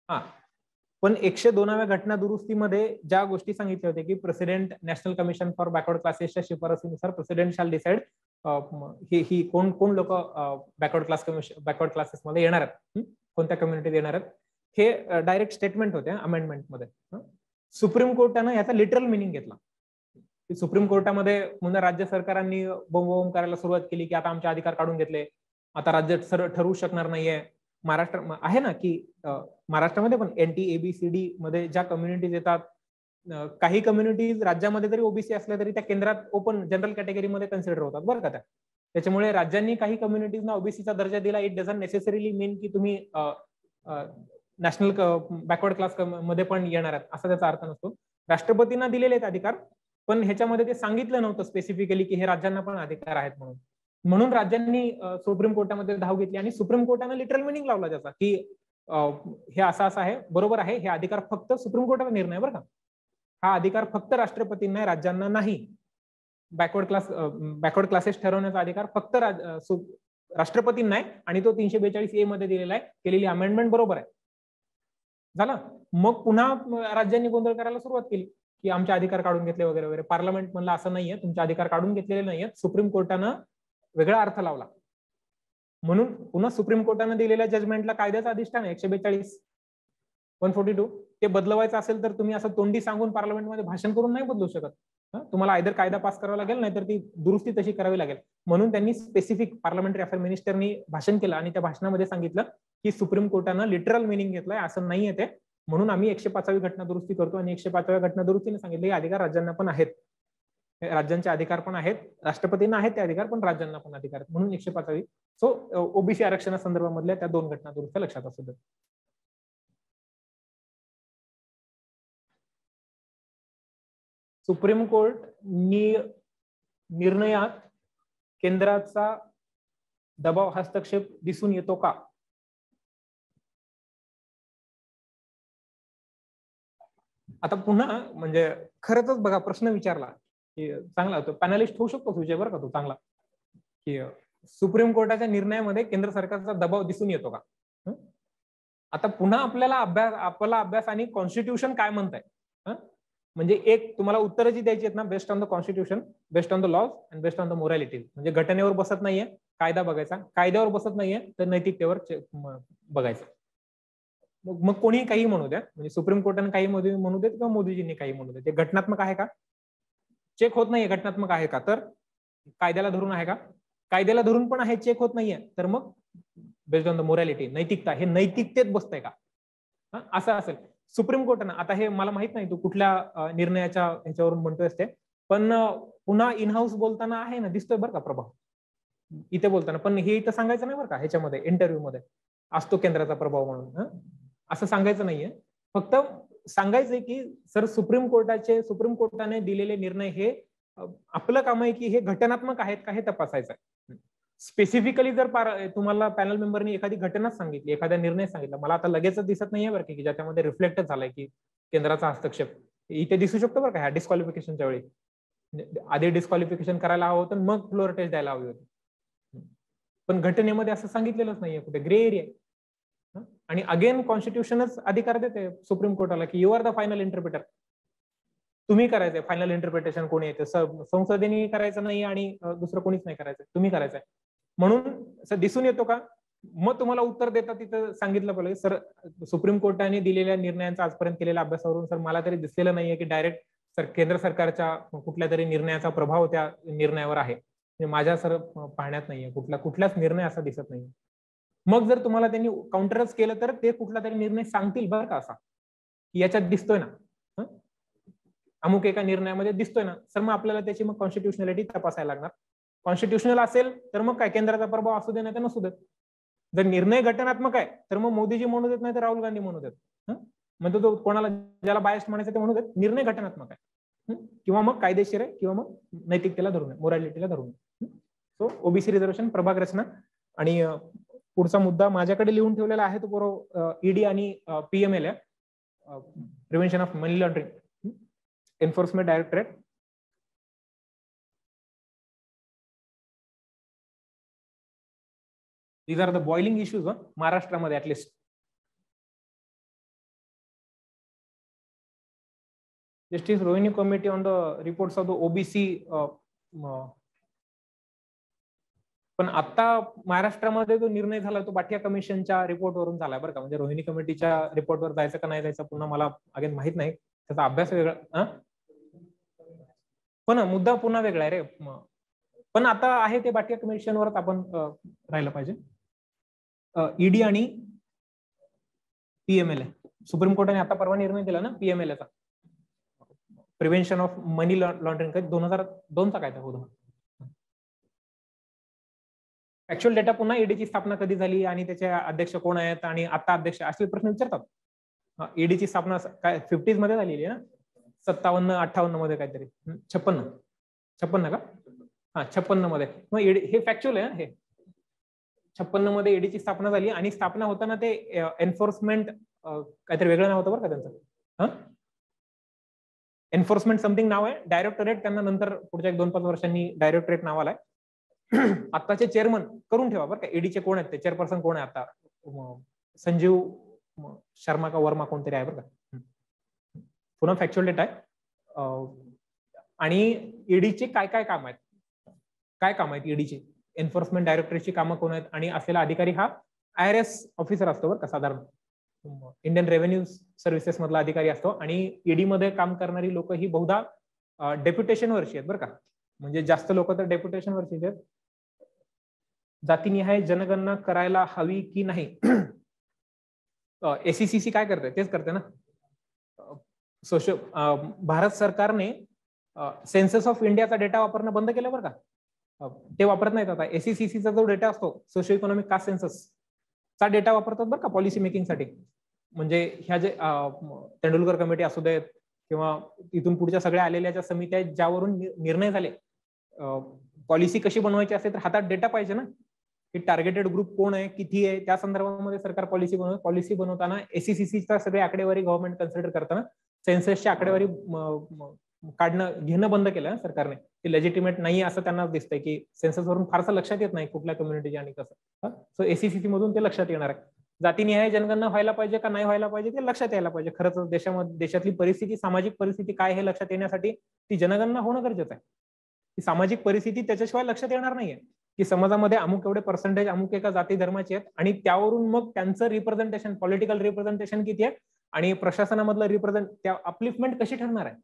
हा, पण 102व्या घटना दुरुस्तीमध्ये ज्या गोष्टी सांगितल्या होत्या की president national commission for backward क्लासेसच्या शिफारसीनुसार प्रेसिडेंट शॅल डिसाइड ही कोण कोण लोक बॅकवर्ड क्लासेस मध्ये येणार आहेत, कोणत्या कम्युनिटीत येणार आहेत, हे डायरेक्ट स्टेटमेंट होते अमेंडमेंटमध्ये. सुप्रीम कोर्टानं याचा लिटरल मिनिंग घेतला. सुप्रीम कोर्टामध्ये पुन्हा राज्य सरकारांनी बोंबाबोंब करायला सुरुवात केली की आता आमचे अधिकार काढून घेतले, आता राज्य ठरवू शकणार नाहीये. महाराष्ट्र आहे ना की महाराष्ट्रामध्ये पण NT ABCD मध्ये ज्या कम्युनिटीज येतात, काही कम्युनिटीज राज्यामध्ये जरी ओबीसी असल्या तरी त्या केंद्रात ओपन जनरल कॅटेगरीमध्ये कन्सिडर होतात बरं का त्या. त्याच्यामुळे राज्यांनी काही कम्युनिटीजना ओबीसीचा दर्जा दिला, इट डझंट नेसेसरीली मीन की तुम्ही नॅशनल बॅकवर्ड क्लास मध्ये पण येणार आहेत असा त्याचा अर्थ नसतो. राष्ट्रपतींना दिलेले आहेत अधिकार, पण ह्याच्यामध्ये ते सांगितलं नव्हतं स्पेसिफिकली की हे राज्यांना पण अधिकार आहेत म्हणून. म्हणून राज्यांनी सुप्रीम कोर्टामध्ये धाव घेतली आणि सुप्रीम कोर्टाने लिटरल मिनिंग लावला त्याचा की हे असं असं आहे, बरोबर आहे, हे अधिकार फक्त सुप्रीम कोर्टाचा निर्णय बरं का, हा अधिकार फक्त राष्ट्रपतींना, राज्यांना नाही. बॅकवर्ड क्लासेस ठरवण्याचा अधिकार फक्त राष्ट्रपतींना आहे आणि तो 342A मध्ये दिलेला आहे. केलेली अमेंडमेंट बरोबर आहे. झालं. मग पुन्हा राज्यांनी गोंधळ करायला सुरुवात केली की आमचे अधिकार काढून घेतले वगैरे वगैरे. पार्लमेंट म्हणलं असं नाहीये, तुमचे अधिकार काढून घेतलेले नाहीयेत, सुप्रीम कोर्टानं वेगळा अर्थ लावला. म्हणून पुन्हा सुप्रीम कोर्टानं दिलेल्या जजमेंटला कायद्याचा अधिष्ठान आहे 142 142 ते बदलवायचं असेल तर तुम्ही असं तोंडी सांगून पार्लमेंटमध्ये भाषण करून नाही बदलू शकत. तुम्हाला आयदर कायदा पास करावा लागेल नाहीतर ती दुरुस्ती तशी करावी लागेल. म्हणून त्यांनी स्पेसिफिक पार्लमेंटरी अफेअर मिनिस्टरनी भाषण केलं आणि त्या भाषणामध्ये सांगितलं की सुप्रीम कोर्टानं लिटरल मिनिंग घेतलाय, असं नाहीये ते, म्हणून आम्ही 105वी घटना दुरुस्ती करतो. आणि 105व्या घटना दुरुस्तीने सांगितले की अधिकार राज्यांना पण आहेत, राज्यांचे अधिकार पण आहेत, राष्ट्रपतींना आहेत ते अधिकार, पण राज्यांना पण अधिकार आहेत, म्हणून 105वी. सो ओबीसी आरक्षणासंदर्भामधल्या त्या 2 घटना दुरुस्त्या लक्षात असू द्या. सुप्रीम कोर्ट निर्णयात केंद्राचा दबाव हस्तक्षेप दिसून येतो का? आता पुन्हा म्हणजे खरंच बघा प्रश्न विचारला की चांगला होतो, पॅनलिस्ट होऊ शकतो विजय बरं का तो चांगला, की सुप्रीम कोर्टाच्या निर्णयामध्ये केंद्र सरकारचा दबाव दिसून येतो का. आता पुन्हा आपला अभ्यास आणि कॉन्स्टिट्यूशन काय म्हणताय, म्हणजे एक तुम्हाला उत्तरं जी द्यायची आहेत ना, based on the constitution, based on the laws and based on the morality. म्हणजे घटनेवर बसत नाहीये कायदा बघायचा, कायद्यावर बसत नाहीये तर नैतिकतेवर बघायचं. मग कोणी काही म्हणू द्या, म्हणजे सुप्रीम कोर्टाने काही म्हणू देत किंवा मोदीजींनी काही म्हणू देत, ते घटनात्मक आहे का? चेक होत नाहीये घटनात्मक आहे का, तर कायद्याला धरून आहे का? कायद्याला धरून पण आहे, चेक होत नाहीये, तर मग बेस्ड ऑन द मोरॅलिटी, नैतिकता, हे नैतिकतेत बसतंय का, असं असेल. सुप्रीम कोर्टानं आता हे मला माहित नाही तू कुठल्या निर्णयाच्या ह्याच्यावरून म्हणतोय ते, पण पुन्हा इन हाऊस बोलताना आहे ना, दिसतोय बरं का प्रभाव इथे बोलताना, पण हे इथं सांगायचं नाही बरं का, ह्याच्यामध्ये इंटरव्ह्यू मध्ये असतो केंद्राचा प्रभाव म्हणून, असं सांगायचं नाहीये. फक्त सांगायचंय की सर सुप्रीम कोर्टाने दिलेले निर्णय हे आपलं काम आहे की हे घटनात्मक आहेत का हे तपासायचं आहे. स्पेसिफिकली जर तुम्हाला पॅनल मेंबरनी एखादी घटनाच सांगितली, एखादा निर्णय सांगितला, मला आता लगेचच दिसत नाहीये बरं की ज्याच्यामध्ये रिफ्लेक्टच झालाय की केंद्राचा हस्तक्षेप इथे दिसू शकतो बरं का, ह्या डिस्क्वालिफिकेशनच्या वेळी. आधी डिस्क्वालिफिकेशन करायला हवं होतं, मग फ्लोअर टेस्ट द्यायला हवी होती, पण घटनेमध्ये असं सांगितलेलंच नाहीये, कुठे ग्रे एरिया. आणि अगेन कॉन्स्टिट्यूशनच अधिकार देते सुप्रीम कोर्टाला की you are the final interpreter, तुम्ही करायचंय फायनल इंटरप्रिटेशन. कोणी येते, संसदेने करायचं नाही आणि दुसरं कोणीच नाही करायचं, तुम्ही करायचंय. म्हणून दिसून येतो का, मग तुम्हाला उत्तर देता तिथं सांगितलं पाहिजे सर सुप्रीम कोर्टाने दिलेल्या निर्णयांचा आजपर्यंत केलेल्या अभ्यासावरून सर मला तरी दिसलेलं नाहीये की डायरेक्ट केंद्र सरकारच्या कुठल्या तरी निर्णयाचा प्रभाव त्या निर्णयावर आहे, माझ्या सर पाहण्यात नाहीये कुठलाच निर्णय असा दिसत नाही. मग जर तुम्हाला त्यांनी काउंटरच केलं तर ते कुठला तरी निर्णय सांगतील बरं का, असा की याच्यात दिसतोय ना, अमुक एका निर्णयामध्ये दिसतोय ना, सर मग आपल्याला त्याची मग कॉन्स्टिट्युशनॅलिटी तपासायला लागणार. कॉन्स्टिट्युशनल असेल तर मग काय केंद्राचा प्रभाव असू दे नाही तर नसू देत. जर निर्णय घटनात्मक आहे तर मग मोदीजी म्हणू देत नाही तर राहुल गांधी म्हणू देत, म्हणजे तो कोणाला ज्याला बायस्ट म्हणायचं ते म्हणू देत, निर्णय घटनात्मक आहे किंवा मग कायदेशीर आहे किंवा मग नैतिकतेला धरून आहे, मोरॅलिटीला धरून आहे. सो ओबीसी रिझर्वेशन, प्रभाग रचना. आणि पुढचा मुद्दा माझ्याकडे लिहून ठेवलेला आहे तो बरोबर ईडी आणि पीएमएल आहे, prevention of money laundering, enforcement directorate. These are the boiling issues महाराष्ट्रामध्ये at least. Justice Rohini committee on the reports of the OBC. पण आता महाराष्ट्रामध्ये जो निर्णय झाला तो बाटिया कमिशनच्या रिपोर्टवरून झालाय बरं का. म्हणजे रोहिणी कमिटीच्या रिपोर्टवर जायचं का नाही जायचं पुन्हा मला अगेन माहित नाही, त्याचा अभ्यास वेगळा. पण मुद्दा पुन्हा वेगळा आहे रे. पण आता आहे ते बाटिया कमिशनवरच आपण राहिलं पाहिजे. ईडी आणि पीएमएलए, सुप्रीम कोर्टाने आता परवा निर्णय दिला ना पीएमएलएचा, प्रिव्हेन्शन ऑफ मनी लॉन्ड्रिंग, 2002चा कायदा होता. ऍक्च्युअल डेटा पुन्हा ईडीची स्थापना कधी झाली आणि त्याचे अध्यक्ष कोण आहेत आणि आता अध्यक्ष असे प्रश्न विचारतात. ईडीची स्थापना काय 50s मध्ये झालेली आहे ना, 57-58 मध्ये काहीतरी, 56 का, हा 56 मध्ये. मग हे फॅक्च्युअल आहे ना, हे 56 मध्ये ईडीची स्थापना झाली आणि स्थापना होताना ते एन्फोर्समेंट काहीतरी वेगळं नाव होतं बरं का त्यांचं. एन्फोर्समेंट समथिंग नाव आहे, डायरेक्टरेट त्यांना नंतर पुढच्या 1-2-5 वर्षांनी डायरेक्टरेट नाव आलाय. आताचे चेअरमन करून ठेवा बरं का, ईडीचे कोण आहेत ते, चेअरपर्सन कोण आहे आता, संजीव शर्मा का वर्मा कोणतरी आहे बरं का. पुन्हा फॅक्च्युअल डेटा आहे. आणि ईडीचे काय काय काम आहेत ईडीचे, एन्फोर्समेंट डायरेक्टरेटची कामं कोण आहेत, आणि असलेला अधिकारी हा IRS ऑफिसर असतो बरं का, साधारण इंडियन रेव्हेन्यू सर्व्हिसेस मधला अधिकारी असतो. आणि ईडी मध्ये काम करणारी लोक ही बहुधा डेप्युटेशन वरची आहेत बरं का, म्हणजे जास्त लोक तर डेप्युटेशन वरची आहेत. जातीनिहाय जनगणना करायला हवी की नाही, SECC काय करते तेच करते ना. भारत सरकारने सेन्सस ऑफ इंडियाचा डेटा वापरणं बंद केलं बरं का, ते वापरत नाहीत आता. SECCचा जो डेटा असतो, सोशो इकॉनॉमिक कास्ट सेन्सस चा डेटा वापरतात बरं का पॉलिसी मेकिंग साठी. म्हणजे ह्या जे तेंडुलकर कमिटी असू देत किंवा इथून पुढच्या सगळ्या आलेल्या ज्या समित्या आहेत ज्यावरून निर्णय झाले, पॉलिसी कशी बनवायची असेल तर हातात डेटा पाहिजे ना, की टार्गेटेड ग्रुप कोण आहे, किती आहे, त्या संदर्भामध्ये सरकार पॉलिसी बनवताना SECCचा सगळे आकडेवारी गव्हर्नमेंट कन्सिडर करताना सेन्ससची आकडेवारी घेणं बंद केलं सरकारने. ते लेजिटिमेट नाही असं त्यांना दिसतंय की सेन्ससवरून फारसं लक्षात येत नाही कुठल्या कम्युनिटीचे आणि कसं. सो SECC मधून ते लक्षात येणार आहे. जातीनिहाय जनगणना व्हायला पाहिजे का नाही व्हायला पाहिजे ते लक्षात यायला पाहिजे. खरंच देशातली परिस्थिती, सामाजिक परिस्थिती काय हे लक्षात येण्यासाठी ती जनगणना होणं गरजेचं आहे. ही सामाजिक परिस्थिती त्याच्याशिवाय लक्षात येणार नाहीये की समाजामध्ये अमुक एवढे पर्सेंटेज अमुक एका जाती धर्माचे आहेत आणि त्यावरून मग त्यांचं रिप्रेझेंटेशन, पॉलिटिकल रिप्रेझेंटेशन किती आहे आणि प्रशासनामधलं त्या अपलिफ्टमेंट कशी ठरणार आहे,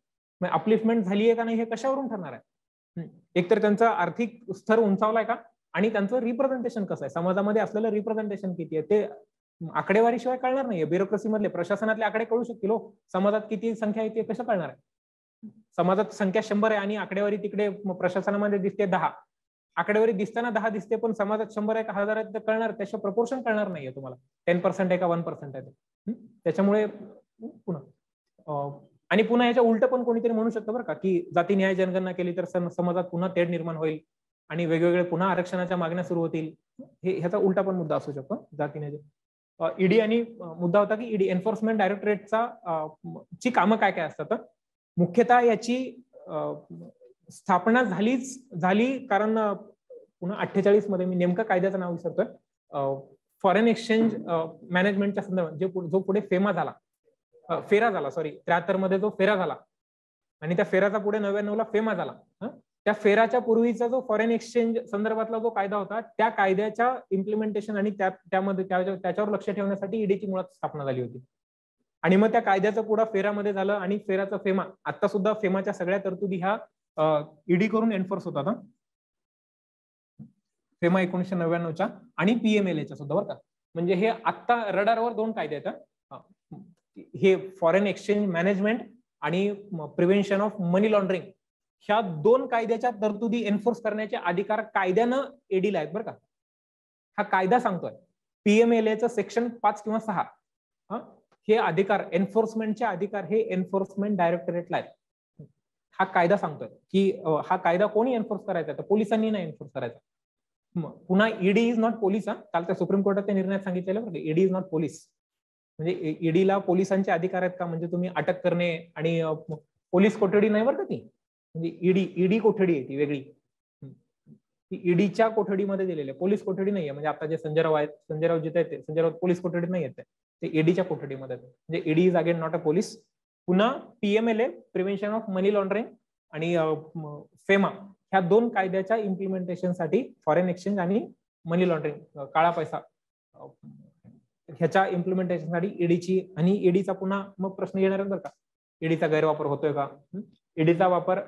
अपलिफ्टमेंट झाली आहे का नाही हे कशावरून ठरणार आहे. एकतर त्यांचा आर्थिक स्तर उंचावलाय का आणि त्यांचं रिप्रेझेंटेशन कसं आहे, समाजामध्ये असलेलं रिप्रेझेंटेशन किती आहे ते आकडेवारीशिवाय कळणार नाहीये. ब्युरोक्रेसी मधले प्रशासनातले आकडे कळू शकतील, समाजात किती संख्या आहे ते कसं कळणार आहे. समाजात संख्या 100 आहे आणि आकडेवारी तिकडे प्रशासनामध्ये दिसते 10, आकडेवारी दिसताना 10 दिसते पण समाजात 100 आहे का 1000 आहे ते कळणार, त्याच्या प्रपोर्शन कळणार नाहीये तुम्हाला, 10% आहे का 1% आहे. त्याच्यामुळे पुन्हा आणि पुन्हा याच्या उलट पण कोणीतरी म्हणू शकतं बरं का की जातीनिहाय जनगणना केली तर समाजात पुन्हा तेढ निर्माण होईल आणि वेगवेगळे पुन्हा आरक्षणाच्या मागण्या सुरू होतील. ह्याचा उलटा पण मुद्दा असू शकतो जातीनिहाय. ईडी आणि मुद्दा होता की ईडी एन्फोर्समेंट डायरेक्टरेटचा ची कामं काय काय असतात. मुख्यतः याची स्थापना झाली कारण पुन्हा 48 मध्ये, मी नेमकं कायद्याचं नाव विसरतोय, फॉरेन एक्सचेंज मॅनेजमेंटच्या संदर्भात जो पुढे फेरा झाला 73 मध्ये जो फेरा झाला आणि त्या फेराचा पुढे 99ला फेमा झाला. त्या फेराच्या पूर्वीचा जो फॉरेन एक्सचेंज संदर्भातला जो कायदा होता त्या कायद्याच्या इम्प्लिमेंटेशन आणि त्यामध्ये त्याच्यावर लक्ष ठेवण्यासाठी ईडीची मुळात स्थापना झाली होती. आणि मग त्या कायद्याचं पुढे फेरामध्ये झालं आणि फेराचा फेमा, आता सुद्धा फेमाच्या सगळ्या तरतुदी ह्या ईडी करून एन्फोर्स होतात. फेमा 1999च्या आणि पीएमएलएच्या सुद्धा बरं का. म्हणजे हे आता रडारवर 2 कायदे आहेत, हे फॉरेन एक्सचेंज मॅनेजमेंट आणि प्रिव्हेन्शन ऑफ मनी लॉन्ड्रिंग, ह्या 2 कायद्याच्या तरतुदी एन्फोर्स करण्याचे अधिकार कायद्यानं ईडीला आहेत बरं का. हा कायदा सांगतोय पीएमएलएचं सेक्शन 5 किंवा 6, हे अधिकार एन्फोर्समेंटचे अधिकार हे एन्फोर्समेंट डायरेक्टरेटला आहेत. हा कायदा सांगतोय की हा कायदा कोणी एन्फोर्स करायचा, तर पोलिसांनी नाही एन्फोर्स करायचा. पुन्हा ईडी इज नॉट पोलीस. काल त्या सुप्रीम कोर्टाच्या निर्णयात सांगितलेलं बरं, ईडी इज नॉट पोलीस. म्हणजे ईडीला पोलिसांचे अधिकार आहेत का, म्हणजे तुम्ही अटक करणे आणि पोलीस कोठडी नाही बरं का ती, म्हणजे ईडी कोठडी आहे ती वेगळी. की ईडीच्या कोठडीमध्ये दिलेले, पोलीस कोठडी नाहीये. म्हणजे आता जे संजय राव आहेत, संजय राव जिथे आहेत, संजय राव पोलीस कोठडीत नाही येते, ते ईडीच्या कोठडीमध्ये. म्हणजे ED is again not a police. पुन्हा PMLA, prevention of money laundering, आणि फेमा, ह्या 2 कायद्याच्या इम्प्लिमेंटेशनसाठी फॉरेन एक्सचेंज आणि मनी लॉन्ड्रिंग, काळा पैसा, ह्याच्या इम्प्लिमेंटेशनसाठी ईडीची, आणि ईडीचा पुन्हा मग प्रश्न येणार बरं का, ईडीचा गैरवापर होतोय का, ईडीचा वापर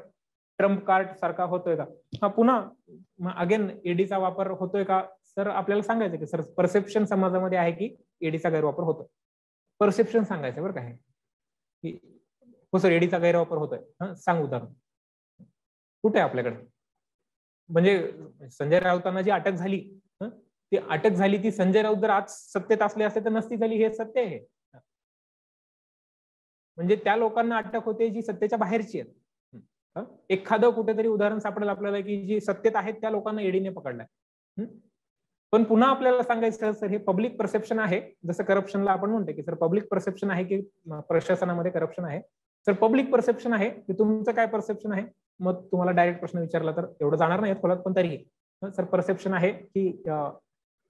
ट्रम्प कार्ड सारखा होतोय का. हा पुन्हा अगेन ईडीचा वापर होतोय का सर, आपल्याला सांगायचं की सर परसेप्शन समाजामध्ये आहे की ईडीचा गैरवापर होतोय. परसेप्शन सांगायचं बरं का हे, की हो सर ईडीचा गैरवापर होतोय. सांग उदाहरण कुठे आहे आपल्याकडे. म्हणजे संजय राऊतांना जी अटक झाली, ती अटक झाली ती संजय राऊत जर आज सत्तेत असले असते तर नसती झाली, हे सत्य आहे. म्हणजे त्या लोकांना अटक होते जी सत्तेच्या बाहेरची आहेत. एखादं कुठेतरी उदाहरण सापडेल आपल्याला की जी सत्तेत आहेत त्या लोकांना ईडीने पकडलाय. पण पुन्हा आपल्याला सांगायचं सर हे पब्लिक परसेप्शन आहे. जसं करप्शनला आपण म्हणतो की सर पब्लिक परसेप्शन आहे की प्रशासनामध्ये करप्शन आहे. सर पब्लिक परसेप्शन आहे की तुमचं काय परसेप्शन आहे. मग तुम्हाला डायरेक्ट प्रश्न विचारला तर एवढं जाणार नाही खोलात, पण तरीही सर परसेप्शन आहे की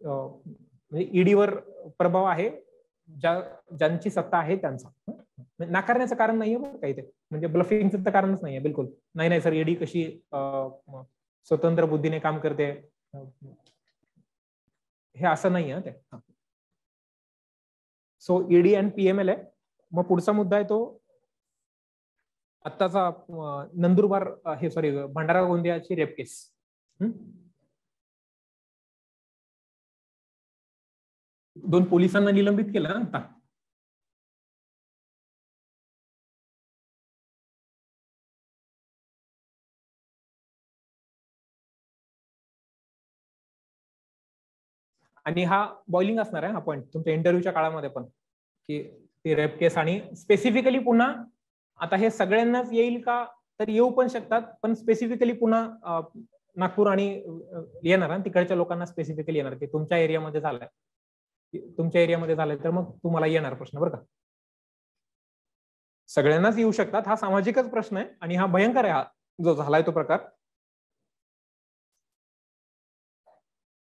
म्हणजे ईडीवर प्रभाव आहे ज्यांची सत्ता आहे त्यांचा. नाकारण्याचं कारण नाहीये बरं काही ते, म्हणजे ब्लफिंगचं तर कारणच नाहीये बिलकुल. नाही सर ईडी कशी स्वतंत्र बुद्धीने काम करते, हे असं नाहीये ते. So ED and PMLA. मग पुढचा मुद्दा आहे तो आत्ताचा नंदुरबार, हे सॉरी भंडारा गोंदियाची रेप केस. दोन पोलिसांना निलंबित केलं ना आता. आणि हा बॉइलिंग असणार आहे हा पॉईंट तुमच्या इंटरव्ह्यूच्या काळामध्ये पण, की ती रेप केस. आणि स्पेसिफिकली पुन्हा आता हे सगळ्यांनाच येईल का तर येऊ पण शकतात, पण स्पेसिफिकली पुन्हा नागपूर आणि येणार, तिकडच्या लोकांना स्पेसिफिकली येणार की तुमच्या एरियामध्ये झालाय, तुमच्या एरियामध्ये झालाय तर मग तुम्हाला येणार प्रश्न बरं का. सगळ्यांनाच येऊ शकतात, हा सामाजिकच प्रश्न आहे आणि हा भयंकर आहे, हा जो झालाय तो प्रकार.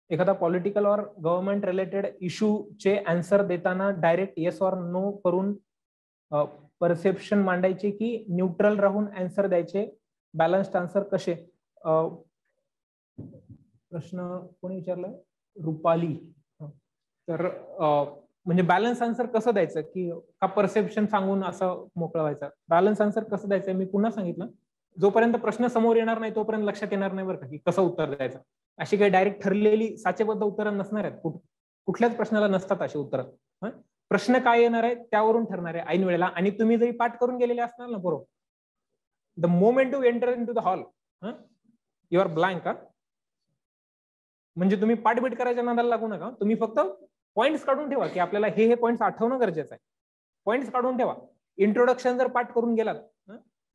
एखादा पॉलिटिकल और गव्हर्नमेंट रिलेटेड इश्यूचे आन्सर देताना डायरेक्ट येस ऑर नो करून परसेप्शन मांडायचे की न्यूट्रल राहून आन्सर द्यायचे, बॅलन्स्ड आन्सर कसे. प्रश्न कोणी विचारलाय, रुपाली. तर म्हणजे बॅलन्स आन्सर कसं द्यायचं, की का परसेप्शन सांगून असं मोकळं व्हायचं. बॅलन्स आन्सर कसं द्यायचं मी पुन्हा सांगितलं, जोपर्यंत प्रश्न समोर येणार नाही तोपर्यंत लक्षात येणार नाही बरं का की कसं उत्तर द्यायचं. अशी काही डायरेक्ट ठरलेली साचेबद्ध उत्तरं नसणार आहेत, कुठल्याच प्रश्नाला नसतात अशी उत्तरं. प्रश्न काय येणार आहे त्यावरून ठरणार आहे ऐन वेळेला. आणि तुम्ही जरी पाठ करून गेलेले असणार ना बरोबर, the moment you enter in to the hall you are blank. म्हणजे तुम्ही पाठबीट करायच्या नादाला लागू नका, तुम्ही फक्त पॉइंट्स काढून ठेवा की आपल्याला हे पॉइंट्स आठवणं गरजेचं आहे. पॉइंट्स काढून ठेवा. इंट्रोडक्शन जर पाठ करून गेलात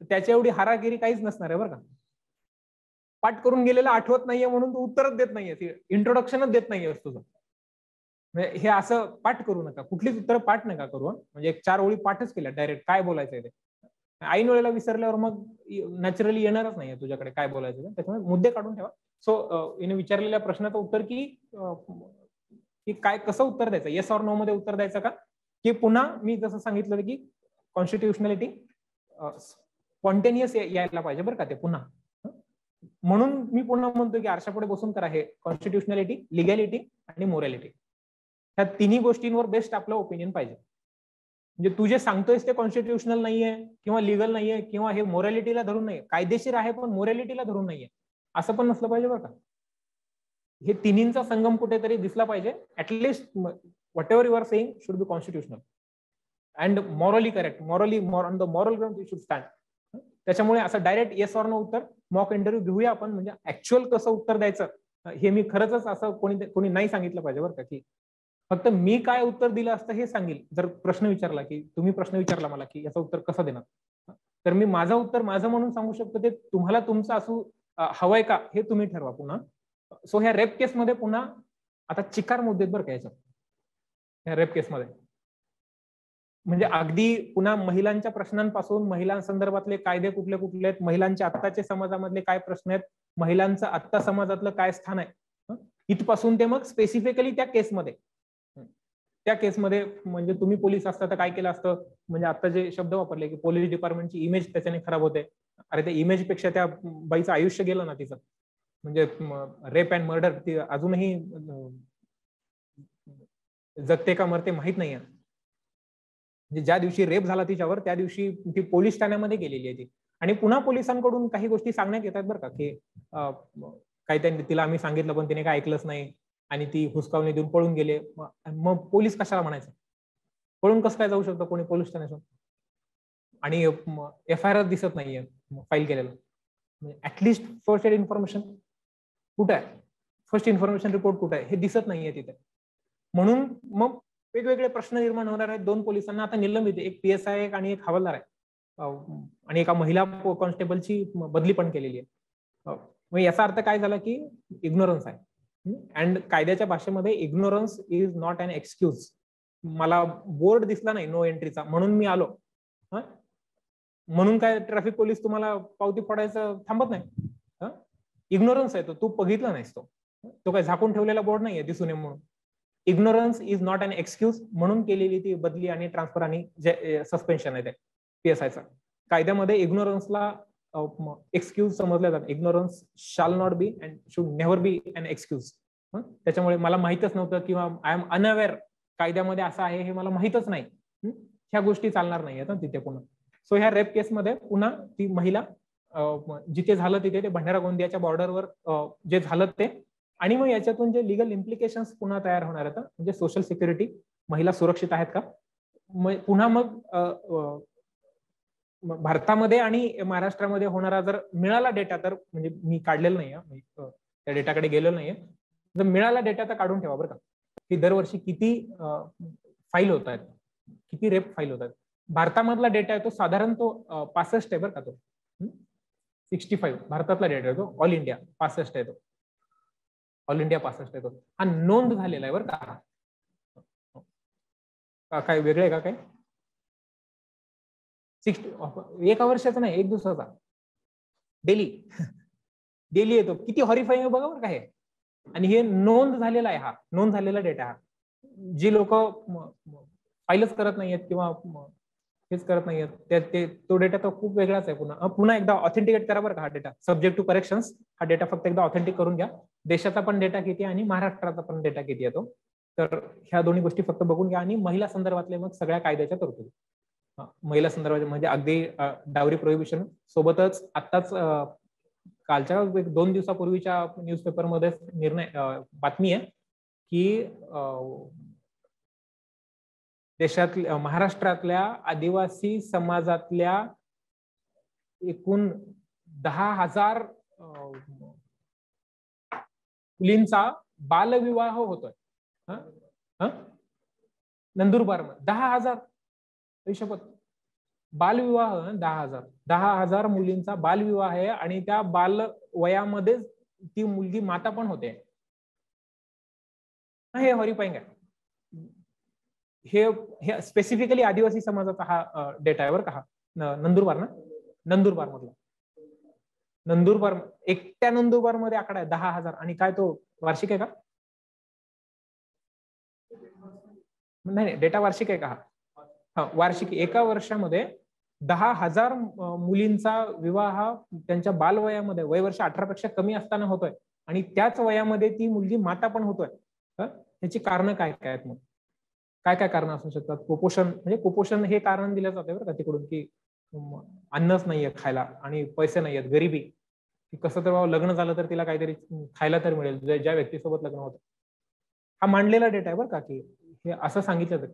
त्याच्या एवढी हारागिरी काहीच नसणार आहे बरं का. पाठ करून गेलेलं आठवत नाहीये म्हणून तू उत्तरच देत नाहीये, इंट्रोडक्शनच देत नाहीये तुझं. हे असं पाठ करू नका, कुठलीच उत्तर पाठ नका करू. म्हणजे एक 4 ओळी पाठच केल्या डायरेक्ट काय बोलायचंय ते. ऐन वेळेला विसरल्यावर मग नॅचरली येणारच नाहीये तुझ्याकडे काय बोलायचं. त्याच्यामुळे मुद्दे काढून ठेवा. सो हिने विचारलेल्या प्रश्नाचं उत्तर की काय कसं उत्तर द्यायचं, येस ऑर नो मध्ये उत्तर द्यायचं का, की पुन्हा मी जसं सांगितलं की कॉन्स्टिट्युशनॅलिटी स्पॉन्टेनियस यायला पाहिजे बरं का ते पुन्हा. म्हणून मी पुन्हा म्हणतो की आरशापुढे बसून करा हे कॉन्स्टिट्युशनॅलिटी, लिगॅलिटी आणि मोरॅलिटी. ह्या तिन्ही गोष्टींवर बेस्ट आपलं ओपिनियन पाहिजे. म्हणजे तू जे सांगतोयस ते कॉन्स्टिट्युशनल नाहीये किंवा लिगल नाहीये किंवा हे मोरॅलिटीला धरून नाहीये, कायदेशीर आहे पण मोरॅलिटीला धरून नाहीये, असं पण नसलं पाहिजे बरं का. हे तिन्हींचा संगम कुठेतरी दिसला पाहिजे. At least whatever you are saying should be constitutional and morally correct, morally on the moral ground you should stand. त्याच्यामुळे असं डायरेक्ट येस ऑर नो उत्तर मॉक इंटरव्ह्यू घेऊया आपण, म्हणजे ऍक्च्युअल कसं उत्तर द्यायचं हे मी खरंच असं कोणी नाही सांगितलं पाहिजे बरं का, की फक्त मी काय उत्तर दिलं असतं हे सांगेल. जर प्रश्न विचारला की तुम्ही प्रश्न विचारला मला की याचं उत्तर कसं देणार, तर मी माझं उत्तर माझं म्हणून सांगू शकतो. ते तुम्हाला तुमचं असू हवंय का हे तुम्ही ठरवा पुन्हा. सो ह्या रेप केसमध्ये पुन्हा आता चिकार मुद्दे बरं का याच्यात, ह्या रेप केसमध्ये म्हणजे अगदी पुन्हा महिलांच्या प्रश्नांपासून, महिलांसंदर्भातले कायदे कुठले कुठले आहेत, महिलांच्या आत्ताचे समाजामधले काय प्रश्न आहेत, महिलांचं आत्ता समाजातलं काय स्थान आहे, इथपासून ते मग स्पेसिफिकली त्या केसमध्ये म्हणजे तुम्ही पोलीस असता तर काय केलं असतं, म्हणजे आता जे शब्द वापरले की पोलीस डिपार्टमेंटची इमेज त्याच्याने खराब होते. अरे त्या इमेज पेक्षा त्या बाईचं आयुष्य गेलं ना तिचं, म्हणजे रेप अँड मर्डर ती अजूनही जगते का मरते माहित नाहीये. म्हणजे ज्या दिवशी रेप झाला तिच्यावर त्या दिवशी ती पोलीस ठाण्यामध्ये गेलेली आहे ती, आणि पुन्हा पोलिसांकडून काही गोष्टी सांगण्यात येतात बरं का, की काही त्यांनी तिला आम्ही सांगितलं पण तिने काय ऐकलंच नाही आणि ती हुसकावणी देऊन पळून गेले. मग पोलीस कशाला म्हणायचं, पळून कसं काय जाऊ शकतो कोणी पोलीस ठाण्यातून, आणि FIR दिसत नाहीये फाईल केलेलं. ऍटलिस्ट फर्स्ट एड इन्फॉर्मेशन कुठे आहे, फर्स्ट इन्फॉर्मेशन रिपोर्ट कुठे आहे हे दिसत नाहीये तिथे. म्हणून मग वेगवेगळे प्रश्न निर्माण होणार आहेत. 2 पोलिसांना आता निलंबित, एक PSI आणि एक हवालदार आहे, आणि एका महिला कॉन्स्टेबलची बदली पण केलेली आहे. मग याचा अर्थ काय झाला की इग्नोरन्स आहे. अँड कायद्याच्या भाषेमध्ये ignorance is not an excuse. मला बोर्ड दिसला नाही नो एंट्रीचा म्हणून मी आलो, म्हणून काय ट्रॅफिक पोलीस तुम्हाला पावती फोडायचं थांबत नाही. इग्नोरन्स आहे तो, तू बघितला नाहीस तो काय झाकून ठेवलेला बोर्ड नाहीये दिसून नये म्हणून. Ignorance is not an excuse म्हणून केलेली ती बदली आणि ट्रान्सफर आणि जे सस्पेन्शन आहे ते PSIचा. कायद्यामध्ये इग्नोरन्सला एक्सक्यूज समजल्या जातात. Ignorance shall not be and should never be an excuse. त्याच्यामुळे मला माहितच नव्हतं किंवा आय एम अनअवेअर, कायद्यामध्ये असं आहे हे मला माहितच नाही, ह्या गोष्टी चालणार नाही आहेत तिथे पुन्हा. सो ह्या रेप केसमध्ये पुन्हा ती महिला जिथे झालं तिथे ते भंडारा गोंदियाच्या बॉर्डरवर जे झालं ते, आणि मग याच्यातून जे लिगल इम्प्लिकेशन्स पुन्हा तयार होणार आहेत, म्हणजे सोशल सिक्युरिटी, महिला सुरक्षित आहेत का, पुन्हा मग भारतामध्ये आणि महाराष्ट्रामध्ये होणारा जर मिळाला डेटा, तर म्हणजे मी काढलेला नाहीये, त्या डेटाकडे गेलेलो नाहीये, जर मिळाला डेटा तर काढून ठेवा बरं का, की दरवर्षी किती फाईल होत आहेत, किती रेप फाईल होत आहेत. भारतामधला डेटा आहे तो साधारण तो 65 आहे बरं का, तो 65 भारतातला डेटा आहे तो, ऑल इंडिया 65 आहे तो, ऑल इंडिया 65 आहे तो, हा नोंद झालेला आहे बरं का. काय वेगळं आहे का काय, 60 एका वर्षाचा नाही, 1 दिवसाचा, डेली येतो. किती हॉरिफाईंग बघा बरं का हे, आणि हे नोंद झालेला आहे, हा नोंद झालेला डेटा. हा जी लोक फाईलच करत नाहीयेत किंवा हेच करत नाहीयेत तो डेटा तर खूप वेगळाच आहे. पुन्हा एकदा ऑथेंटिकेट करा बरं का हा डेटा, सब्जेक्ट टू करेक्शन्स. हा डेटा फक्त एकदा ऑथेंटिक करून घ्या, देशाचा पण डेटा किती आणि महाराष्ट्राचा पण डेटा किती येतो, तर ह्या दोन्ही गोष्टी फक्त बघून घ्या. आणि महिला संदर्भातले मग सगळ्या कायद्याच्या तरतुदी, महिला संदर्भात म्हणजे अगदी डावरी प्रोहिबिशन सोबतच आत्ताच कालच्या 2 दिवसापूर्वीच्या न्यूजपेपरमध्ये बातमी आहे की देशातल्या, महाराष्ट्रातल्या आदिवासी समाजातल्या एकूण 10,000 मुलींचा बालविवाह होतोय. नंदुरबार मध्ये 10,000 शपथ बालविवाह, 10,000 मुलींचा बालविवाह आहे, आणि त्या बाल वयामध्ये ती मुलगी माता पण होते. हे हॉरिफाईंग आहे. हे स्पेसिफिकली आदिवासी समाजाचा हा डेटा आहे बरं का, हा नंदुरबार मधला, नंदुरबार, एकट्या नंदुरबार मध्ये आकडा आहे 10,000. आणि काय तो वार्षिक आहे का, नाही डेटा वार्षिक आहे का हा, वार्षिक. एका वर्षामध्ये 10,000 मुलींचा विवाह त्यांच्या बालवयामध्ये, वय वर्ष 18 पेक्षा कमी असताना होतोय, आणि त्याच वयामध्ये ती मुलगी माता पण होतोय. त्याची कारण काय काय आहेत, मग काय कारण असू शकतात. कुपोषण, म्हणजे कुपोषण हे कारण दिलं जाते बरं का तिकडून, की अन्नच नाहीये खायला आणि पैसे नाहीयेत, गरिबी, की कसं तर लग्न झालं तर तिला काहीतरी खायला तर मिळेल ज्या व्यक्तीसोबत लग्न होतं. हा मांडलेला डेटा आहे बरं का, की हे असं सांगितलं जातं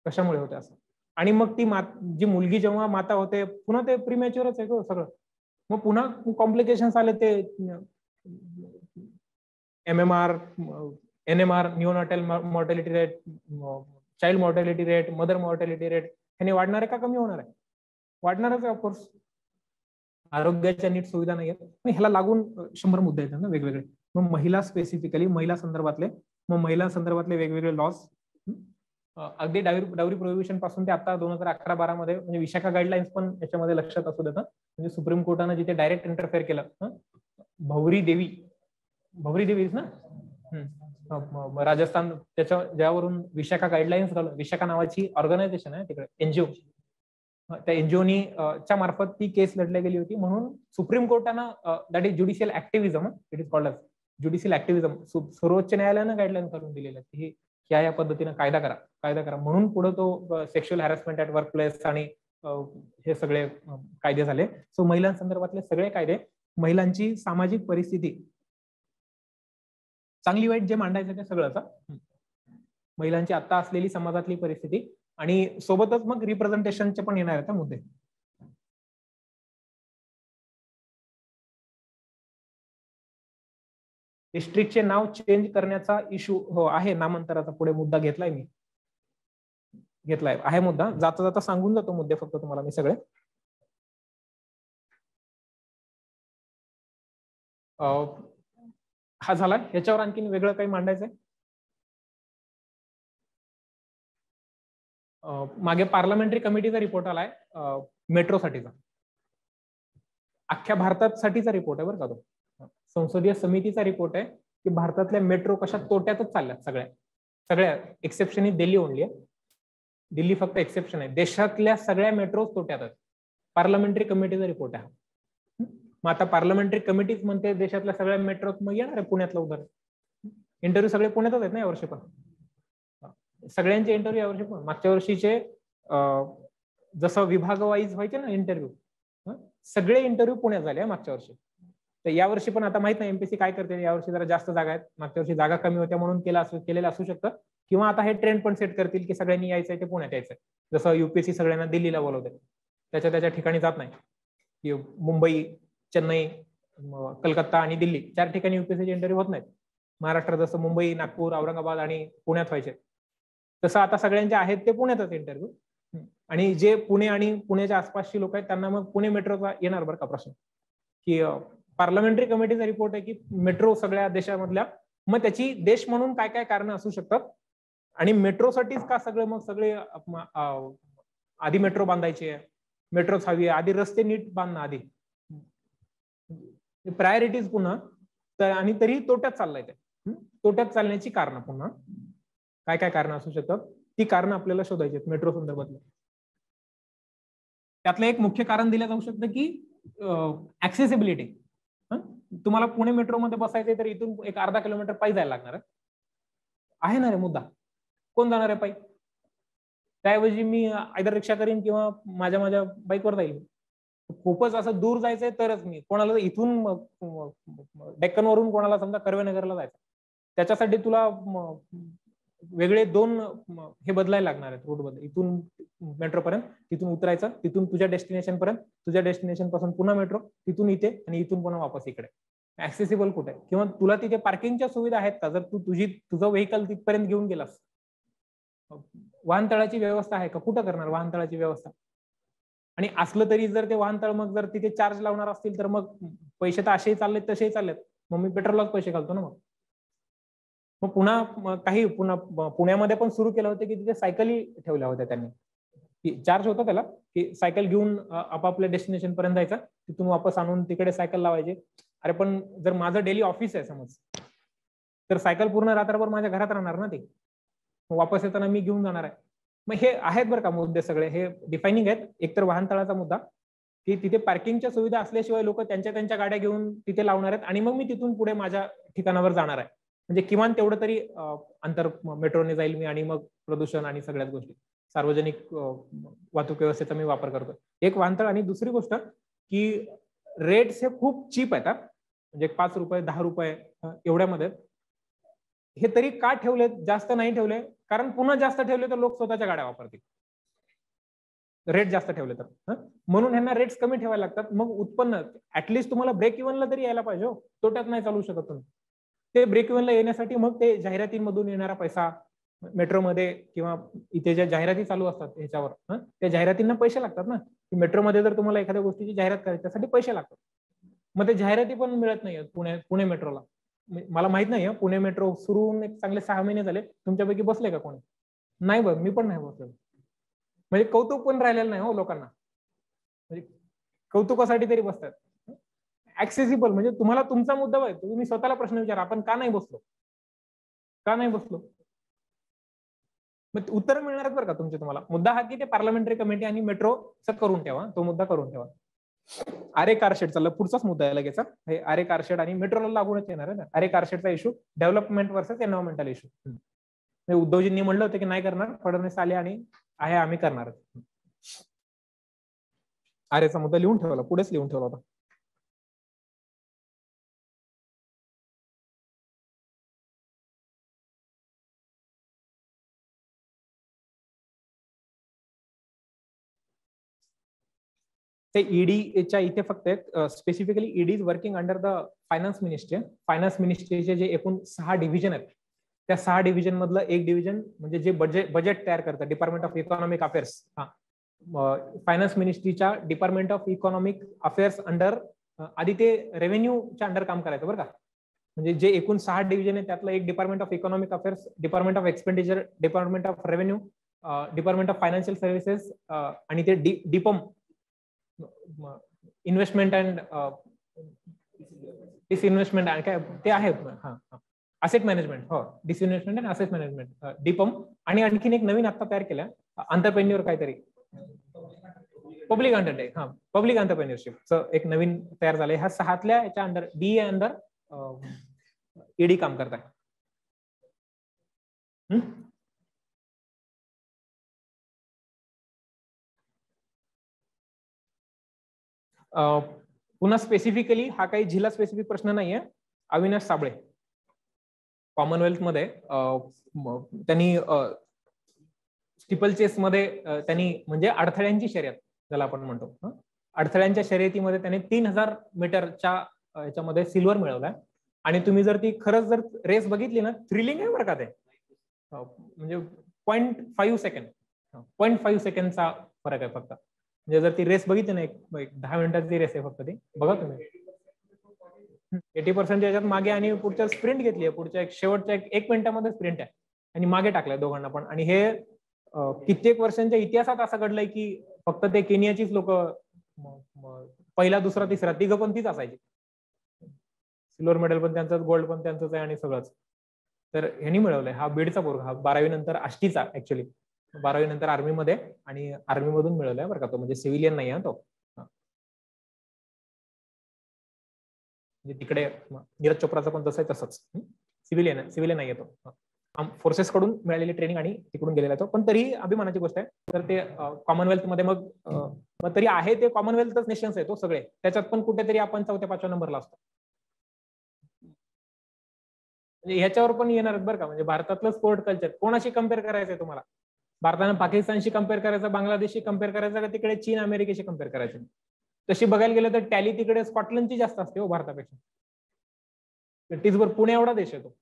कशामुळे होतं असं. आणि मग ती जी मुलगी जेव्हा माता होते, पुन्हा ते प्रीमॅच्युअरच आहे सगळं. मग पुन्हा कॉम्प्लिकेशन्स आले, ते MMR, NMR, neonatal mortality rate, child mortality rate, mother mortality rate, ह्याने वाढणार आहे का कमी होणार आहे? वाढणारच आहे ऑफकोर्स. आरोग्याच्या नीट सुविधा नाही आहेत. ह्याला लागून 100 मुद्दे आहेत ना वेगवेगळे. मग महिला स्पेसिफिकली, महिला संदर्भातले वेगवेगळे लॉस, अगदी डावरी प्रोहिबिशन पासून ते आता 2011-12 मध्ये म्हणजे विशाखा गाईडलाईन्स पण याच्यामध्ये लक्षात असू देतात. म्हणजे सुप्रीम कोर्टानं जिथे डायरेक्ट इंटरफेअर केलं, भवरी देवीच ना, राजस्थान, त्याच्या ज्यावरून विशाखा गाईडलाईन्स, विशाखा नावाची ऑर्गनायझेशन आहे तिकडे, एनजीओ, त्या एनजीओनी च्या मार्फत ती केस लढली गेली होती. म्हणून सुप्रीम कोर्टानं, that is judicial activism, it is called judicial activism, सर्वोच्च न्यायालयानं गाईडलाईन करून दिलेलं आहे की या पद्धतीनं कायदा करा म्हणून पुढे तो sexual harassment at work place आणि हे सगळे कायदे झाले. सो महिलांसंदर्भातले सगळे कायदे, महिलांची सामाजिक परिस्थिती चांगली वाईट जे मांडायचं ते सगळंच, महिलांची आता असलेली समाजातली परिस्थिती आणि सोबतच मग रिप्रेझेंटेशनचे पण येणार आहेत मुद्दे. डिस्ट्रिक्टचे नाव चेंज करण्याचा इश्यू हो आहे, नामांतराचा पुढे मुद्दा घेतलाय मी, आहे मुद्दा. जाता जाता सांगून जातो मुद्दे फक्त तुम्हाला मी सगळे. हा झाला. याच्यावर आणखीन वेगळं काही मांडायचंय? मागे पार्लमेंटरी कमिटीचा रिपोर्ट आलाय मेट्रोसाठीचा, अख्ख्या भारतासाठीचा रिपोर्ट आहे बरं का तो. संसदीय समितीचा रिपोर्ट आहे की भारतातल्या मेट्रो कशा तोट्यातच चालल्यात सगळ्या एक्सेप्शन दिल्ली ओनली आहे. दिल्ली फक्त एक्सेप्शन आहे. देशातल्या सगळ्या मेट्रो तोट्यात आहेत. पार्लमेंटरी कमिटीचा रिपोर्ट आहे. मग आता पार्लमेंटरी कमिटीच म्हणते देशातल्या सगळ्या मेट्रोत, मग येणार आहे पुण्यातलं उदाहरण. इंटरव्ह्यू सगळे पुण्यातच आहेत ना यावर्षी पण. सगळ्यांचे इंटरव्ह्यू यावर्षी पण, मागच्या वर्षीचे जसं विभाग वाईज व्हायचे ना इंटरव्ह्यू, सगळे इंटरव्ह्यू पुण्यात झाले मागच्या वर्षी. तर यावर्षी पण आता माहित नाही एमपीसी काय करते. यावर्षी जरा जास्त जागा आहेत, मागच्या वर्षी जागा कमी होत्या म्हणून केलेलं असू शकतं. किंवा आता हे ट्रेंड पण सेट करतील की सगळ्यांनी यायचंय ते पुण्यात यायचंय. जसं युपीएससी सगळ्यांना दिल्लीला बोलवते, त्याच्या ठिकाणी जात नाही. की मुंबई, चेन्नई, कलकत्ता आणि दिल्ली 4 ठिकाणी युपीएससीचे इंटरव्ह्यू होत नाहीत. महाराष्ट्रात जसं मुंबई, नागपूर, औरंगाबाद आणि पुण्यात व्हायचे, तसं आता सगळ्यांचे आहेत ते पुण्यातच इंटरव्ह्यू. आणि जे पुणे आणि पुण्याच्या आसपासची लोक आहेत त्यांना मग पुणे मेट्रोचा येणार बरं का प्रश्न, की पार्लमेंटरी कमिटीचा रिपोर्ट आहे की मेट्रो सगळ्या देशामधल्या, मग त्याची देश म्हणून काय काय कारण असू शकतात आणि मेट्रोसाठीच का सगळं, मग सगळे आधी मेट्रो बांधायची आहे, मेट्रोच हवी आहे, आधी रस्ते नीट बांधणं, आधी प्रायोरिटीज पुन्हा, आणि तरी तोट्यात चाललाय ते. तोट्यात चालण्याची कारण पुन्हा काय काय कारण असू शकतात, ती कारण आपल्याला शोधायची आहेत मेट्रो संदर्भातलं. त्यातलं एक मुख्य कारण दिलं जाऊ शकतं की ऍक्सेसिबिलिटी. तुम्हाला पुणे मेट्रोमध्ये बसायचंय तर इथून एक अर्धा किलोमीटर पायी जायला लागणार आहे ना रे मुद्दा. कोण जाणार आहे पायी? त्याऐवजी मी आयदर रिक्षा करीन किंवा माझ्या बाईकवर जाईल. खूपच असं दूर जायचंय तरच मी, कोणाला इथून डेक्कन वरून कोणाला समजा कर्वेनगरला जायचं, त्याच्यासाठी तुला वेगळे 2 हे बदलायला लागणार आहेत रूट बदल. इथून मेट्रो पर्यंत, तिथून उतरायचं, तिथून तुझ्या डेस्टिनेशन पर्यंत, तुझ्या डेस्टिनेशन पासून पुन्हा मेट्रो, तिथून इथे आणि इथून पुन्हा वापस इकडे. ऍक्सेसिबल कुठे आहे? किंवा तुला तिथे पार्किंगच्या सुविधा आहेत का? जर तू तुझं व्हेकल तिथपर्यंत घेऊन गेलास, वाहनतळाची व्यवस्था आहे का? कुठं करणार वाहनतळाची व्यवस्था? आणि असलं तरी जर ते वाहनतळ मग जर तिथे चार्ज लावणार असतील तर मग पैसे तर असेही चाललेत तसेही चाललेत, मग मी पेट्रोललाच पैसे घालतो ना. मग पुन्हा पुण्यामध्ये पण सुरू केलं होतं की तिथे सायकली ठेवल्या होत्या त्यांनी, की चार्ज होता त्याला, की सायकल घेऊन आपापल्या डेस्टिनेशन पर्यंत जायचं, तिथून वापस आणून तिकडे सायकल लावायची. अरे पण जर माझं डेली ऑफिस आहे समज, तर सायकल पूर्ण रात्रभर माझ्या घरात राहणार ना ती, वापस येताना मी घेऊन जाणार आहे. मग हे आहेत बरं का मुद्दे सगळे, हे डिफायनिंग आहेत. एकतर वाहनतळाचा मुद्दा, की तिथे पार्किंगच्या सुविधा असल्याशिवाय लोक त्यांच्या गाड्या घेऊन तिथे लावणार आहेत आणि मग मी तिथून पुढे माझ्या ठिकाणावर जाणार आहे. म्हणजे किमान तेवढं तरी अंतर मेट्रोने जाईल मी आणि मग प्रदूषण आणि सगळ्याच गोष्टी, सार्वजनिक वाहतूक व्यवस्थेचा मी वापर करतो. एक वाहनतळ. आणि दुसरी गोष्ट की रेट्स हे खूप चीप आहेत, म्हणजे 5 रुपये 10 रुपये एवढ्यामध्ये. हे तरी का ठेवले, जास्त नाही ठेवले, कारण पुन्हा जास्त ठेवले तर लोक स्वतःच्या गाड्या वापरतील, रेट जास्त ठेवले तर. म्हणून ह्यांना रेट्स कमी ठेवायला लागतात. मग उत्पन्न ऍटलिस्ट तुम्हाला ब्रेक इव्हनला तरी यायला पाहिजे, तोट्यात नाही चालू शकत तुम्ही. ते ब्रेक इव्हनला येण्यासाठी मग ते जाहिरातींमधून येणारा पैसा, मेट्रोमध्ये किंवा इथे ज्या जाहिराती चालू असतात ह्याच्यावर, त्या जाहिरातींना पैसे लागतात ना. मेट्रोमध्ये जर तुम्हाला एखाद्या गोष्टीची जाहिरात करायची त्यासाठी पैसे लागतात, मग ते जाहिराती पण मिळत नाही पुणे मेट्रोला. मला माहित नाही पुणे मेट्रो सुरू होऊन एक चांगले 6 महिने झाले, तुमच्यापैकी बसले का कोणी? नाही बघ, मी पण नाही बसलो. म्हणजे कौतुक पण राहिलेलं नाही हो लोकांना. म्हणजे कौतुकासाठी तरी बसतात. ऍक्सेसिबल म्हणजे तुम्हाला तुमचा मुद्दा आहे, तुम्ही स्वतःला प्रश्न विचारा, आपण का नाही बसलो, का नाही बसलो. मग उत्तर मिळणार बरं का तुमचे तुम्हाला. मुद्दा हा की ते पार्लमेंटरी कमिटी आणि मेट्रोचं करून ठेवा, तो मुद्दा करून ठेवा. आरे कारशेडचा पुढचाच मुद्दा आहे लगेच. हे आरे कारशेड आणि मेट्रोला लागूनच येणार आहे ना. आरे कारशेडचा issue development versus environmental issue. उद्धवजींनी म्हणलं होतं की नाही करणार, फडणवीस आले आणि आहे आम्ही करणार. आरेचा मुद्दा लिहून ठेवला, पुढेच लिहून ठेवला होता. ते ईडीच्या इथे फक्त specifically ED is working under the finance ministry. Finance मिनिस्ट्रीचे जे एकूण 6 डिव्हिजन आहेत, त्या 6 डिव्हिजन मधलं एक डिव्हिजन म्हणजे जे बजेट तयार करतं, department of economic affairs. Finance मिनिस्ट्रीच्या department of economic affairs under आधी ते रेव्हेन्यूच्या अंडर काम करायचं बरं का. म्हणजे जे एकूण 6 डिव्हिजन आहे त्यातलं एक department of economic affairs, department of expenditure, department of revenue, department of financial services आणि ते डिपम इन्व्हेस्टमेंट अँड डिसइन्व्हेस्टमेंट काय ते आहे. Asset management. हो, डिसइन्व्हेस्टमेंट अँड असेट मॅनेजमेंट, डिपम. आणि आणखीन एक नवीन आता तयार केलं अंतरप्रेन्युअर काहीतरी, पब्लिक अंडरटेक. हा, पब्लिक अंटरप्रेन्योरशिपचं एक नवीन तयार झालंय. ह्या 6तल्या याच्या अंडर डी अंडर ईडी काम करताय. पुन्हा स्पेसिफिकली हा काही जिल्हा स्पेसिफिक प्रश्न नाहीये. अविनाश साबळे कॉमनवेल्थ मध्ये त्यांनी स्टिपल चेस मध्ये त्यांनी म्हणजे अडथळ्यांची शर्यत ज्याला आपण म्हणतो, अडथळ्यांच्या शर्यतीमध्ये त्याने 3000 मीटरच्या याच्यामध्ये सिल्वर मिळवलाय. आणि तुम्ही जर ती खरंच जर रेस बघितली ना, थ्रिलिंग आहे बरं का ते. म्हणजे 0.5 सेकंड, 0.5 सेकंडचा फरक आहे फक्त. म्हणजे जर ती रेस बघितली ना, एक 10 मिनिटाची रेस आहे फक्त, ती बघा तुम्ही. 80% याच्यात मागे आणि पुढच्या स्प्रिंट घेतली आहे, पुढच्या शेवटच्या 1 मिनिटामध्ये स्प्रिंट आहे आणि मागे टाकलाय दोघांना पण. आणि हे कित्येक वर्षांच्या इतिहासात असं घडलंय की फक्त ते केनियाचीच लोक पहिला, दुसरा, तिसरा तिघं पण तीच असायची. सिल्वर मेडल पण त्यांचंच, गोल्ड पण त्यांचंच आहे आणि सगळंच. तर ह्यांनी मिळवलंय. हा बीडचा पोरगा, हा 12वी नंतर आष्टीचा, ऍक्च्युली 12वी नंतर आर्मीमध्ये, आणि आर्मी मधून मिळवलाय बरं का तो, म्हणजे सिव्हिलियन नाही आहे तो. म्हणजे तिकडे नीरज चोप्राचं पण जसं आहे तसंच सिव्हिलियन नाही येतो. फोर्सेस कडून मिळालेली ट्रेनिंग आणि तिकडून गेलेला तो. पण तरी अभिमानाची गोष्ट आहे. तर ते कॉमनवेल्थ मध्ये मग तरी आहे ते कॉमनवेल्थच नेशन्स आहे तो सगळे, त्याच्यात पण कुठेतरी आपण 4-5व्या नंबरला असतो. म्हणजे ह्याच्यावर पण येणार बरं का. म्हणजे भारतातलं स्पोर्ट कल्चर कोणाशी कम्पेअर करायचंय तुम्हाला? भारतानं पाकिस्तानशी कम्पेअर करायचं, बांगलादेशशी कम्पेअर करायचं का तिकडे चीन अमेरिकेशी कम्पेअर करायचं? तशी बघायला गेलं तर टॅली तिकडे स्कॉटलंडची जास्त असते हो भारतापेक्षा. टीजभर पुणे एवढा देश आहे तो.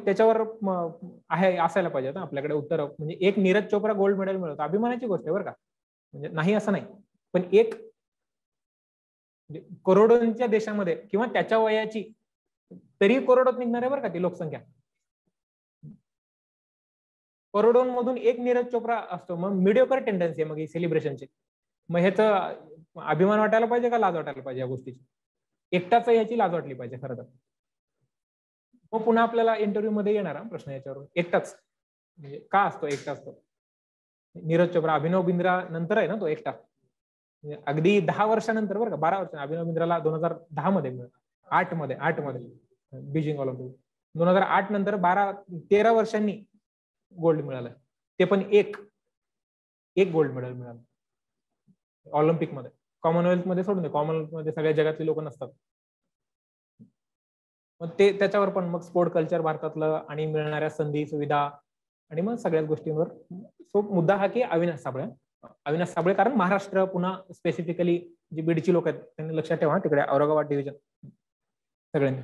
त्याच्यावर आहे असायला पाहिजे ना आपल्याकडे उत्तर. म्हणजे एक नीरज चोप्रा गोल्ड मेडल मिळवतो, अभिमानाची गोष्ट आहे बरं का. म्हणजे नाही असं नाही, पण एक करोडोंच्या देशामध्ये किंवा त्याच्या वयाची तरी करोडोत निघणार आहे बरं का ती लोकसंख्या. करोडोंमधून एक नीरज चोप्रा असतो. मग मिडिओकर टेंडन्सी आहे मग ही सेलिब्रेशनची. मग ह्याचं अभिमान वाटायला पाहिजे का लाज वाटायला पाहिजे या गोष्टीची? एकटाच याची लाज वाटली पाहिजे खरं तर. मग पुन्हा आपल्याला इंटरव्ह्यू मध्ये येणार प्रश्न याच्यावरून. एकटाच म्हणजे का असतो एकटा असतो? नीरज चोप्रा, अभिनव बिंद्रा नंतर आहे ना तो एकटा. अगदी 10 वर्षानंतर बरं का, 12 वर्ष. अभिनव बिंद्राला 2010 मध्ये, 8 मध्ये बीजिंग ऑलिम्पिक. 2008 नंतर 13 वर्षांनी गोल्ड मिळालं. ते पण एक गोल्ड मेडल मिळालं ऑलिम्पिक मध्ये. कॉमनवेल्थ मध्ये सोडून दे, कॉमनवेल्थ मध्ये सगळ्या जगातली लोक नसतात. मग ते त्याच्यावर पण मग स्पोर्ट कल्चर भारतातलं आणि मिळणाऱ्या संधी सुविधा आणि मग सगळ्याच गोष्टींवर. सो मुद्दा हा की अविनाश साबळे, कारण महाराष्ट्र पुन्हा स्पेसिफिकली जी बीडची लोक आहेत त्यांनी लक्षात ठेवा तिकडे औरंगाबाद डिव्हिजन सगळ्यांनी.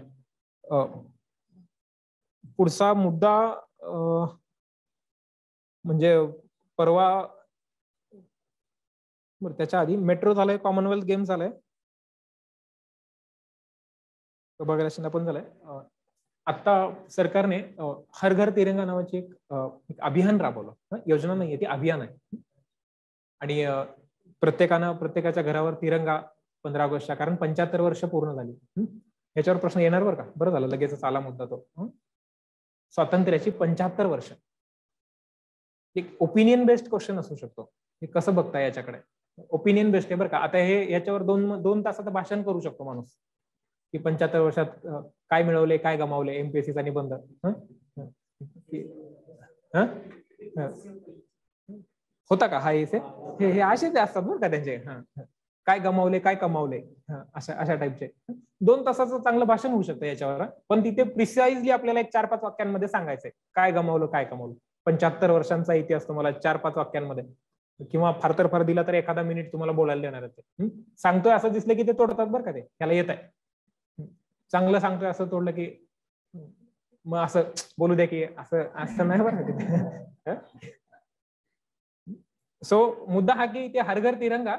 पुढचा मुद्दा म्हणजे परवा, त्याच्या आधी मेट्रो झालंय, कॉमनवेल्थ गेम झालंय, बघायला पण झालंय. आता सरकारने हर घर तिरंगा नावाची एक अभियान राबवलं. योजना नाहीये, ती अभियान आहे. आणि प्रत्येकाच्या घरावर तिरंगा 15 ऑगस्टच्या, कारण 75 वर्ष पूर्ण झाली. याच्यावर प्रश्न येणार बरं का. बरं झालं लगेचच आला मुद्दा तो. स्वातंत्र्याची 75 वर्ष. एक ओपिनियन बेस्ड क्वेश्चन असू शकतो. हे कसं बघता याच्याकडे? ओपिनियन बेस्ड आहे बरं का. आता हे याच्यावर दोन तासाचं भाषण करू शकतो माणूस की 75 वर्षात काय मिळवले, काय गमावले. एमपीएससीचा निबंध. होता का हा इथे? हे असेच असतात बरं का त्यांचे. काय गमावले, काय कमावले, अशा टाईपचे 2 तासाचं चांगलं भाषण होऊ शकतं याच्यावर. पण तिथे प्रिसाइजली आपल्याला एक 4-5 वाक्यांमध्ये सांगायचंय काय गमावलं, काय कमावलं. 75 वर्षांचा इतिहास तुम्हाला 4-5 वाक्यांमध्ये, किंवा फार तर फार दिला तर एखादा मिनिट तुम्हाला बोलायला देणार आहे. सांगतोय असं दिसलं की ते तोडतात बरं का. ते त्याला येत आहे. चांगलं सांगतोय असं तोडलं की मग असं बोलू द्या की असं नाही बरं का. सो मुद्दा हा की ते हर घर तिरंगा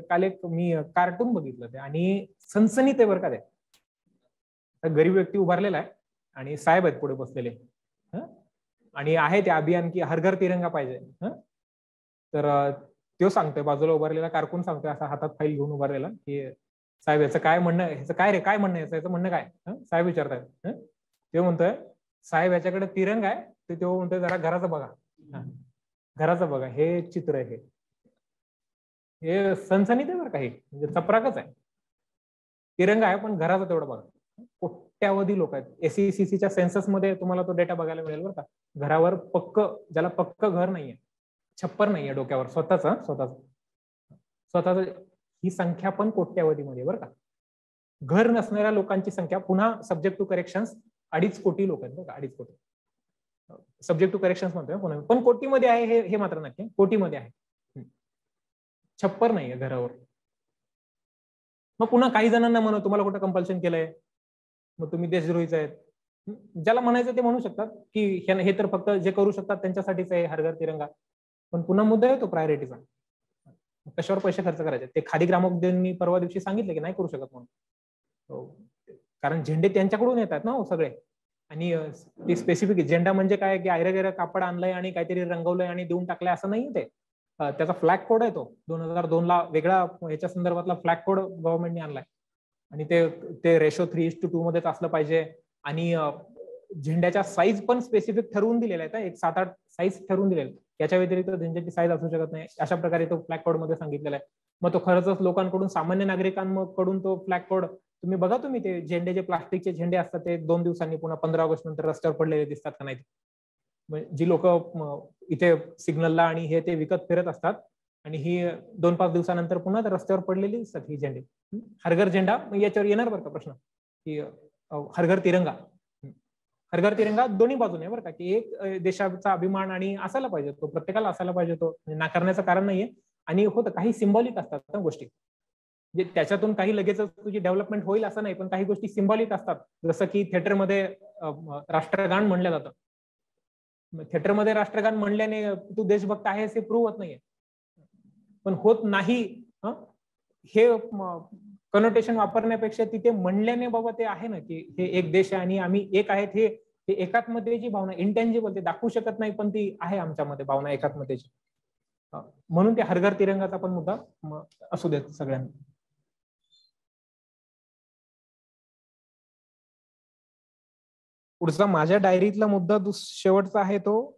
काल एक मी कार्टून बघितलं ते, आणि सनसनीत आहे बरं का ते. गरीब व्यक्ती उभारलेला आहे आणि साहेब आहेत पुढे बसलेले, आणि आहे ते अभियान की हर घर तिरंगा पाहिजे. तर तो सांगतोय, बाजूला उभारलेला कारकून सांगतोय असा हातात फाईल घेऊन उभारलेला की साहेब याचं काय म्हणणं, ह्याचं काय रे, काय म्हणणं याचं म्हणणं काय. साहेब विचारतायत. ते म्हणतोय साहेब याच्याकडे तिरंगा आहे. ते तो म्हणतोय जरा घराचं बघा, घराचं बघा, हे चित्र आहे, हे सनसनीत आहे बरं का. हे म्हणजे चपराकच आहे. तिरंगा आहे पण घराचं तेवढं बघा. कोट्यावधी लोक आहेत. एसईसीसीच्या सेन्सस मध्ये तुम्हाला तो डेटा बघायला मिळेल बरं का. घरावर ज्याला पक्क घर नाहीये, छप्पर नाहीये डोक्यावर स्वतःच, ही संख्या पण कोट्यावधीमध्ये बरं का. घर नसणाऱ्या लोकांची संख्या पुन्हा सब्जेक्ट टू करेक्शन्स 2.5 कोटी लोक आहेत बरं का. 2.5 कोटी सब्जेक्ट टू करेक्शन्स म्हणतोय पुन्हा, पण कोटीमध्ये आहे हे मात्र नक्की. कोटीमध्ये आहे. छप्पर नाहीये घरावर. मग पुन्हा काही जणांना म्हणा तुम्हाला कुठं कंपल्शन केलंय, मग तुम्ही देशद्रोहीच आहेत. ज्याला म्हणायचं ते म्हणू शकतात की हे तर फक्त जे करू शकतात त्यांच्यासाठीच आहे हर घर तिरंगा. पण पुन्हा मुद्दा येतो प्रायोरिटीचा. कशावर पैसे खर्च करायचे. ते खादी ग्रामोद्योगांनी परवा दिवशी सांगितलं की नाही करू शकत म्हणून, कारण झेंडे त्यांच्याकडून येतात ना सगळे. आणि ते स्पेसिफिक झेंडा म्हणजे काय की आयरं कापड आणलंय आणि काहीतरी रंगवलंय आणि देऊन टाकलंय असं नाही. ते त्याचा फ्लॅग कोड आहे तो 2002 ला वेगळा याच्या संदर्भातला फ्लॅग कोड गव्हर्नमेंटने आणलाय. आणि ते रेशो 3:2 मध्येच असलं पाहिजे. आणि झेंड्याच्या साईज पण स्पेसिफिक ठरवून दिलेल्या आहेत. एक 7-8 साईज ठरवून दिलेल्या. याच्या व्यतिरिक्त झेंड्याची साईज असू शकत नाही, अशा प्रकारे तो फ्लॅग कोड मध्ये सांगितलेला आहे. मग तो खरंच लोकांकडून, सामान्य नागरिकांकडून तो फ्लॅग कोड तुम्ही बघा. तुम्ही ते झेंडे, जे प्लास्टिकचे झेंडे असतात ते 2 दिवसांनी पुन्हा 15 ऑगस्ट नंतर रस्त्यावर पडलेले दिसतात का नाही. जी लोक इथे सिग्नलला आणि हे ते विकत फिरत असतात, आणि ही 2-5 दिवसानंतर पुन्हा रस्त्यावर पडलेली दिसतात ही झेंडे. हरघर झेंडा, याच्यावर येणार बरं का प्रश्न की हरघर तिरंगा. हरघर तिरंगा दोन्ही बाजूने बरं का, की एक देशाचा अभिमान आणि असायला पाहिजे, तो प्रत्येकाला असायला पाहिजे, तो नाकारण्याचं कारण नाहीये. आणि होतं काही सिंबॉलिक असतात ना गोष्टी, म्हणजे त्याच्यातून काही लगेच तुझी डेव्हलपमेंट होईल असं नाही, पण काही गोष्टी सिंबॉलिक असतात. जसं की थिएटरमध्ये राष्ट्रगान म्हणलं जातं. थिएटरमध्ये राष्ट्रगान म्हणल्याने तू देशभक्त आहेस हे प्रूव्ह होत नाहीये, पण होत नाही हे कनोटेशन वापरण्यापेक्षा तिथे म्हणल्याने बाबा ते आहे ना की हे एक देश आहे आणि आम्ही एक आहेत, हे एकात्मतेची भावना, इंटेंजिबल, ते दाखवू शकत नाही पण ती आहे आमच्यामध्ये भावना एकात्मतेची. म्हणून ते हरघर तिरंगाचा पण मुद्दा असू देत सगळ्यांना. पुढचा माझ्या डायरीतला मुद्दा शेवटचा आहे तो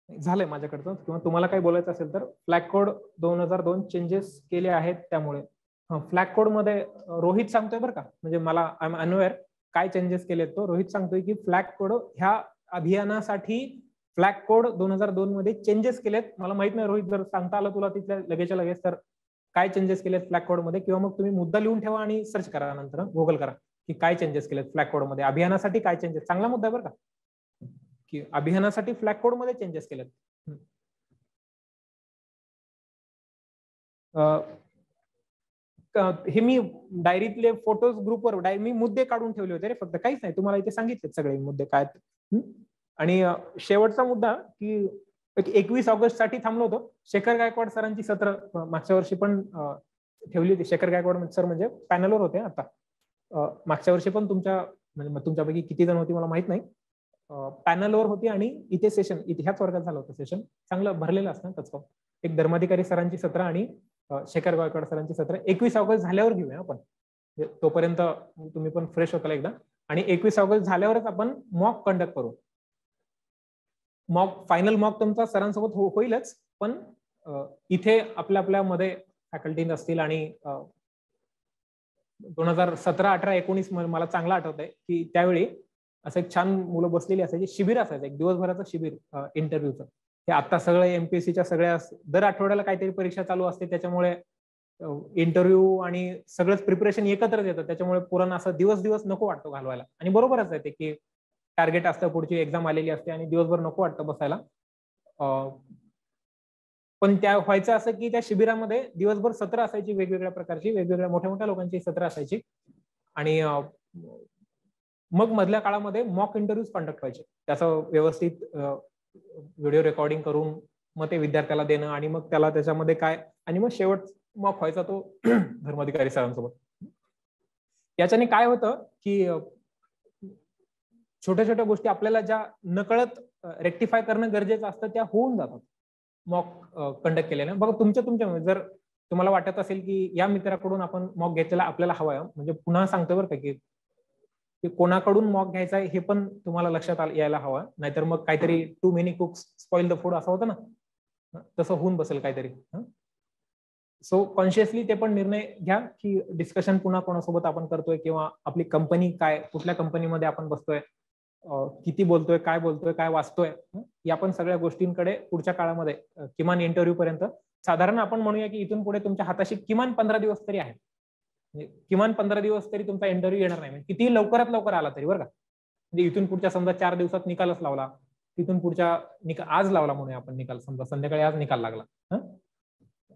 झालंय माझ्याकडचं, किंवा तुम्हाला काही बोलायचं असेल तर फ्लॅग कोड 2002 चेंजेस केले आहेत त्यामुळे. फ्लॅग कोड मध्ये रोहित सांगतोय बरं का, म्हणजे मला आय एम अनअवेअर काय चेंजेस केलेत. तो रोहित सांगतोय की फ्लॅग कोड ह्या अभियानासाठी फ्लॅग कोड 2002 मध्ये चेंजेस केलेत. मला माहित नाही रोहित, जर सांगता आलं तुला तिथल्या लगेच तर काय चेंजेस केलेत फ्लॅग कोड मध्ये, किंवा मग तुम्ही मुद्दा लिहून ठेवा आणि सर्च करा, नंतर गुगल करा की काय चेंजेस केलेत फ्लॅग कोड मध्ये अभियानासाठी, काय चेंजेस. चांगला मुद्दा आहे बरं का, की अभियानासाठी फ्लॅग कोड मध्ये चेंजेस केलेत. हे मी डायरीतले फोटोज ग्रुपवर मी मुद्दे काढून ठेवले होते रे, फक्त काहीच नाही, तुम्हाला इथे सांगितले सगळे मुद्दे काय. आणि शेवटचा मुद्दा की 21 ऑगस्ट साठी थांबलो होतो. शेखर गायकवाड सरांची सत्र मागच्या वर्षी पण ठेवली होती. शेखर गायकवाड सर म्हणजे पॅनलवर होते आता. मागच्या वर्षी पण म्हणजे तुमच्यापैकी किती जण होती मला माहित नाही, पॅनलवर होती आणि इथे सेशन ह्याच वर्गात झालं होतं सेशन. चांगलं भरलेलं असतं त्याचं. एक धर्माधिकारी सरांची सत्र आणि शेखर गायकवाड सरांची सत्र 21 ऑगस्ट झाल्यावर घेऊया आपण. तोपर्यंत तुम्ही पण फ्रेश होताल एकदा. आणि 21 ऑगस्ट झाल्यावरच आपण मॉक कंडक्ट करू. फायनल मॉक तुमचा सरांसोबत होईलच, पण इथे आपल्यामध्ये फॅकल्टी असतील आणि 2017, 18, 19 मला चांगलं आठवत आहे की त्यावेळी असं एक छान मुलं बसलेली असायची. शिबिर असायचं, एक दिवसभराचं शिबिर इंटरव्ह्यूचं. हे आता सगळं एमपीएससीच्या सगळ्या दर आठवड्याला काहीतरी परीक्षा चालू असते, त्याच्यामुळे इंटरव्ह्यू आणि सगळंच प्रिपरेशन एकत्रच येतं. त्याच्यामुळे पुराण असं दिवस नको वाटतो घालवायला. आणि बरोबरच आहे ते की टार्गेट असतं, पुढची एक्झाम आलेली असते आणि दिवसभर नको वाटतं बसायला. पण त्या व्हायचं असं की त्या शिबिरामध्ये दिवसभर सत्र असायची, वेगवेगळ्या प्रकारची, वेगवेगळ्या मोठ्या लोकांची सत्र असायची. आणि मग मधल्या काळामध्ये मॉक इंटरव्ह्यूज कंडक्ट व्हायचे. त्याचं व्यवस्थित व्हिडिओ रेकॉर्डिंग करून मग ते विद्यार्थ्याला देणं आणि मग त्याला त्याच्यामध्ये काय, आणि मग शेवट मॉक व्हायचा तो धर्माधिकारी सरांसोबत. याच्याने काय होतं की छोट्या छोट्या गोष्टी आपल्याला ज्या नकळत रेक्टिफाय करणं गरजेचं असतं त्या होऊन जातात मॉक कंडक्ट केल्याने. बघा तुमच्या जर तुम्हाला वाटत असेल की या मित्राकडून आपण मॉक घेतलेला आपल्याला हवाय, म्हणजे पुन्हा सांगतो बरं का की कोणाकडून मॉक घ्यायचा हे पण तुम्हाला लक्षात यायला हवं. नाहीतर मग काहीतरी too many cooks spoil the food असं होतं ना, तसं होऊन बसेल काहीतरी. सो कॉन्शियसली ते पण निर्णय घ्या की डिस्कशन पुन्हा कोणासोबत आपण करतोय, किंवा आपली कंपनी काय, कुठल्या कंपनीमध्ये आपण बसतोय, किती बोलतोय, काय वाचतोय, या पण सगळ्या गोष्टींकडे पुढच्या काळामध्ये किमान इंटरव्ह्यू पर्यंत साधारण आपण म्हणूया की इथून पुढे तुमच्या हाताशी किमान 15 दिवस तरी आहे. किमान 15 दिवस तरी तुमचा इंटरव्ह्यू येणार नाही. किती लवकरात लवकर आला तरी बरं का. म्हणजे इथून पुढच्या समजा 4 दिवसात निकालच लावला, तिथून पुढच्या आज लावला म्हणूया आपण निकाल, समजा संध्याकाळी आज निकाल लागला,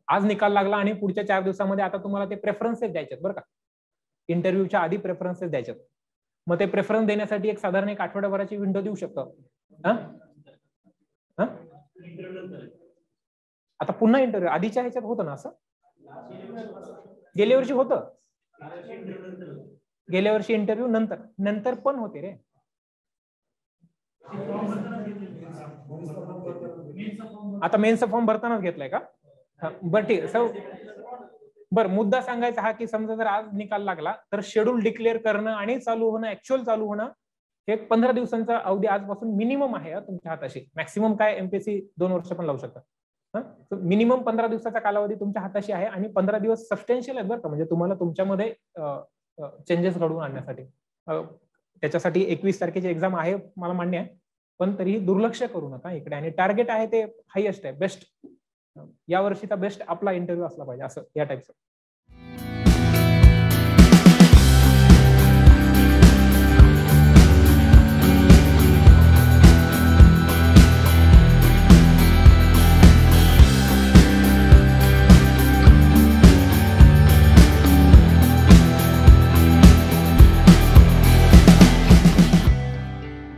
आज निकाल लागला आणि पुढच्या 4 दिवसामध्ये आता तुम्हाला ते प्रेफरन्सेस द्यायचे बरं का. इंटरव्ह्यूच्या आधी प्रेफरन्सेस द्यायचे. मग ते प्रेफरन्स देण्यासाठी एक साधारण एक आठवड्याभराची विंडो देऊ शकतो. आता पुन्हा इंटरव्ह्यू आधीच्या ह्याच्यात होतं ना असं, गेल्या वर्षी होतं. गेल्या वर्षी इंटरव्ह्यू नंतर पण होते रे. आता मेन्सचा फॉर्म भरतानाच घेतलाय का? बरं ठीक आहे. बरं, मुद्दा सांगायचा हा की समजा जर आज निकाल लागला तर शेड्यूल डिक्लेअर करणं आणि चालू होणं, ऍक्च्युअल चालू होणं, हे 15 दिवसांचा अवधी आजपासून मिनिमम आहे तुमच्या हाताशी. मॅक्सिमम काय एमपीएससी 2 वर्ष पण लावू शकतात. मिनिमम 15 दिवसाचा कालावधी तुमच्या हाताशी आहे आणि 15 दिवस सबस्टेन्शियल आहेत बरं का. म्हणजे तुम्हाला तुमच्यामध्ये चेंजेस घडवून आणण्यासाठी. त्याच्यासाठी 21 तारखेची एक्झाम आहे, मला मान्य आहे, पण तरीही दुर्लक्ष करू नका इकडे. आणि टार्गेट आहे ते हायएस्ट आहे, बेस्ट. या वर्षीचा बेस्ट आपला इंटरव्ह्यू असला पाहिजे, असं या टाईपचं.